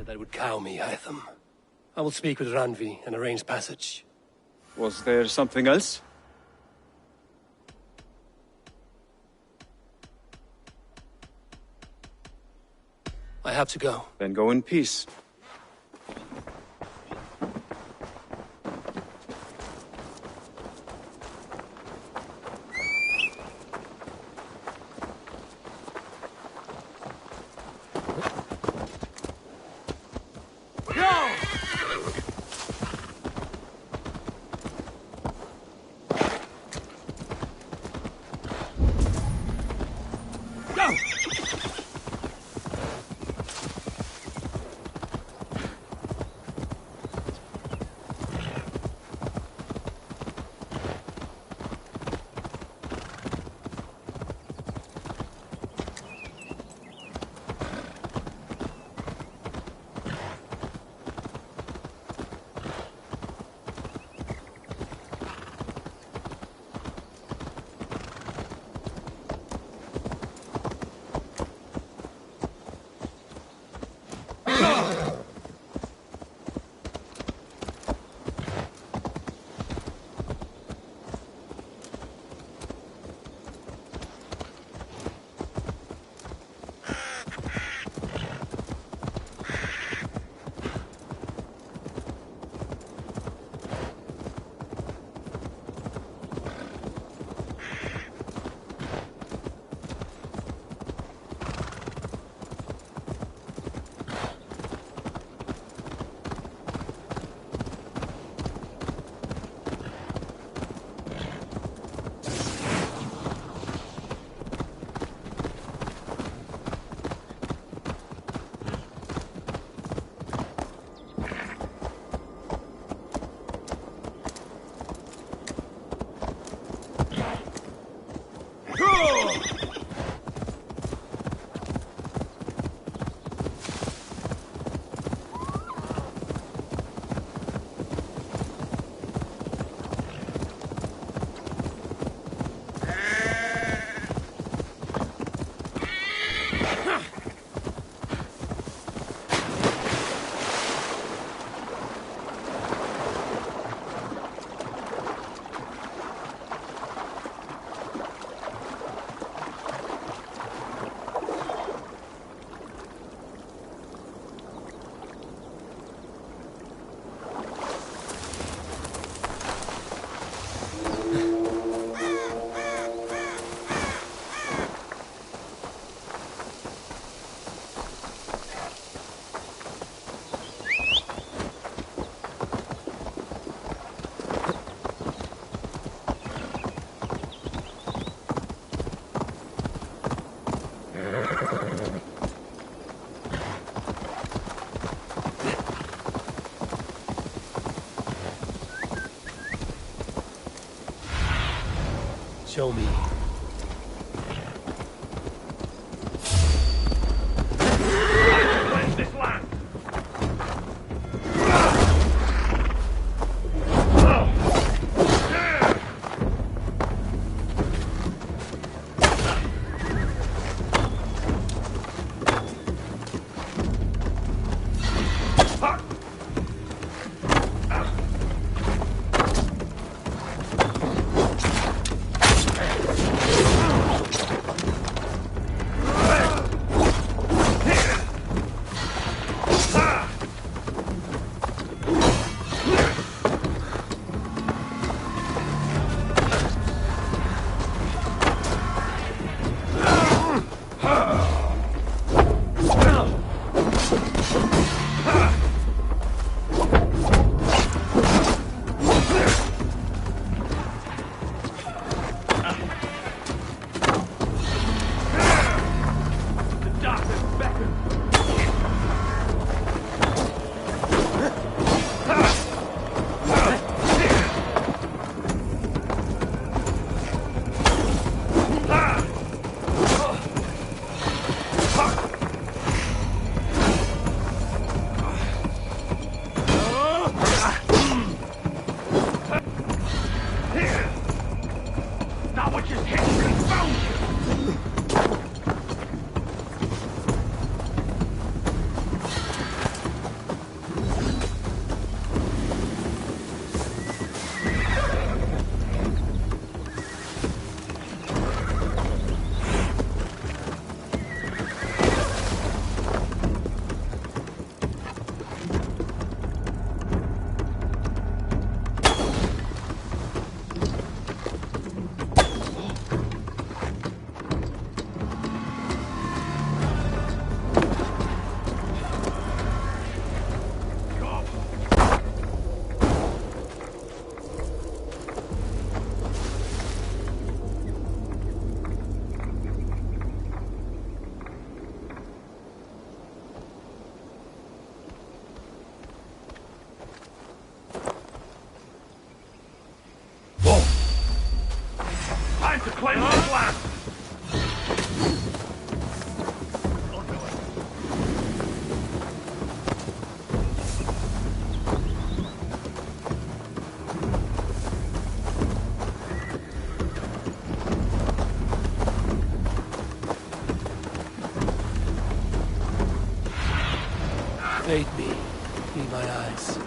that would cow me, Hytham. I will speak with Ranvi and arrange passage. Was there something else? I have to go. Then go in peace. Show me. Cleanse this land! time to cleanse this land! Aid me. Be my eyes.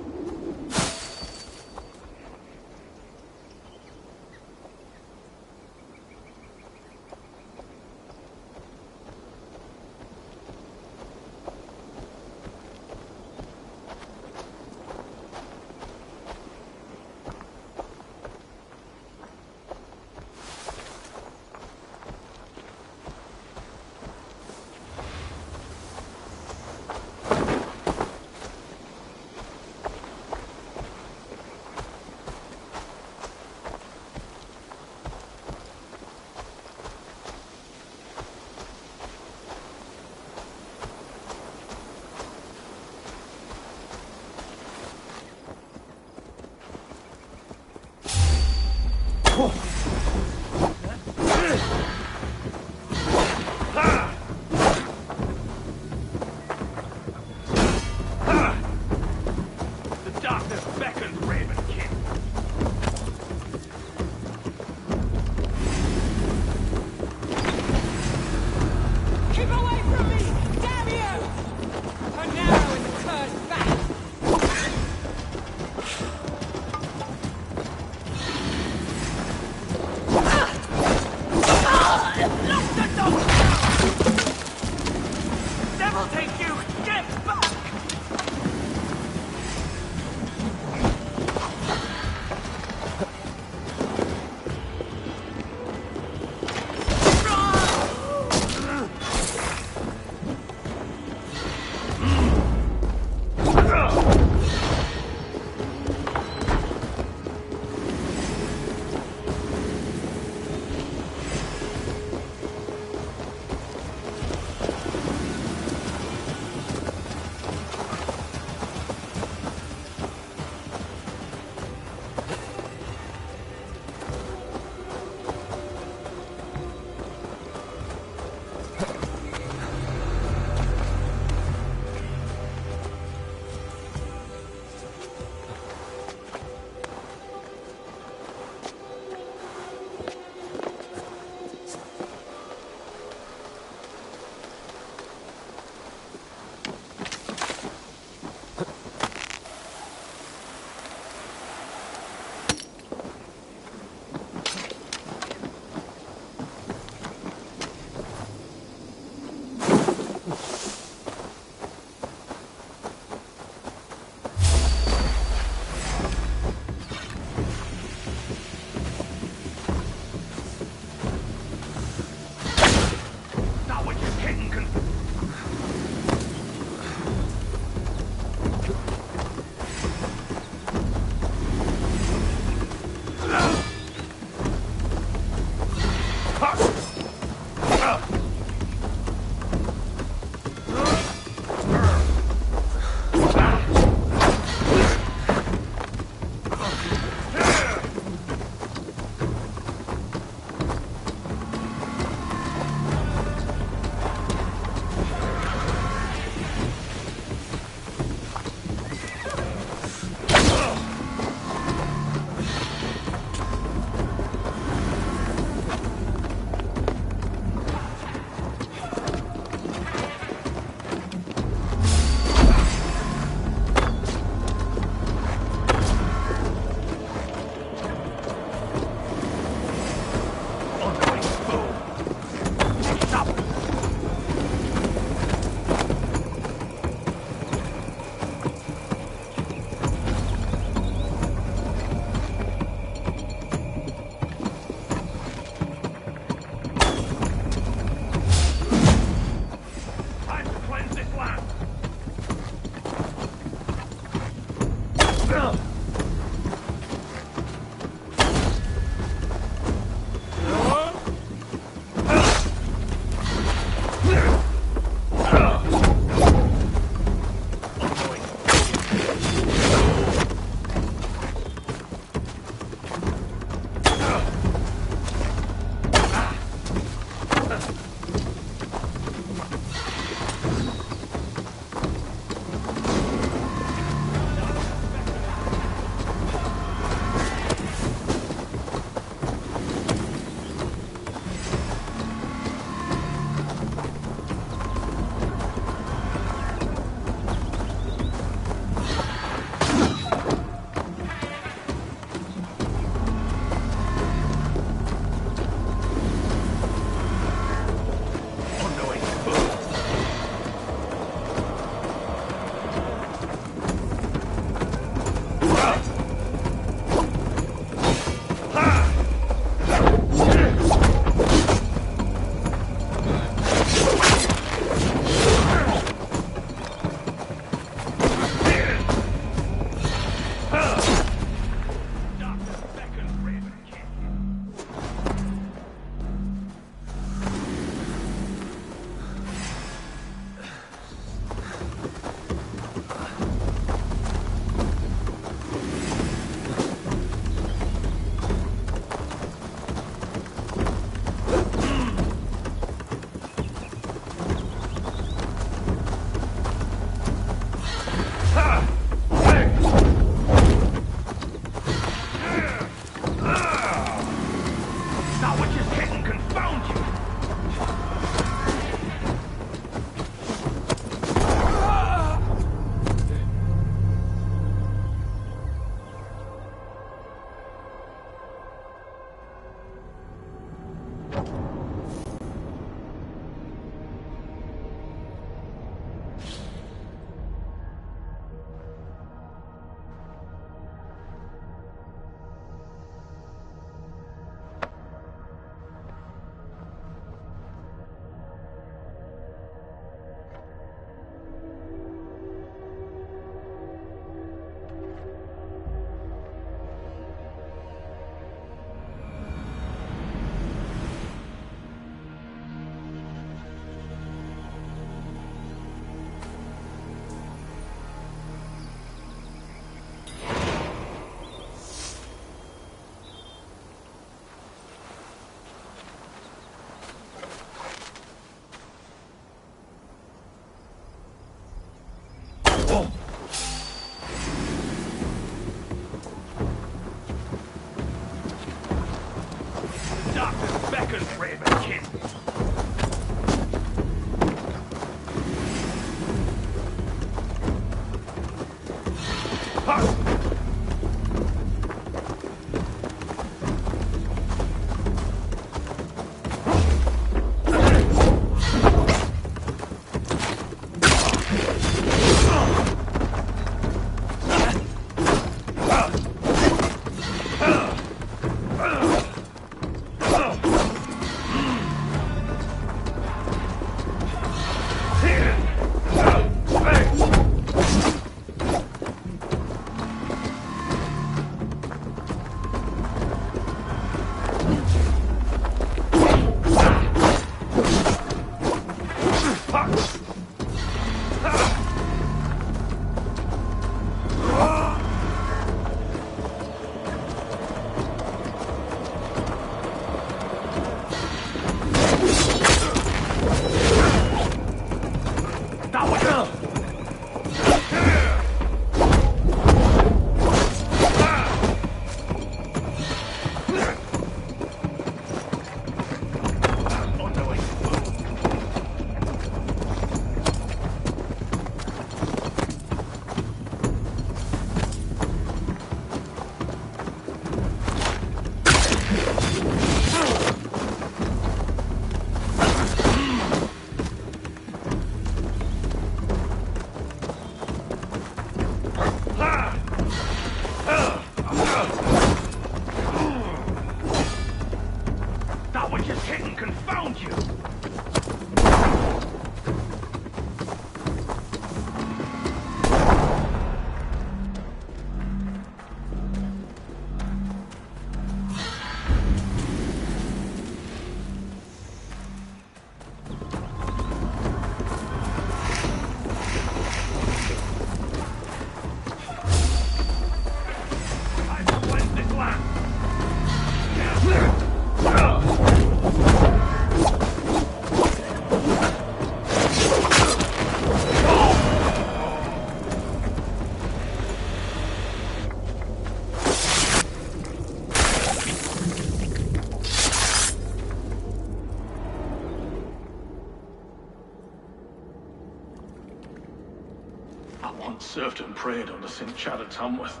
Served and prayed under St. Chad at Tamworth.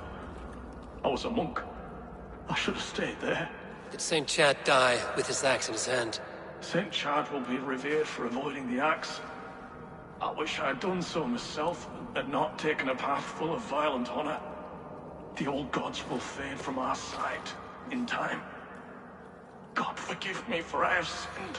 I was a monk. I should have stayed there. Did St. Chad die with his axe in his hand? St. Chad will be revered for avoiding the axe. I wish I had done so myself, and not taken a path full of violent honor. The old gods will fade from our sight in time. God forgive me, for I have sinned.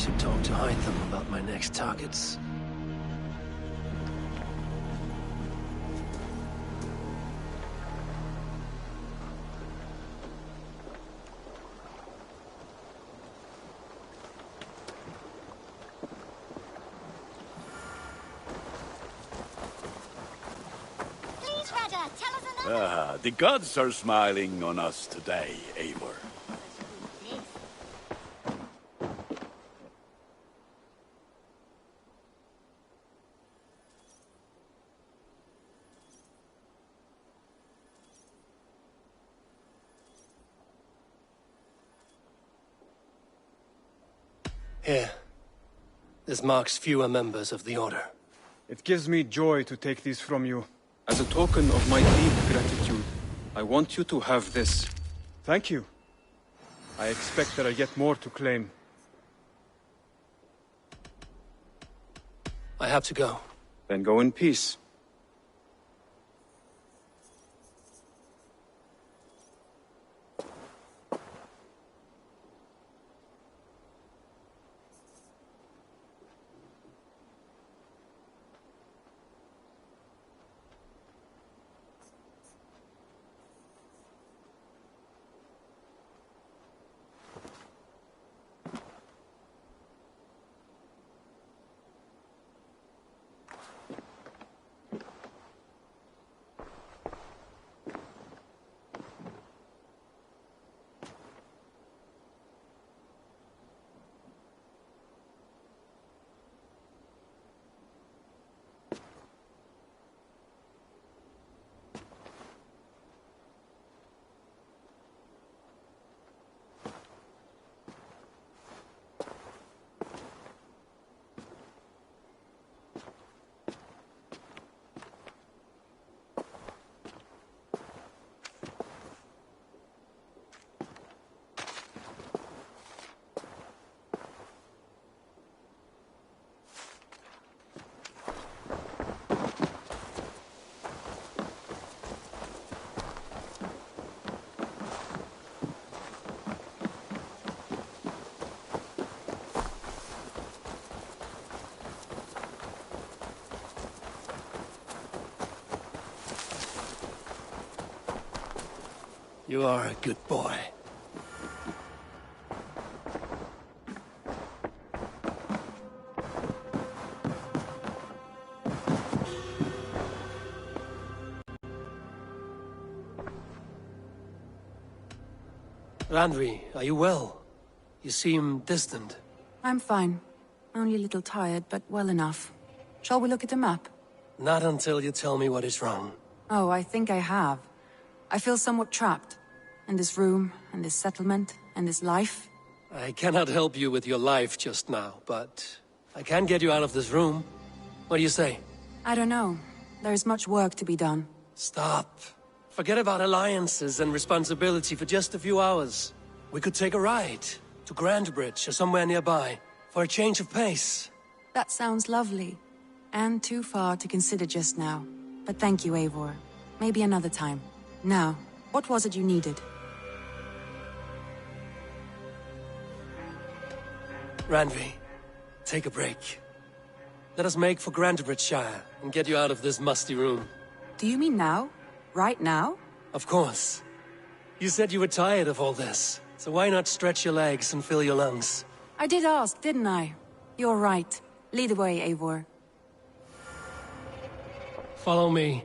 should talk to Hytham about my next targets. Please, Raja, tell us another. Ah, the gods are smiling on us today, Eivor. Here. This marks fewer members of the Order. It gives me joy to take these from you. As a token of my deep gratitude, I want you to have this. Thank you. I expect there are yet more to claim. I have to go. Then go in peace. You are a good boy. Randvi, are you well? You seem distant. I'm fine. Only a little tired, but well enough. Shall we look at the map? Not until you tell me what is wrong. Oh, I think I have. I feel somewhat trapped. In this room, and this settlement, and this life. I cannot help you with your life just now, but I can get you out of this room. What do you say? I don't know. There is much work to be done. Stop. Forget about alliances and responsibility for just a few hours. We could take a ride to Grandbridge or somewhere nearby for a change of pace. That sounds lovely. And too far to consider just now. But thank you, Eivor. Maybe another time. Now, what was it you needed? Randvi, take a break. Let us make for Grandbridgeshire and get you out of this musty room. Do you mean now? Right now? Of course. You said you were tired of all this, so why not stretch your legs and fill your lungs? I did ask, didn't I? You're right. Lead the way, Eivor. Follow me.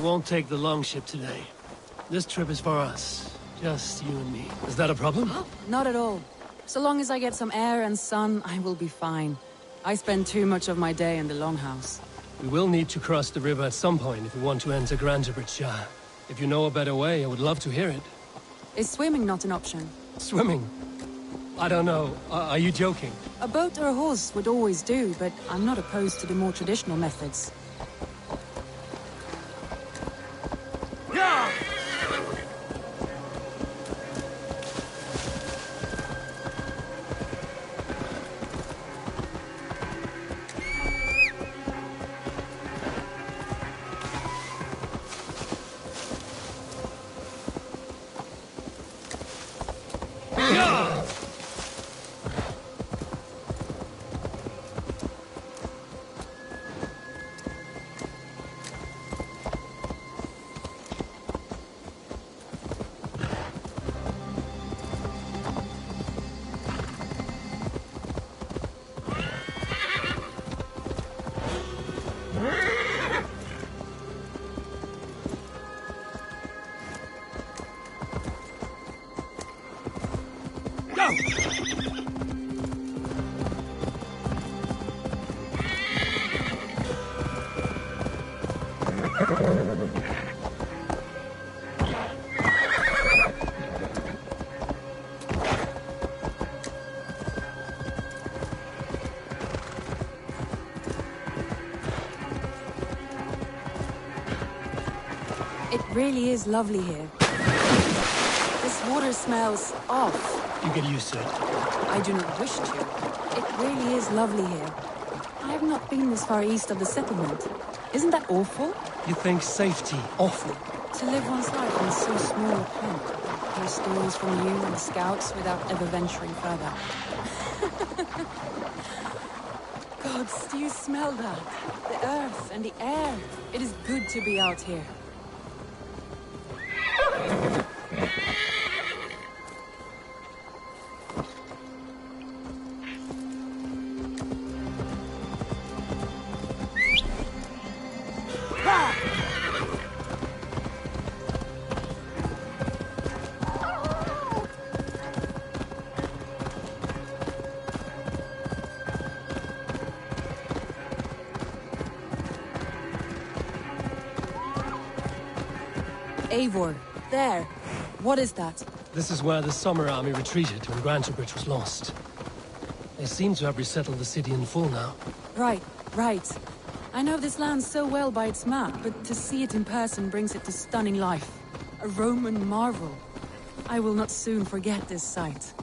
won't take the longship today. This trip is for us. Just you and me. Is that a problem? Not at all. So long as I get some air and sun, I will be fine. I spend too much of my day in the Longhouse. We will need to cross the river at some point if we want to enter Grantebridge. If you know a better way, I would love to hear it. Is swimming not an option? Swimming? I don't know. Are you joking? A boat or a horse would always do, but I'm not opposed to the more traditional methods. It really is lovely here. This water smells off. You get used to it. I do not wish to. It really is lovely here. I have not been this far east of the settlement. Isn't that awful? You think safety awful? To live one's life in so small a pen. Hear stories from you and the scouts without ever venturing further. Gods, do you smell that? The earth and the air. It is good to be out here. Eivor, there. What is that? This is where the Summer Army retreated when Grantebridge was lost. They seem to have resettled the city in full now. Right. I know this land so well by its map, but to see it in person brings it to stunning life. A Roman marvel. I will not soon forget this sight.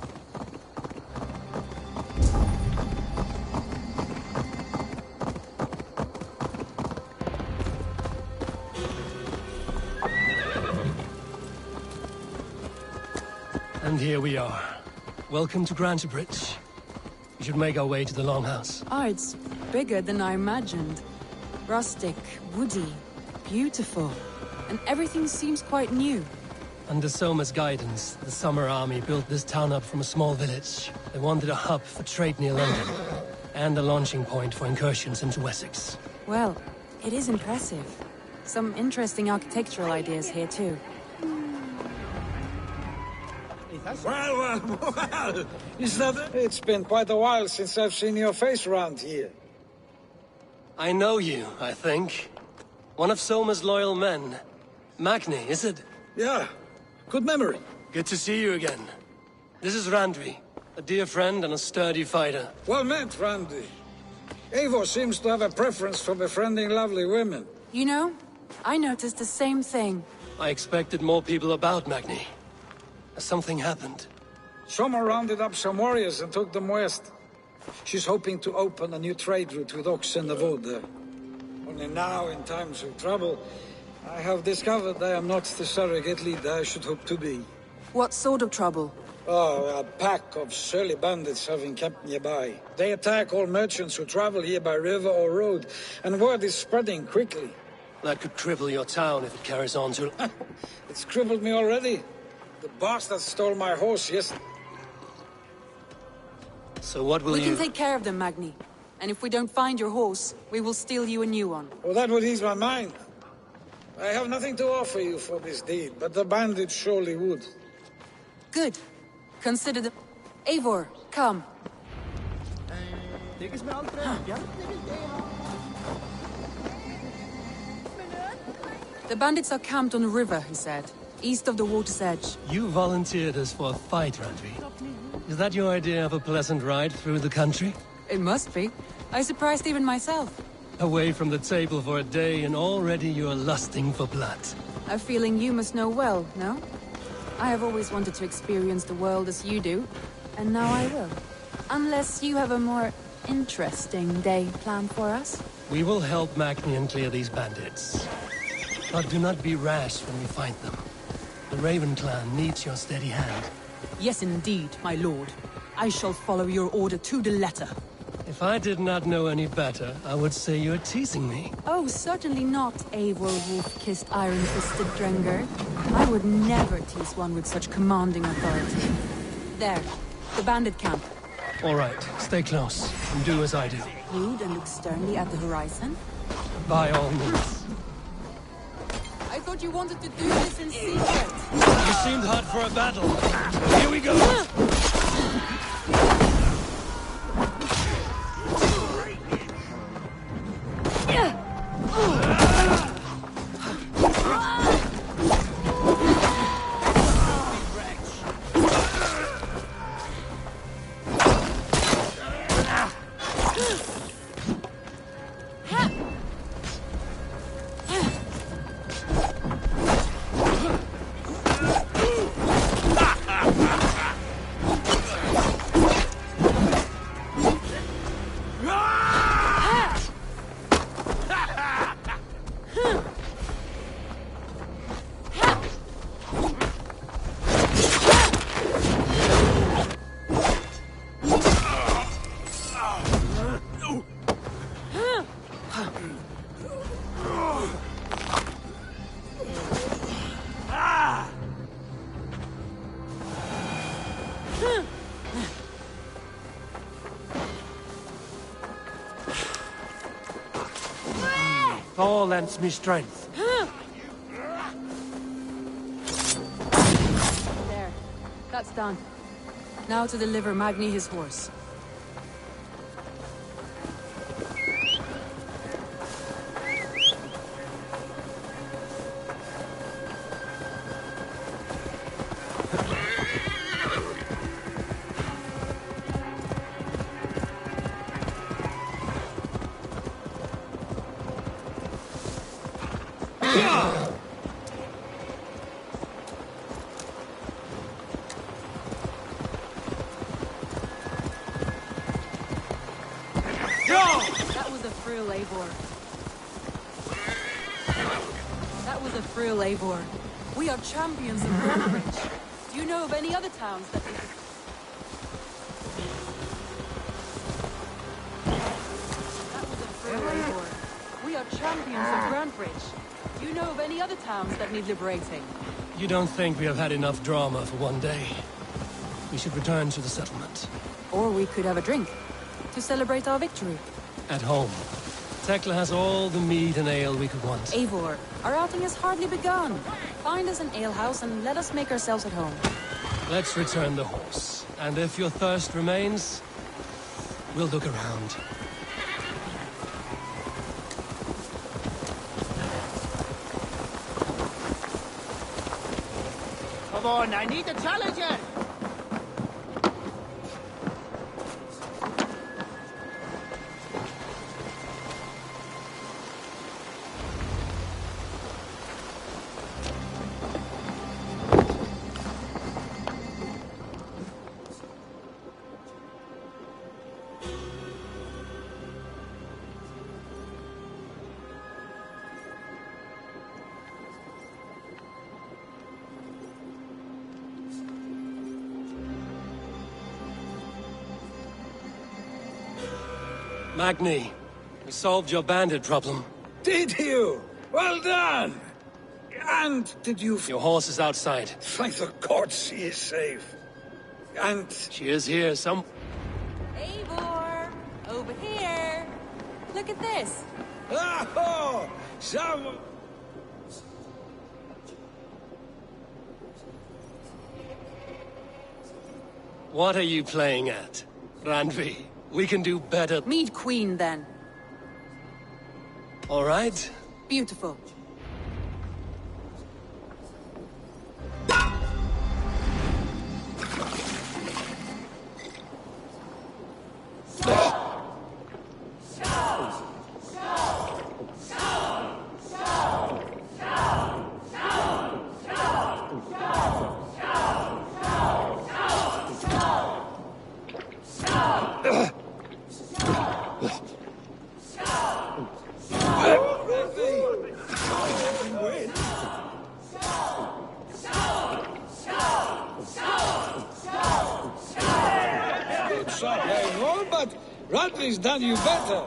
And here we are. Welcome to Grantebridge. We should make our way to the Longhouse. Ah, it's bigger than I imagined. Rustic, woody, beautiful. And everything seems quite new. Under Soma's guidance, the Summer Army built this town up from a small village. They wanted a hub for trade near London, and a launching point for incursions into Wessex. Well, it is impressive. Some interesting architectural ideas here too. Well, is that... It's been quite a while since I've seen your face around here. I know you, I think. One of Soma's loyal men. Magni, is it? Yeah, good memory. Good to see you again. This is Randvi, a dear friend and a sturdy fighter. Well met, Randvi. Eivor seems to have a preference for befriending lovely women. You know, I noticed the same thing. I expected more people about Magni. Something happened. Soma rounded up some warriors and took them west. She's hoping to open a new trade route with Ox and the Wood. Only now, in times of trouble, I have discovered I am not the surrogate leader I should hope to be. What sort of trouble? Oh, a pack of surly bandits have encamped nearby. They attack all merchants who travel here by river or road, and word is spreading quickly. That could cripple your town if it carries on too... It's crippled me already. The bastard stole my horse yesterday. So what will We can take care of them, Magni. And if we don't find your horse, we will steal you a new one. Well, that would ease my mind. I have nothing to offer you for this deed, but the bandits surely would. Good. Consider the... Eivor, come. The bandits are camped on the river, he said. East of the water's edge. You volunteered us for a fight, Randvi. Is that your idea of a pleasant ride through the country? It must be. I surprised even myself. Away from the table for a day and already you're lusting for blood. A feeling you must know well, no? I have always wanted to experience the world as you do, and now I will. Unless you have a more interesting day planned for us? We will help Magnian clear these bandits. But do not be rash when we find them. The Raven clan needs your steady hand. Yes, indeed, my lord. I shall follow your order to the letter. If I did not know any better, I would say you're teasing me. Oh, certainly not, Eivor wolf-kissed iron-fisted Drenger. I would never tease one with such commanding authority. There, the bandit camp. All right, stay close, and do as I do. Rude and look sternly at the horizon? By all means. I thought you wanted to do this in secret. You seemed hot for a battle. Here we go! Thor lends me strength. There. That's done. Now to deliver Magni his horse. That was a thrill, Eivor. That was a thrill, Eivor. We are champions of Greenbridge. Do you know of any other towns that we could... That was a thrill, Eivor. We are champions of Greenbridge. Do you know of any other towns that need liberating? You don't think we have had enough drama for one day? We should return to the settlement. Or we could have a drink to celebrate our victory. At home. Tekla has all the mead and ale we could want. Eivor, our outing has hardly begun. Find us an alehouse and let us make ourselves at home. Let's return the horse. And if your thirst remains, we'll look around. Come on, I need a challenger! Magni, we solved your bandit problem. Did you? Well done! And did you... Your horse is outside. Thank the gods she is safe. And... She is here, some... Eivor! Over here! Look at this! Oh! Some... What are you playing at? Randvi, we can do better. Meet Queen, then. All right. Beautiful. But Radley's done you better.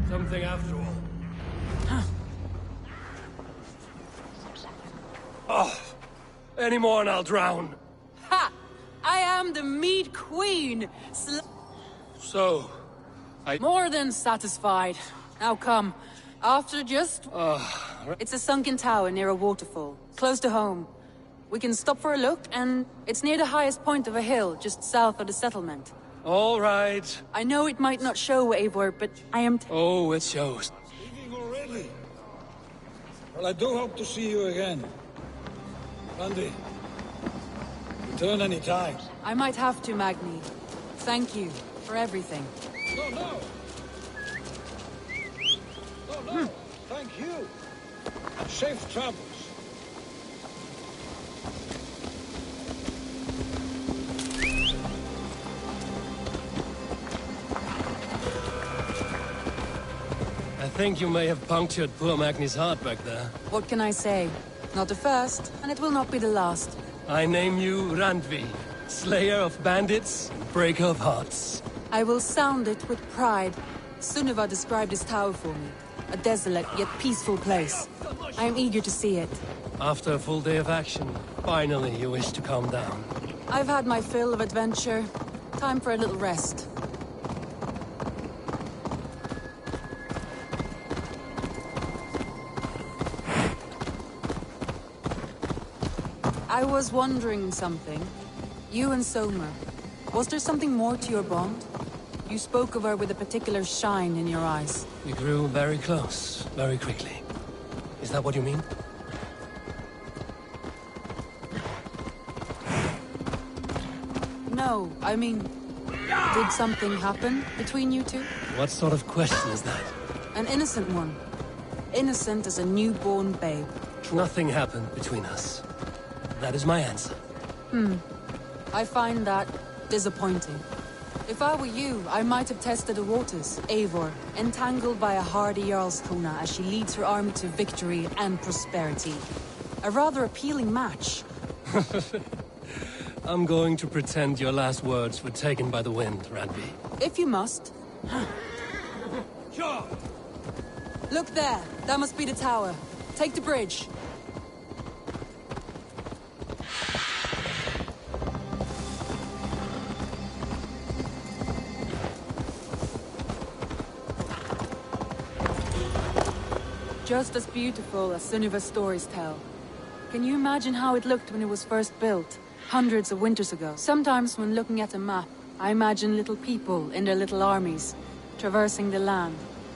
Something after all. Oh, any more and I'll drown. Ha! I am the Mead Queen! So, More than satisfied. Now come. After just... It's a sunken tower near a waterfall, close to home. We can stop for a look, and it's near the highest point of a hill, just south of the settlement. All right. I know it might not show, Eivor, but I am... Oh, it shows. Leaving already? Well, I do hope to see you again. Randy, return any time. I might have to, Magni. Thank you for everything. No. No. Thank you. Safe travels. I think you may have punctured poor Magni's heart back there. What can I say? Not the first, and it will not be the last. I name you Randvi, slayer of bandits, and breaker of hearts. I will sound it with pride. Sunniva described this tower for me. A desolate yet peaceful place. I am eager to see it. After a full day of action, finally you wish to calm down. I've had my fill of adventure. Time for a little rest. I was wondering something. You and Soma. Was there something more to your bond? You spoke of her with a particular shine in your eyes. We grew very close, very quickly. Is that what you mean? No, I mean... Did something happen between you two? What sort of question is that? An innocent one. Innocent as a newborn babe. Nothing happened between us. That is my answer. I find that disappointing. If I were you, I might have tested the waters. Eivor, entangled by a hardy Jarlskona as she leads her army to victory and prosperity. A rather appealing match. I'm going to pretend your last words were taken by the wind, Randvi. If you must. Sure. Look there. That must be the tower. Take the bridge. Just as beautiful as Sunniva's stories tell. Can you imagine how it looked when it was first built, hundreds of winters ago? Sometimes when looking at a map, I imagine little people in their little armies, traversing the land.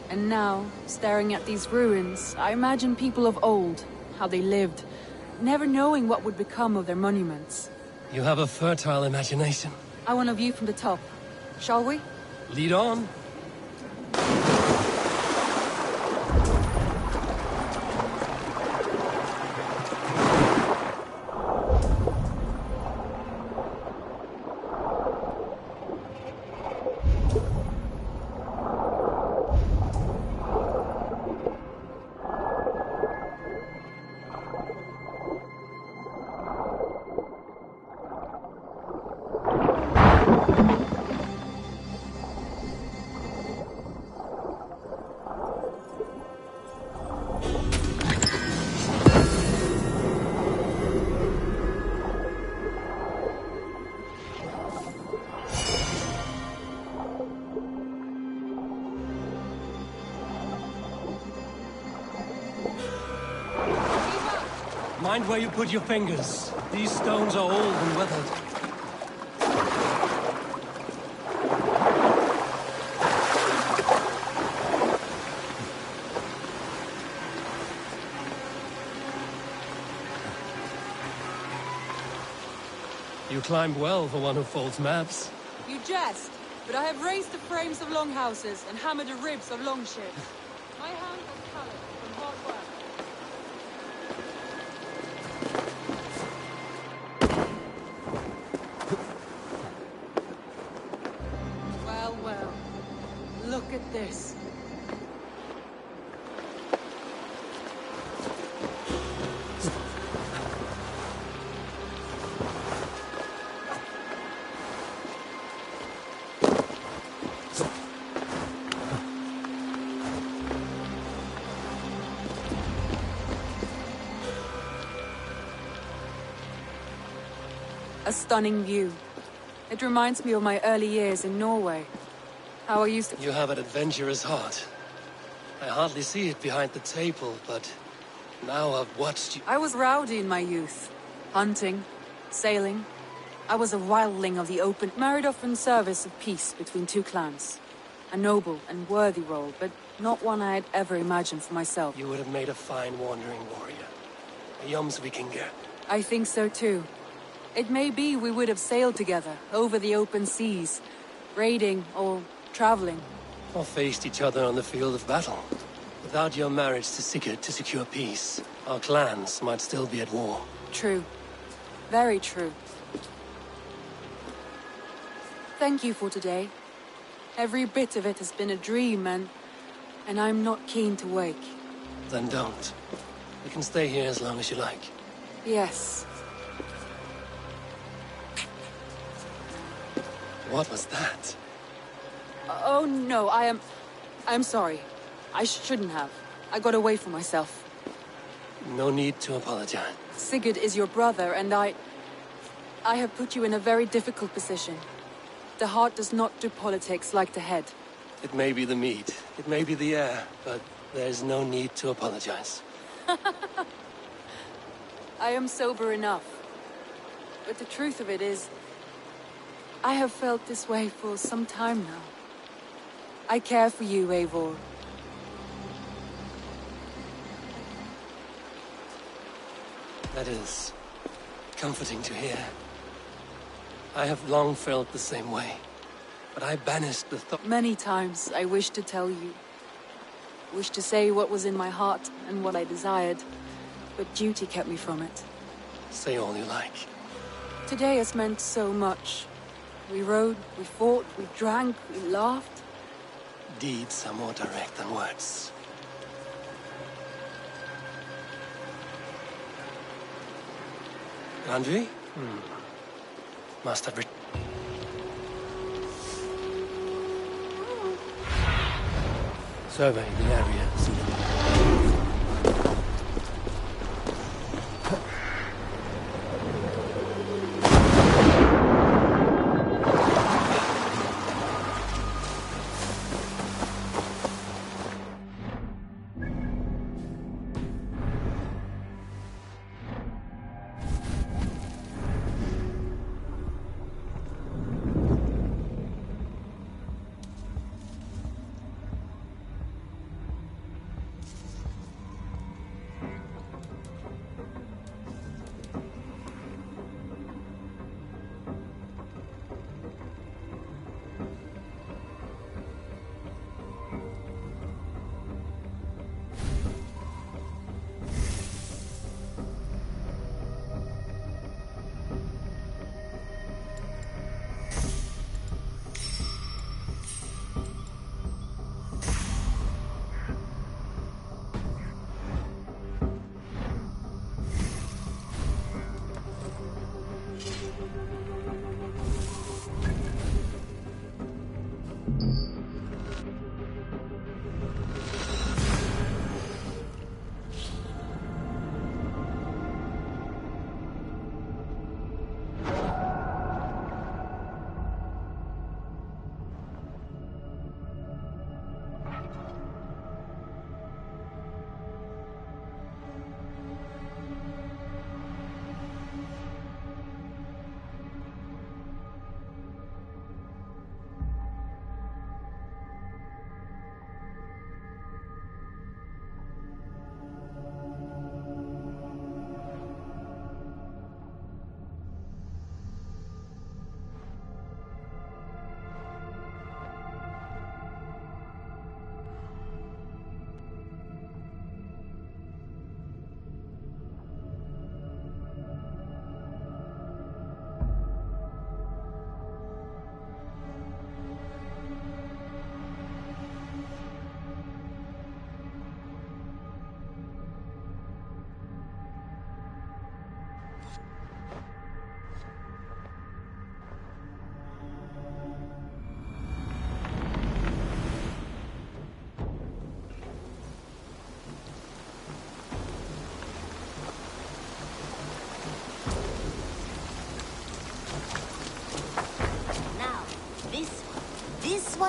And now, staring at these ruins, I imagine people of old, how they lived, never knowing what would become of their monuments. You have a fertile imagination. I want a view from the top. Shall we? Lead on. Mind where you put your fingers. These stones are old and weathered. You climbed well for one who folds maps. You jest, but I have raised the frames of longhouses and hammered the ribs of longships. My hands are calloused from hard work. Well, well. Look at this. A stunning view. It reminds me of my early years in Norway. How I used to... You have an adventurous heart. I hardly see it behind the table, but now I've watched you. I was rowdy in my youth. Hunting, sailing. I was a wildling of the open, married off in service of peace between two clans. A noble and worthy role, but not one I had ever imagined for myself. You would have made a fine wandering warrior. A Jomsvikinger. I think so too. It may be we would have sailed together, over the open seas, raiding or traveling. Or faced each other on the field of battle. Without your marriage to Sigurd to secure peace, our clans might still be at war. True. Very true. Thank you for today. Every bit of it has been a dream, and I'm not keen to wake. Then don't. You can stay here as long as you like. Yes. What was that? Oh no, I'm sorry. I shouldn't have. I got away from myself. No need to apologize. Sigurd is your brother, and I have put you in a very difficult position. The heart does not do politics like the head. It may be the meat, it may be the air, but there's no need to apologize. I am sober enough. But the truth of it is, I have felt this way for some time now. I care for you, Eivor. That is comforting to hear. I have long felt the same way, but I banished the thought. Many times I wished to tell you. Wished to say what was in my heart and what I desired, but duty kept me from it. Say all you like. Today has meant so much. We rode, we fought, we drank, we laughed. Deeds are more direct than words. Andri? Must have survey the area.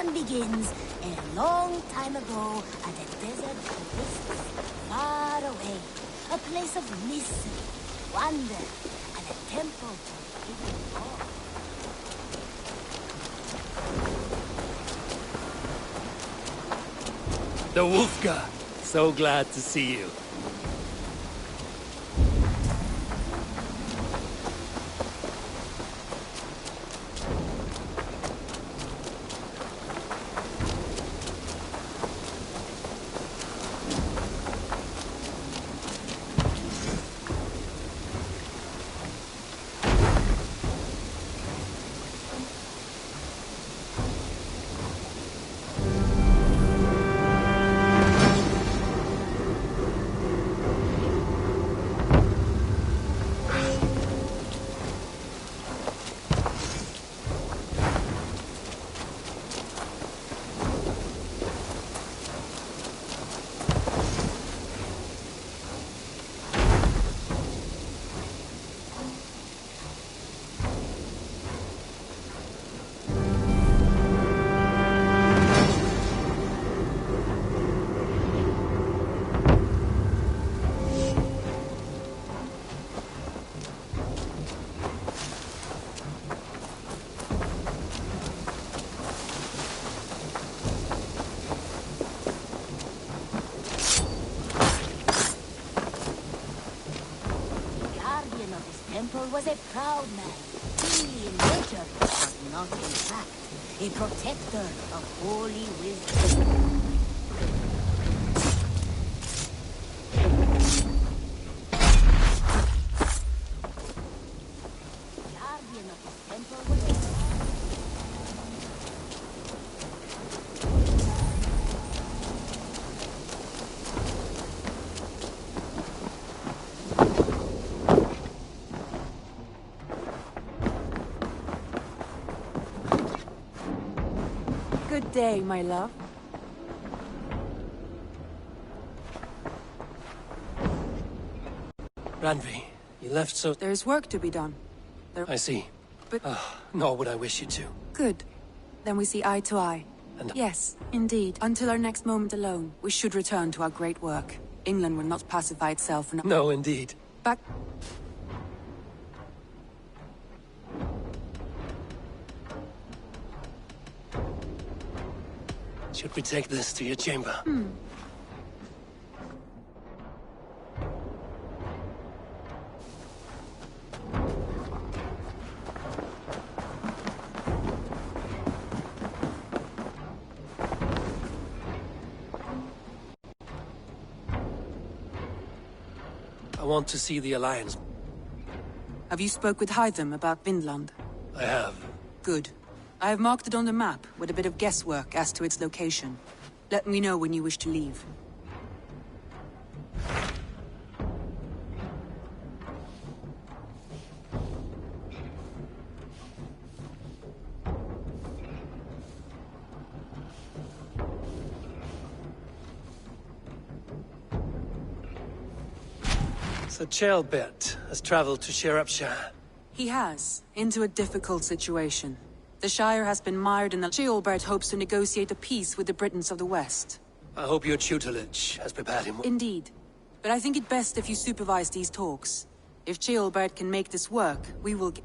one begins a long time ago at a desert oasis far away. A place of mystery, wonder, and a temple to hidden God. The Wolfgar! So glad to see you. Was a proud man, keenly in nature, but not in fact, a protector of holy wisdom. Guardian of his temple was a Good day, my love. Randvi, you left so... There's work to be done. I see. But... nor would I wish you to. Good. Then we see eye to eye. And... Yes, indeed. Until our next moment alone, we should return to our great work. England will not pacify itself and... No, indeed. Back... Should we take this to your chamber? I want to see the Alliance. Have you spoke with Hytham about Vinland? I have. Good. I have marked it on the map, with a bit of guesswork as to its location. Let me know when you wish to leave. So Ceolbert has traveled to Shropshire. He has, into a difficult situation. The Shire has been mired in the... Ceolbert hopes to negotiate a peace with the Britons of the West. I hope your tutelage has prepared him. Indeed. But I think it best if you supervise these talks. If Ceolbert can make this work, we will get...